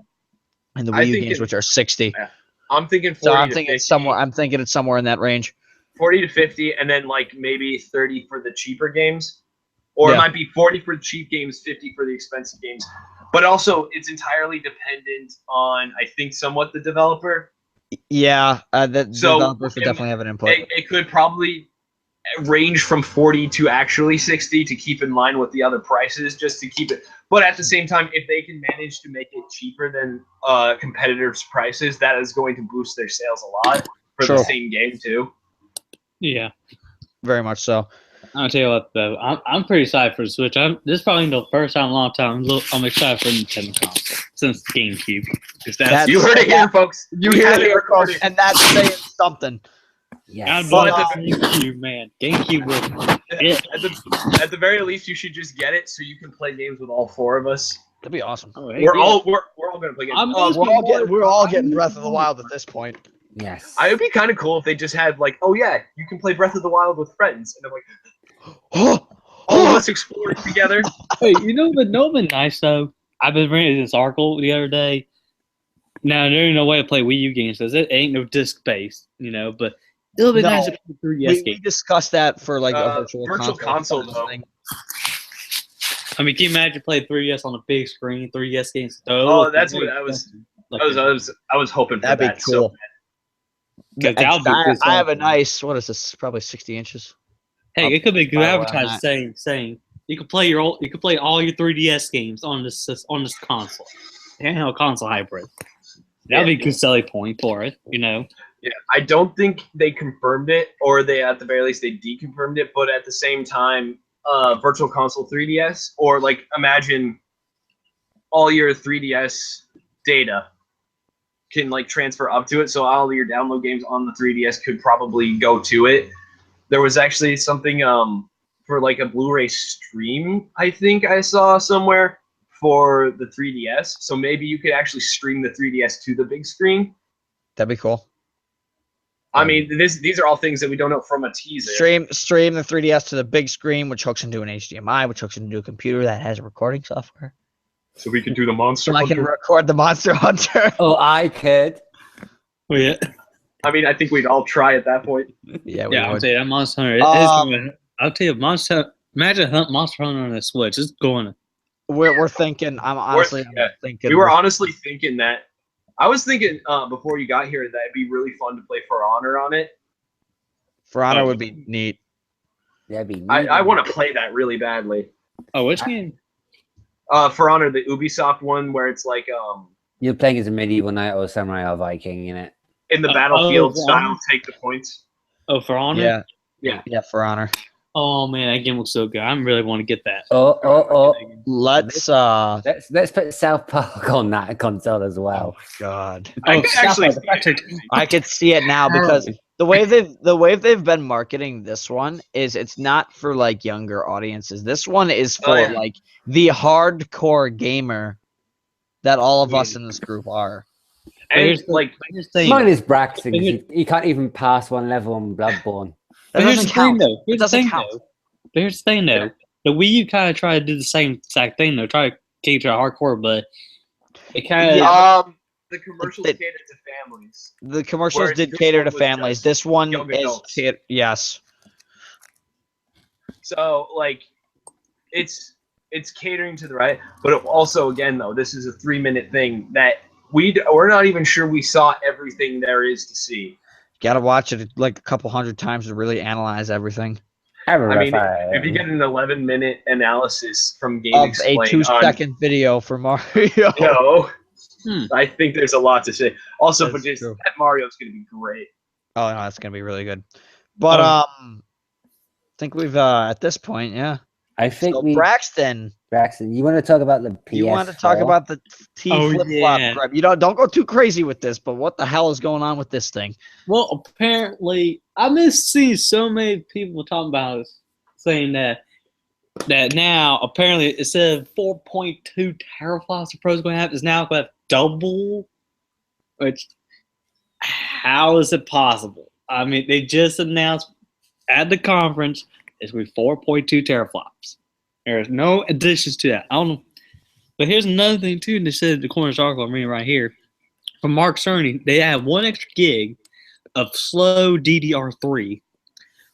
[SPEAKER 3] and the
[SPEAKER 2] I
[SPEAKER 3] Wii U
[SPEAKER 2] think
[SPEAKER 3] games,
[SPEAKER 2] it-
[SPEAKER 3] which are 60.
[SPEAKER 2] I'm thinking 40
[SPEAKER 3] So I'm
[SPEAKER 2] to
[SPEAKER 3] thinking
[SPEAKER 2] 50,
[SPEAKER 3] it's somewhere. I'm thinking it's somewhere in that range.
[SPEAKER 2] 40 to 50, and then like maybe 30 for the cheaper games, or
[SPEAKER 3] Yeah.
[SPEAKER 2] it might be 40 for the cheap games, 50 for the expensive games. But also, it's entirely dependent on, I think, somewhat the developer.
[SPEAKER 3] Yeah, the
[SPEAKER 2] So,
[SPEAKER 3] developers would
[SPEAKER 2] and
[SPEAKER 3] definitely have an input.
[SPEAKER 2] It could probably range from 40 to actually 60 to keep in line with the other prices, just to keep it. But at the same time, if they can manage to make it cheaper than competitors' prices, that is going to boost their sales a lot for
[SPEAKER 3] True.
[SPEAKER 2] the same game too.
[SPEAKER 4] Yeah.
[SPEAKER 3] Very much so.
[SPEAKER 4] I'll tell you what though, I'm pretty excited for the Switch. This is probably the first time in a long time I'm excited for the Nintendo console since GameCube. Because
[SPEAKER 3] That's-
[SPEAKER 2] You heard it here, folks.
[SPEAKER 3] You
[SPEAKER 2] We
[SPEAKER 3] hear
[SPEAKER 2] have
[SPEAKER 3] it
[SPEAKER 2] it
[SPEAKER 3] here, folks,
[SPEAKER 2] recorded.
[SPEAKER 3] and that's saying something.
[SPEAKER 1] Yes.
[SPEAKER 4] God
[SPEAKER 2] Well,
[SPEAKER 4] bless
[SPEAKER 2] at
[SPEAKER 4] GameCube, man. GameCube was it.
[SPEAKER 2] At the very least, you should just get it so you can play games with all 4 of us.
[SPEAKER 3] That'd be awesome.
[SPEAKER 4] Oh, hey,
[SPEAKER 2] We're
[SPEAKER 4] yeah.
[SPEAKER 2] all gonna play games.
[SPEAKER 4] I'm
[SPEAKER 2] Oh,
[SPEAKER 4] just-
[SPEAKER 3] We're all getting Breath of the Wild at this point.
[SPEAKER 1] Yes.
[SPEAKER 2] it would be kind of cool if they just had like, oh yeah, you can play Breath of the Wild with friends, and I'm like,
[SPEAKER 3] Oh,
[SPEAKER 2] oh, let's explore it together.
[SPEAKER 4] Hey, you know what's been nice though? I've been reading this article the other day. Now there ain't no way to play Wii U games because it ain't no disc based, but it'll be
[SPEAKER 3] No.
[SPEAKER 4] nice to play 3DS
[SPEAKER 3] we
[SPEAKER 4] games.
[SPEAKER 3] discussed that for like a
[SPEAKER 2] Virtual console, though.
[SPEAKER 3] thing.
[SPEAKER 4] I mean, can you imagine playing 3DS on a big screen, 3DS games?
[SPEAKER 2] Oh, that's what I was hoping for
[SPEAKER 3] That'd be
[SPEAKER 2] that. So
[SPEAKER 3] cool.
[SPEAKER 4] That would be good
[SPEAKER 3] I have a
[SPEAKER 4] stuff.
[SPEAKER 3] nice. What is this? Probably 60 inches.
[SPEAKER 4] Hey, it could be good
[SPEAKER 3] By the way, I'm
[SPEAKER 4] advertising saying you can play all your 3DS games on this console. Handheld console hybrid. That'd be a good selling point for it,
[SPEAKER 2] yeah, I don't think they confirmed it, or they at the very least they deconfirmed it. But at the same time, Virtual Console 3DS, or like imagine all your 3DS data can like transfer up to it, so all your download games on the 3DS could probably go to it. There was actually something for like a Blu-ray stream, I think I saw somewhere for the 3DS. So maybe you could actually stream the 3DS to the big screen.
[SPEAKER 3] That'd be cool.
[SPEAKER 2] I mean, these are all things that we don't know from a teaser.
[SPEAKER 3] Stream the 3DS to the big screen, which hooks into an HDMI, which hooks into a computer that has recording software.
[SPEAKER 2] So we can do the Monster
[SPEAKER 3] So I
[SPEAKER 2] Hunter.
[SPEAKER 3] can record the Monster Hunter.
[SPEAKER 1] Oh, I could.
[SPEAKER 4] Oh yeah,
[SPEAKER 2] I mean, I think we'd all try at that point.
[SPEAKER 3] Yeah, we
[SPEAKER 4] yeah. I'll
[SPEAKER 3] would.
[SPEAKER 4] tell you that Monster Hunter. I'll tell you, Imagine Monster Hunter on the Switch. It's going.
[SPEAKER 3] We're thinking. I'm thinking.
[SPEAKER 2] We were honestly thinking that. I was thinking before you got here that it'd be really fun to play For Honor on it.
[SPEAKER 3] For Honor would be neat.
[SPEAKER 1] That'd be neat.
[SPEAKER 2] I want to play that really badly.
[SPEAKER 4] Oh, which game?
[SPEAKER 2] For Honor, the Ubisoft one where it's like
[SPEAKER 1] You're playing as a medieval knight or samurai or Viking in it.
[SPEAKER 2] in the battlefield style, take the points.
[SPEAKER 4] Oh, For Honor.
[SPEAKER 3] Yeah, For Honor.
[SPEAKER 4] Oh man, that game looks so good. I really want to get that.
[SPEAKER 3] Let's
[SPEAKER 1] Let's put South Park on that console as well.
[SPEAKER 3] God.
[SPEAKER 2] I could actually
[SPEAKER 3] I could see it now because the way they've been marketing this one is it's not for like younger audiences. This one is for like the hardcore gamer that all of us in this group are.
[SPEAKER 2] and like
[SPEAKER 1] Mine is Braxton. He can't even pass one level on Bloodborne.
[SPEAKER 3] That
[SPEAKER 4] But here's
[SPEAKER 3] doesn't
[SPEAKER 4] the thing,
[SPEAKER 3] count.
[SPEAKER 4] though. Here's
[SPEAKER 3] It
[SPEAKER 4] the
[SPEAKER 3] doesn't
[SPEAKER 4] thing,
[SPEAKER 3] count.
[SPEAKER 4] though. But here's the thing, though. The Wii U kind of tried to do the same exact thing, though. Try to cater to hardcore, but it kind of.
[SPEAKER 2] the commercials
[SPEAKER 3] They-
[SPEAKER 2] cater to families.
[SPEAKER 3] The commercials
[SPEAKER 2] Whereas
[SPEAKER 3] did
[SPEAKER 2] this
[SPEAKER 3] cater
[SPEAKER 2] one
[SPEAKER 3] to
[SPEAKER 2] was
[SPEAKER 3] families.
[SPEAKER 2] just
[SPEAKER 3] This one
[SPEAKER 2] young
[SPEAKER 3] is
[SPEAKER 2] adults.
[SPEAKER 3] yes.
[SPEAKER 2] So like, it's catering to the right, but it also again though, this is a 3-minute thing that we're not even sure we saw everything there is to see.
[SPEAKER 3] Gotta watch it like a couple hundred times to really analyze everything.
[SPEAKER 1] Have a
[SPEAKER 2] I mean,
[SPEAKER 1] rough
[SPEAKER 2] if you get an 11-minute analysis from Game
[SPEAKER 3] Of
[SPEAKER 2] Explain
[SPEAKER 3] a 2-second video for Mario.
[SPEAKER 2] I think there's a lot to say. Also, but
[SPEAKER 3] That's
[SPEAKER 2] just
[SPEAKER 3] true.
[SPEAKER 2] that Mario's gonna be great.
[SPEAKER 3] Oh no, that's gonna be really good. But I think we've at this point, yeah.
[SPEAKER 1] I think
[SPEAKER 3] So
[SPEAKER 1] Braxton, you want to talk about the PS4?
[SPEAKER 3] You want to talk about the T flip flop
[SPEAKER 4] yeah.
[SPEAKER 3] grab? You don't go too crazy with this, but what the hell is going on with this thing?
[SPEAKER 4] Well, apparently, I've been seeing so many people talking about it, saying that now apparently instead of 4.2 teraflops the Pro's going to have, is now going to have double. Which, how is it possible? I mean, they just announced at the conference it's going to be 4.2 teraflops. There's no additions to that. I don't know. But here's another thing, too. They said in the corner article I'm reading right here. From Mark Cerny, they add 1 extra gig of slow DDR3,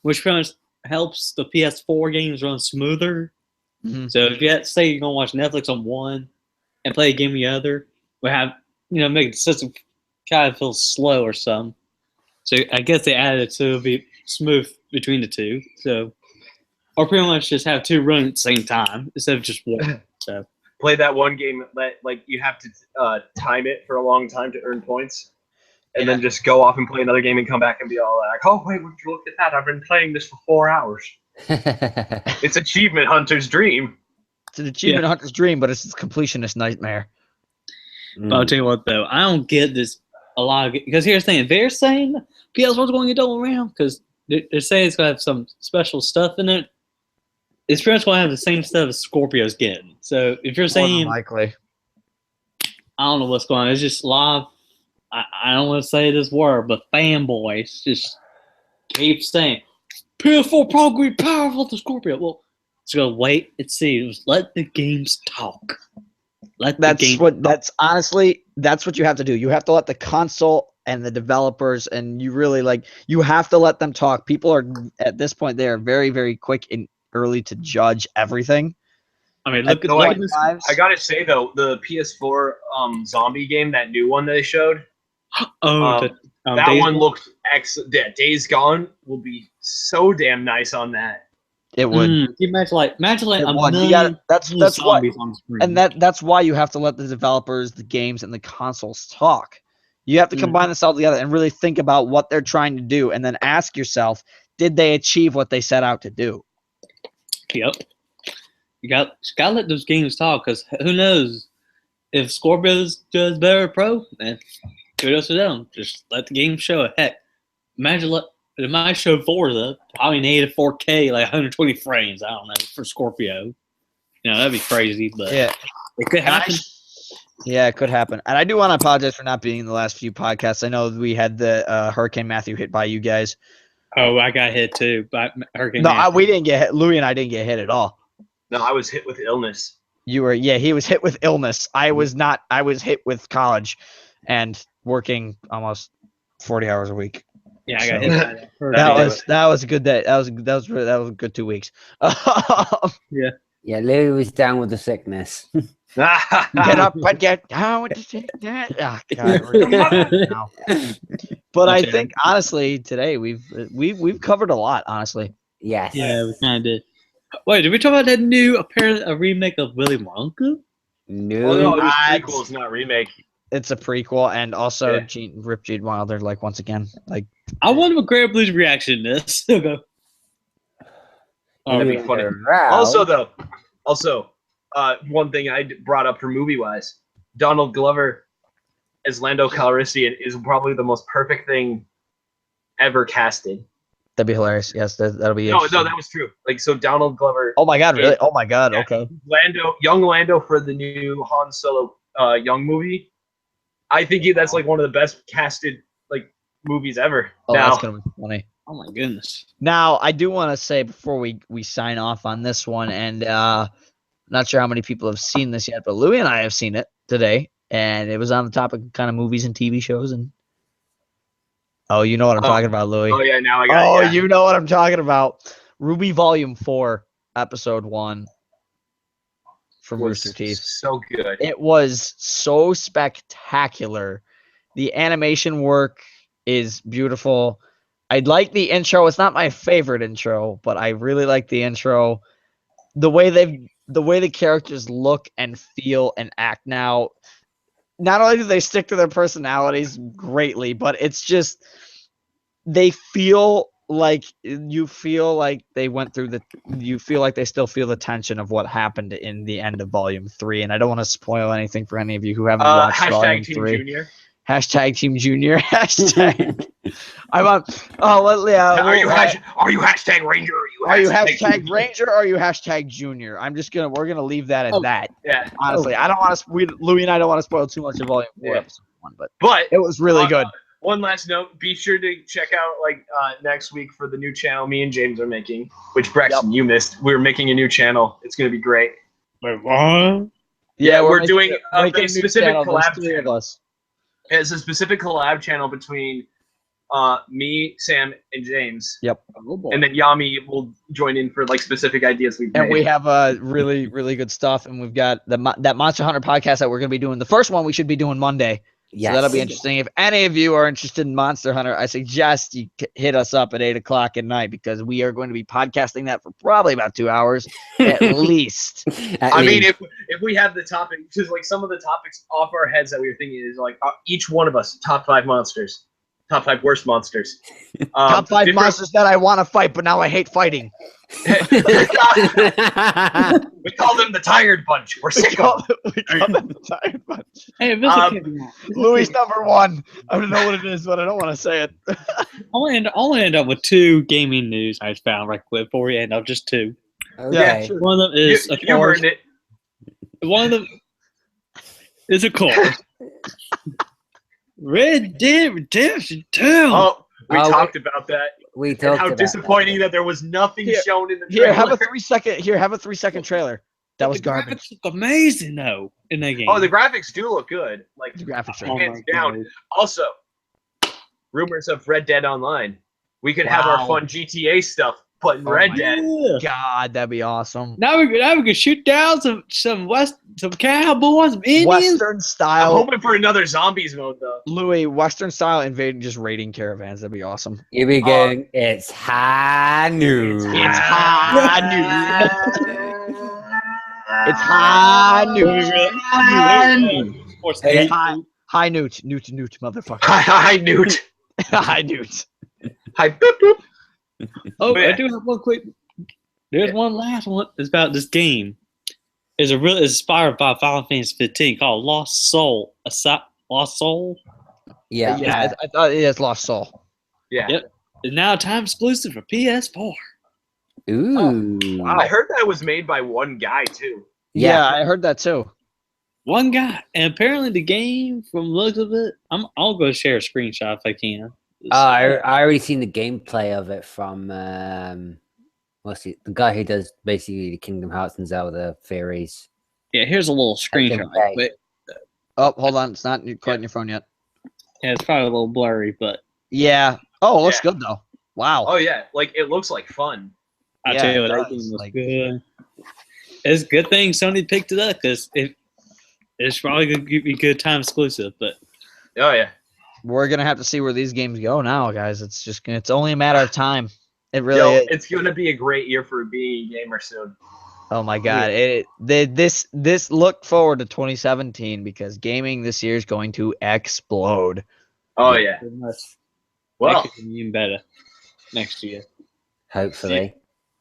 [SPEAKER 4] which pretty much helps the PS4 games run smoother.
[SPEAKER 3] Mhm.
[SPEAKER 4] So if you say you're going to watch Netflix on one and play a game on the other, we have, make the system kind of feel slow or something. So I guess they added it so it'll be smooth between the two. So, or pretty much just have two run at the same time instead of just one. So
[SPEAKER 2] Play that one game that like you have to time it for a long time to earn points, and then just go off and play another game and come back and be all like, "Oh wait, would you look at that? I've been playing this for 4 hours." It's Achievement Hunter's dream.
[SPEAKER 3] It's an achievement hunter's dream, but it's a completionist nightmare.
[SPEAKER 4] But I'll tell you what, though, I don't get this a lot because here's the thing: they're saying PS4's going to get double around because they're saying it's going to have some special stuff in it. It's pretty much going to have the same stuff as Scorpio's getting. So if you're
[SPEAKER 3] More than
[SPEAKER 4] saying,
[SPEAKER 3] likely.
[SPEAKER 4] I don't know what's going on, it's just a lot of, I don't want to say this word, but fanboys just keep saying PS4 Pro will be powerful to Scorpio. Well, let's go wait and see. Just let the games talk.
[SPEAKER 3] That's what you have to do. You have to let the console and the developers and you have to let them talk. People are at this point they are very, very quick and early to judge everything.
[SPEAKER 4] I mean, look
[SPEAKER 2] I
[SPEAKER 4] at this.
[SPEAKER 2] I gotta say though, the PS4 zombie game, that new one that they showed, that one looked excellent. Yeah, Days Gone will be so damn nice on that.
[SPEAKER 3] It would.
[SPEAKER 4] You imagine like
[SPEAKER 3] It
[SPEAKER 4] a
[SPEAKER 3] would.
[SPEAKER 4] million
[SPEAKER 3] That's what
[SPEAKER 4] zombies on the screen.
[SPEAKER 3] and that's why you have to let the developers, the games, and the consoles talk. You have to combine this all together and really think about what they're trying to do, and then ask yourself, did they achieve what they set out to do?
[SPEAKER 4] Yep. You got to let those games talk because who knows if Scorpio does better at Pro, then kudos to them. Just let the game show it. Heck, imagine it might show Forza, probably native 4K, like 120 frames. I don't know, for Scorpio. That'd be crazy, but
[SPEAKER 3] Yeah.
[SPEAKER 4] it could happen.
[SPEAKER 3] Yeah, it could happen. And I do want to apologize for not being in the last few podcasts. I know we had the Hurricane Matthew hit by you guys.
[SPEAKER 4] Oh, I got hit too by Hurricane.
[SPEAKER 3] No, we didn't get hit. Louis and I didn't get hit at all.
[SPEAKER 2] No, I was hit with illness.
[SPEAKER 3] You were, yeah, he was hit with illness. I was not. I was hit with college and working almost 40 hours a week.
[SPEAKER 4] Yeah, I got
[SPEAKER 3] So-
[SPEAKER 4] hit by that.
[SPEAKER 3] That was a good day. That was a good 2 weeks.
[SPEAKER 1] Yeah, Louis was down with the sickness.
[SPEAKER 3] Get up and get down with the sickness. Oh, God, we're going now. But I
[SPEAKER 4] Okay.
[SPEAKER 3] think honestly today we've covered a lot. Honestly,
[SPEAKER 1] Yes.
[SPEAKER 4] Yeah, we kind of did. Wait, did we talk about that new, apparently a remake of Willy Wonka?
[SPEAKER 1] No.
[SPEAKER 2] Well, no, it was
[SPEAKER 3] I-
[SPEAKER 2] prequels, not remake.
[SPEAKER 3] it's a prequel, and also
[SPEAKER 2] Yeah.
[SPEAKER 3] Rip Gene Wilder like once again like
[SPEAKER 4] I wonder what Grant Blue's reaction to this. He'll go.
[SPEAKER 2] That'd be
[SPEAKER 1] Louis
[SPEAKER 2] funny.
[SPEAKER 1] around.
[SPEAKER 2] Also, one thing I brought up for movie wise, Donald Glover as Lando Calrissian is probably the most perfect thing ever casted.
[SPEAKER 3] that'd be hilarious. Yes, that'll be.
[SPEAKER 2] No,
[SPEAKER 3] interesting.
[SPEAKER 2] that was true. Like, so Donald Glover,
[SPEAKER 3] Oh my God! Really? Oh my God!
[SPEAKER 2] Yeah.
[SPEAKER 3] Okay.
[SPEAKER 2] young Lando for the new Han Solo young movie. I think that's like one of the best casted like movies ever.
[SPEAKER 3] Oh,
[SPEAKER 2] now,
[SPEAKER 3] that's gonna be funny.
[SPEAKER 4] Oh my goodness.
[SPEAKER 3] Now, I do want to say before we sign off on this one, and not sure how many people have seen this yet, but Louis and I have seen it today, and it was on the topic of kind of movies and TV shows. And oh, you know what I'm
[SPEAKER 2] Oh.
[SPEAKER 3] talking about, Louis.
[SPEAKER 2] oh yeah, now I got.
[SPEAKER 3] Oh,
[SPEAKER 2] it, yeah.
[SPEAKER 3] you know what I'm talking about. Ruby Volume 4, Episode 1 from
[SPEAKER 2] Was
[SPEAKER 3] Rooster Teeth.
[SPEAKER 2] so good.
[SPEAKER 3] It was so spectacular. The animation work is beautiful. I like the intro. It's not my favorite intro, but I really like the intro. The way the characters look and feel and act now. Not only do they stick to their personalities greatly, but it's just they feel like you feel like they went through you feel like they still feel the tension of what happened in the end of Volume 3. And I don't want to spoil anything for any of you who haven't watched Volume
[SPEAKER 2] Hashtag Team
[SPEAKER 3] 3.
[SPEAKER 2] Junior.
[SPEAKER 3] Hashtag Team Junior. Hashtag. I'm on. Oh, yeah.
[SPEAKER 2] Are you
[SPEAKER 3] well,
[SPEAKER 2] hashtag Ranger?
[SPEAKER 3] are you
[SPEAKER 2] Team
[SPEAKER 3] hashtag
[SPEAKER 2] Junior?
[SPEAKER 3] Ranger? Or are you hashtag Junior? We're gonna leave that at
[SPEAKER 4] Oh.
[SPEAKER 3] that.
[SPEAKER 2] Yeah,
[SPEAKER 3] Honestly, I don't want to. Louis and I don't want to spoil too much of Volume 4,
[SPEAKER 2] Yeah.
[SPEAKER 3] Episode 1, but
[SPEAKER 2] but
[SPEAKER 3] it was really good.
[SPEAKER 2] One last note: be sure to check out next week for the new channel me and James are making, which Braxton you missed. We're making a new channel. It's gonna be great.
[SPEAKER 4] Wait, what?
[SPEAKER 2] Yeah, we're
[SPEAKER 3] making
[SPEAKER 2] doing a
[SPEAKER 3] making new
[SPEAKER 2] specific
[SPEAKER 3] channel. There's
[SPEAKER 2] collab
[SPEAKER 3] 3 of
[SPEAKER 2] channel.
[SPEAKER 3] us.
[SPEAKER 2] It's a specific collab channel between me, Sam, and James,
[SPEAKER 4] Oh, boy.
[SPEAKER 2] and then Yami will join in for like specific ideas we've
[SPEAKER 3] And
[SPEAKER 2] made.
[SPEAKER 3] we have really, really good stuff. And we've got that Monster Hunter podcast that we're going to be doing. The first one we should be doing Monday.
[SPEAKER 1] Yes.
[SPEAKER 3] So that'll be interesting. If any of you are interested in Monster Hunter, I suggest you hit us up at 8 o'clock at night because we are going to be podcasting that for probably about 2 hours at least.
[SPEAKER 1] At
[SPEAKER 2] I mean,
[SPEAKER 1] least.
[SPEAKER 2] if we have the topic, because like some of the topics off our heads that we were thinking is like each one of us top 5 monsters, top 5 worst monsters,
[SPEAKER 3] Top 5
[SPEAKER 2] different-
[SPEAKER 3] monsters that I want to fight, but now I hate fighting.
[SPEAKER 2] We call them the Tired Bunch. We're
[SPEAKER 3] We
[SPEAKER 2] sick
[SPEAKER 3] call
[SPEAKER 2] of them.
[SPEAKER 3] them the Tired Bunch.
[SPEAKER 4] Hey, Vince,
[SPEAKER 3] Louis number 1. I don't know what it is, but I don't want to say it.
[SPEAKER 4] I'll end up with 2 gaming news I found right quick before we end up. Just 2.
[SPEAKER 1] Okay.
[SPEAKER 3] sure.
[SPEAKER 4] One of them
[SPEAKER 2] You,
[SPEAKER 4] is of
[SPEAKER 2] you
[SPEAKER 4] course,
[SPEAKER 2] earned it.
[SPEAKER 4] one of them is of course Red Dead Redemption 2.
[SPEAKER 2] Oh, we
[SPEAKER 1] Oh,
[SPEAKER 2] talked about that.
[SPEAKER 1] We
[SPEAKER 2] And
[SPEAKER 1] talked
[SPEAKER 2] how
[SPEAKER 1] about
[SPEAKER 2] disappointing that there was nothing
[SPEAKER 3] Here-
[SPEAKER 2] shown in the
[SPEAKER 3] Here,
[SPEAKER 2] trailer.
[SPEAKER 3] have a 3-second trailer. That was
[SPEAKER 4] The
[SPEAKER 3] garbage.
[SPEAKER 4] graphics look amazing though in that game.
[SPEAKER 2] Oh, the graphics do look good. Like
[SPEAKER 3] The graphics are
[SPEAKER 4] Oh
[SPEAKER 2] hands
[SPEAKER 4] my
[SPEAKER 2] down.
[SPEAKER 4] God.
[SPEAKER 2] Also, rumors of Red Dead Online. We could have our
[SPEAKER 3] Wow.
[SPEAKER 2] fun GTA stuff, but in
[SPEAKER 3] Oh
[SPEAKER 2] Red
[SPEAKER 3] my
[SPEAKER 2] Dead.
[SPEAKER 4] Yeah.
[SPEAKER 3] God, that'd be awesome.
[SPEAKER 4] Now we can shoot down some cowboys, some Indians.
[SPEAKER 3] Western
[SPEAKER 2] I'm
[SPEAKER 3] style,
[SPEAKER 2] hoping for another zombies mode though.
[SPEAKER 3] Louis, Western style invading, just raiding caravans. That'd be awesome.
[SPEAKER 1] Here we go. It's high news.
[SPEAKER 3] It's high It's high news.
[SPEAKER 4] Sports
[SPEAKER 1] Hey,
[SPEAKER 4] eight.
[SPEAKER 3] High newt, motherfucker.
[SPEAKER 2] Hi, Newt.
[SPEAKER 3] High newt.
[SPEAKER 2] Hi, boop, boop.
[SPEAKER 4] Oh,
[SPEAKER 2] But
[SPEAKER 4] I
[SPEAKER 2] yeah.
[SPEAKER 4] do have one quick. There's one last one. It's about this game. It's inspired by Final Fantasy 15 called Lost Soul. Lost Soul.
[SPEAKER 1] Yeah.
[SPEAKER 3] I thought it has Lost Soul.
[SPEAKER 2] Yeah.
[SPEAKER 4] Yep. It's now time exclusive for PS4.
[SPEAKER 1] Ooh.
[SPEAKER 2] I heard that was made by one guy too.
[SPEAKER 3] Yeah, I heard that too.
[SPEAKER 4] One guy, and apparently the game, from the looks of it, I'll go share a screenshot if I can.
[SPEAKER 1] I already seen the gameplay of it from what's the guy who does basically the Kingdom Hearts and Zelda theories.
[SPEAKER 4] Yeah, here's a little screenshot.
[SPEAKER 1] Okay.
[SPEAKER 4] But,
[SPEAKER 3] Oh, hold on. It's not quite on your phone yet.
[SPEAKER 4] yeah, it's probably a little blurry, but
[SPEAKER 3] Yeah. Oh, it looks
[SPEAKER 2] Yeah.
[SPEAKER 3] good though. Wow.
[SPEAKER 2] Oh yeah, like it looks like fun.
[SPEAKER 4] I
[SPEAKER 3] Yeah,
[SPEAKER 4] tell you
[SPEAKER 3] it
[SPEAKER 4] what, that
[SPEAKER 3] does,
[SPEAKER 4] game looks
[SPEAKER 3] like-
[SPEAKER 4] good. It's a good thing Sony picked it up because it's probably going to be good time exclusive. But
[SPEAKER 2] Oh yeah.
[SPEAKER 3] We're gonna have to see where these games go now, guys. It's only a matter of time. It really
[SPEAKER 2] Yo,
[SPEAKER 3] is.
[SPEAKER 2] it's gonna be a great year for being a gamer soon.
[SPEAKER 3] Oh my god. This look forward to 2017 because gaming this year is going to explode.
[SPEAKER 2] Oh yeah.
[SPEAKER 4] pretty much
[SPEAKER 2] Well,
[SPEAKER 4] make it even better next year.
[SPEAKER 1] Hopefully.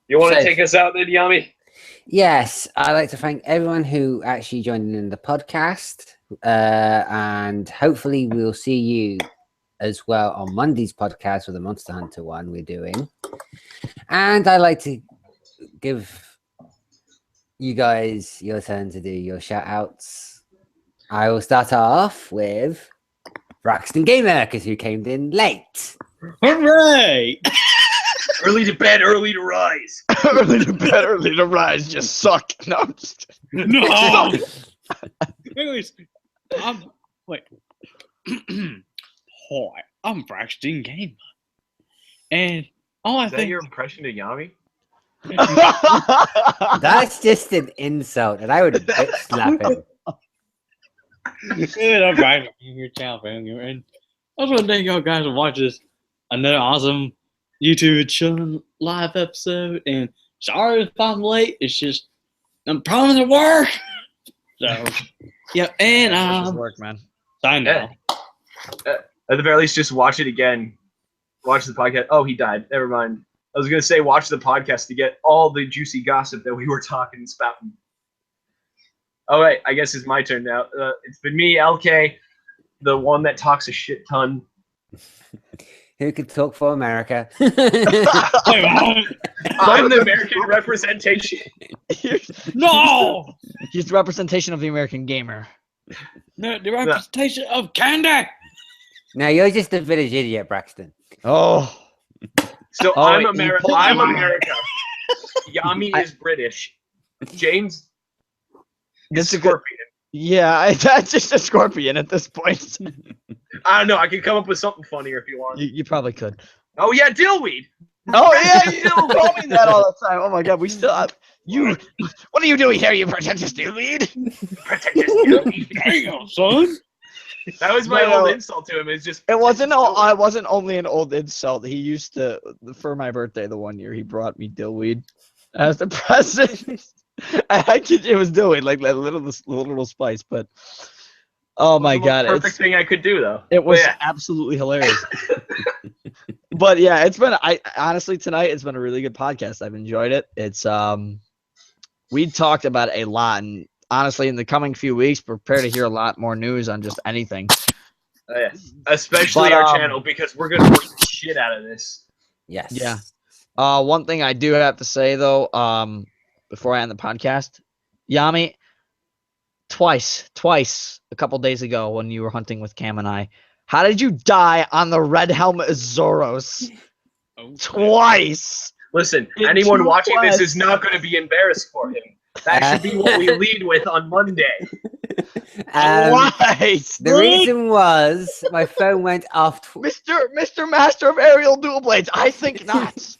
[SPEAKER 2] you want to
[SPEAKER 1] So-
[SPEAKER 2] take us out then, Yami?
[SPEAKER 1] Yes, I'd like to thank everyone who actually joined in the podcast. And hopefully we'll see you as well on Monday's podcast with the Monster Hunter one we're doing. And I'd like to give you guys your turn to do your shout outs. I will start off with Braxton Gamer because you came in late.
[SPEAKER 4] Hooray!
[SPEAKER 2] Early to bed, early to rise.
[SPEAKER 3] Early to bed, early to rise, just suck. No, I'm just
[SPEAKER 4] No! Anyways, wait. Hi, I'm Braxton Gamer. And all I
[SPEAKER 2] Is that
[SPEAKER 4] think.
[SPEAKER 2] your impression of Yami?
[SPEAKER 1] That's just an insult, and I would bitch slap him.
[SPEAKER 4] Good, I'm Braxton Gamer, channel family. And I just want to thank y'all guys for watching this another awesome YouTube chilling live episode. And sorry if I'm late. It's just I'm promising to work. So yeah, and
[SPEAKER 3] This work, man.
[SPEAKER 4] sign
[SPEAKER 2] Yeah.
[SPEAKER 4] now.
[SPEAKER 2] At the very least, just watch it again. Watch the podcast. Oh, he died. Never mind. I was gonna say watch the podcast to get all the juicy gossip that we were talking and spouting. All right, I guess it's my turn now. It's been me, LK, the one that talks a shit ton.
[SPEAKER 1] Who could talk for America?
[SPEAKER 4] Wait, what?
[SPEAKER 2] I'm the American representation.
[SPEAKER 4] No!
[SPEAKER 3] He's the representation of the American gamer.
[SPEAKER 4] No, the representation of candy.
[SPEAKER 1] No, you're just a village idiot, Braxton.
[SPEAKER 3] Oh,
[SPEAKER 2] So
[SPEAKER 3] Oh,
[SPEAKER 2] I'm
[SPEAKER 3] you
[SPEAKER 2] America.
[SPEAKER 3] pulled
[SPEAKER 2] I'm
[SPEAKER 3] me.
[SPEAKER 2] America. Yami is British. James
[SPEAKER 3] That's
[SPEAKER 2] is
[SPEAKER 3] a good-
[SPEAKER 2] Scorpion.
[SPEAKER 3] yeah. That's just a scorpion at this point.
[SPEAKER 2] I don't know. I can come up with something funnier if you want.
[SPEAKER 3] You probably could.
[SPEAKER 2] Oh yeah, Dillweed.
[SPEAKER 3] Oh yeah, you told me that all the time. Oh my god, we still have you. What are you doing here? You pretentious lead?
[SPEAKER 2] Protectus Dillweed.
[SPEAKER 4] Damn, son.
[SPEAKER 2] That was my
[SPEAKER 3] No,
[SPEAKER 2] old
[SPEAKER 3] no.
[SPEAKER 2] insult to him. It's just
[SPEAKER 3] It wasn't. I wasn't only an old insult. He used to for my birthday the one year he brought me dillweed as the present. It was dillweed like that little spice, but oh my
[SPEAKER 2] the most
[SPEAKER 3] god,
[SPEAKER 2] perfect thing I could do though.
[SPEAKER 3] it was
[SPEAKER 2] But yeah.
[SPEAKER 3] absolutely hilarious. But yeah, it's been. I honestly tonight it's been a really good podcast. I've enjoyed it. It's we talked about a lot, and honestly, in the coming few weeks, prepare to hear a lot more news on just anything.
[SPEAKER 2] Oh, yeah. Especially
[SPEAKER 3] But,
[SPEAKER 2] our channel because we're gonna work the shit out of this.
[SPEAKER 1] Yes.
[SPEAKER 3] Yeah. One thing I do have to say though, before I end the podcast, Yami, twice, a couple days ago when you were hunting with Cam and I, how did you die on the red helmet Zoros?
[SPEAKER 4] Oh,
[SPEAKER 2] Oh,
[SPEAKER 3] Twice.
[SPEAKER 2] Listen,
[SPEAKER 3] In
[SPEAKER 2] anyone
[SPEAKER 3] two
[SPEAKER 2] watching this
[SPEAKER 3] quests.
[SPEAKER 2] is not going to be embarrassed for him. That should be what we lead with on Monday.
[SPEAKER 3] Twice.
[SPEAKER 1] The reason was my phone went off.
[SPEAKER 3] Mr. Master of Aerial Dual Blades, I think not.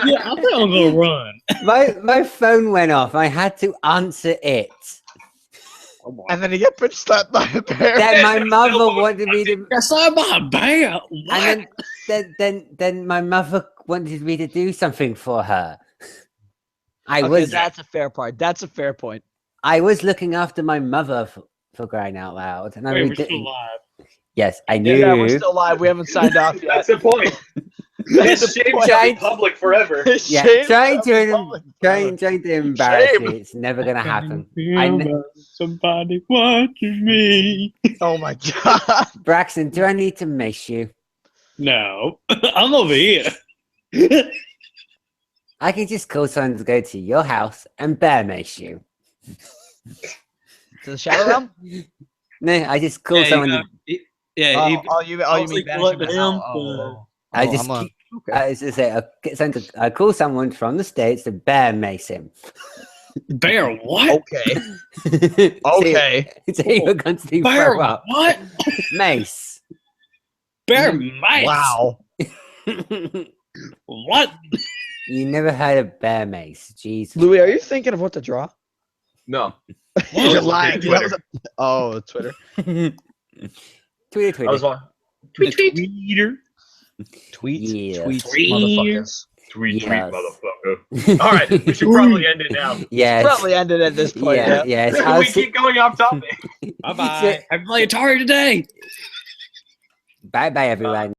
[SPEAKER 4] Yeah, I think I'm gonna run.
[SPEAKER 1] My phone went off. I had to answer it.
[SPEAKER 3] And then he get bitch slapped by a bear.
[SPEAKER 1] Then my mother wanted me to.
[SPEAKER 4] Yes, I'm a bear. What?
[SPEAKER 1] And then my mother wanted me to do something for her. I
[SPEAKER 3] Okay,
[SPEAKER 1] was
[SPEAKER 3] that's a fair part. That's a fair point.
[SPEAKER 1] I was looking after my mother for crying out loud, and I
[SPEAKER 4] Wait,
[SPEAKER 1] really
[SPEAKER 4] we're still
[SPEAKER 1] didn't.
[SPEAKER 4] live.
[SPEAKER 1] Yes, I knew.
[SPEAKER 3] Yeah, we're still live. We haven't signed off yet.
[SPEAKER 2] That's the point. His shame shall be public forever.
[SPEAKER 1] Yeah,
[SPEAKER 3] Shame
[SPEAKER 1] trying
[SPEAKER 3] shall be
[SPEAKER 1] to
[SPEAKER 3] public.
[SPEAKER 1] trying to embarrass
[SPEAKER 3] Shame.
[SPEAKER 1] me. It's never gonna happen.
[SPEAKER 4] Somebody watches me.
[SPEAKER 3] Oh my god.
[SPEAKER 1] Braxton, do I need to miss you?
[SPEAKER 4] No, I'm over here.
[SPEAKER 1] I can just call someone to go to your house and bear mace you.
[SPEAKER 3] To the Shadow Realm?
[SPEAKER 1] No, I just call
[SPEAKER 4] Yeah,
[SPEAKER 1] someone.
[SPEAKER 4] you
[SPEAKER 3] You
[SPEAKER 4] was
[SPEAKER 3] mean
[SPEAKER 4] like,
[SPEAKER 3] banish
[SPEAKER 4] look
[SPEAKER 3] him
[SPEAKER 4] at
[SPEAKER 3] to
[SPEAKER 4] him,
[SPEAKER 3] hell? Oh.
[SPEAKER 1] I
[SPEAKER 3] Oh,
[SPEAKER 1] just
[SPEAKER 3] I'm a-
[SPEAKER 1] keep- I was just say I call someone from the States to bear mace him.
[SPEAKER 4] Bear what?
[SPEAKER 3] Okay. Okay.
[SPEAKER 1] See you're going to
[SPEAKER 4] Bear
[SPEAKER 1] throw up.
[SPEAKER 4] what?
[SPEAKER 1] Mace.
[SPEAKER 4] Bear mice.
[SPEAKER 3] Wow.
[SPEAKER 4] What?
[SPEAKER 1] You never heard of bear mace. Jesus.
[SPEAKER 3] Louis, are you thinking of what to draw?
[SPEAKER 2] No.
[SPEAKER 3] You're
[SPEAKER 2] was
[SPEAKER 3] lying.
[SPEAKER 2] looking at
[SPEAKER 3] Oh, Twitter.
[SPEAKER 1] Tweet,
[SPEAKER 2] I was on.
[SPEAKER 4] The tweeter.
[SPEAKER 3] Tweet.
[SPEAKER 1] Yeah.
[SPEAKER 3] Tweet.
[SPEAKER 4] Tweet.
[SPEAKER 3] Motherfuckers.
[SPEAKER 2] Tweet,
[SPEAKER 1] Yes.
[SPEAKER 2] motherfucker. All right, we should probably end it now.
[SPEAKER 1] Yes.
[SPEAKER 3] Probably ended at this point.
[SPEAKER 1] Yeah,
[SPEAKER 3] Yeah.
[SPEAKER 1] yes. I'll
[SPEAKER 2] we
[SPEAKER 1] see-
[SPEAKER 2] keep going off topic.
[SPEAKER 4] Bye bye. Have to play Atari today.
[SPEAKER 1] Bye bye, everyone.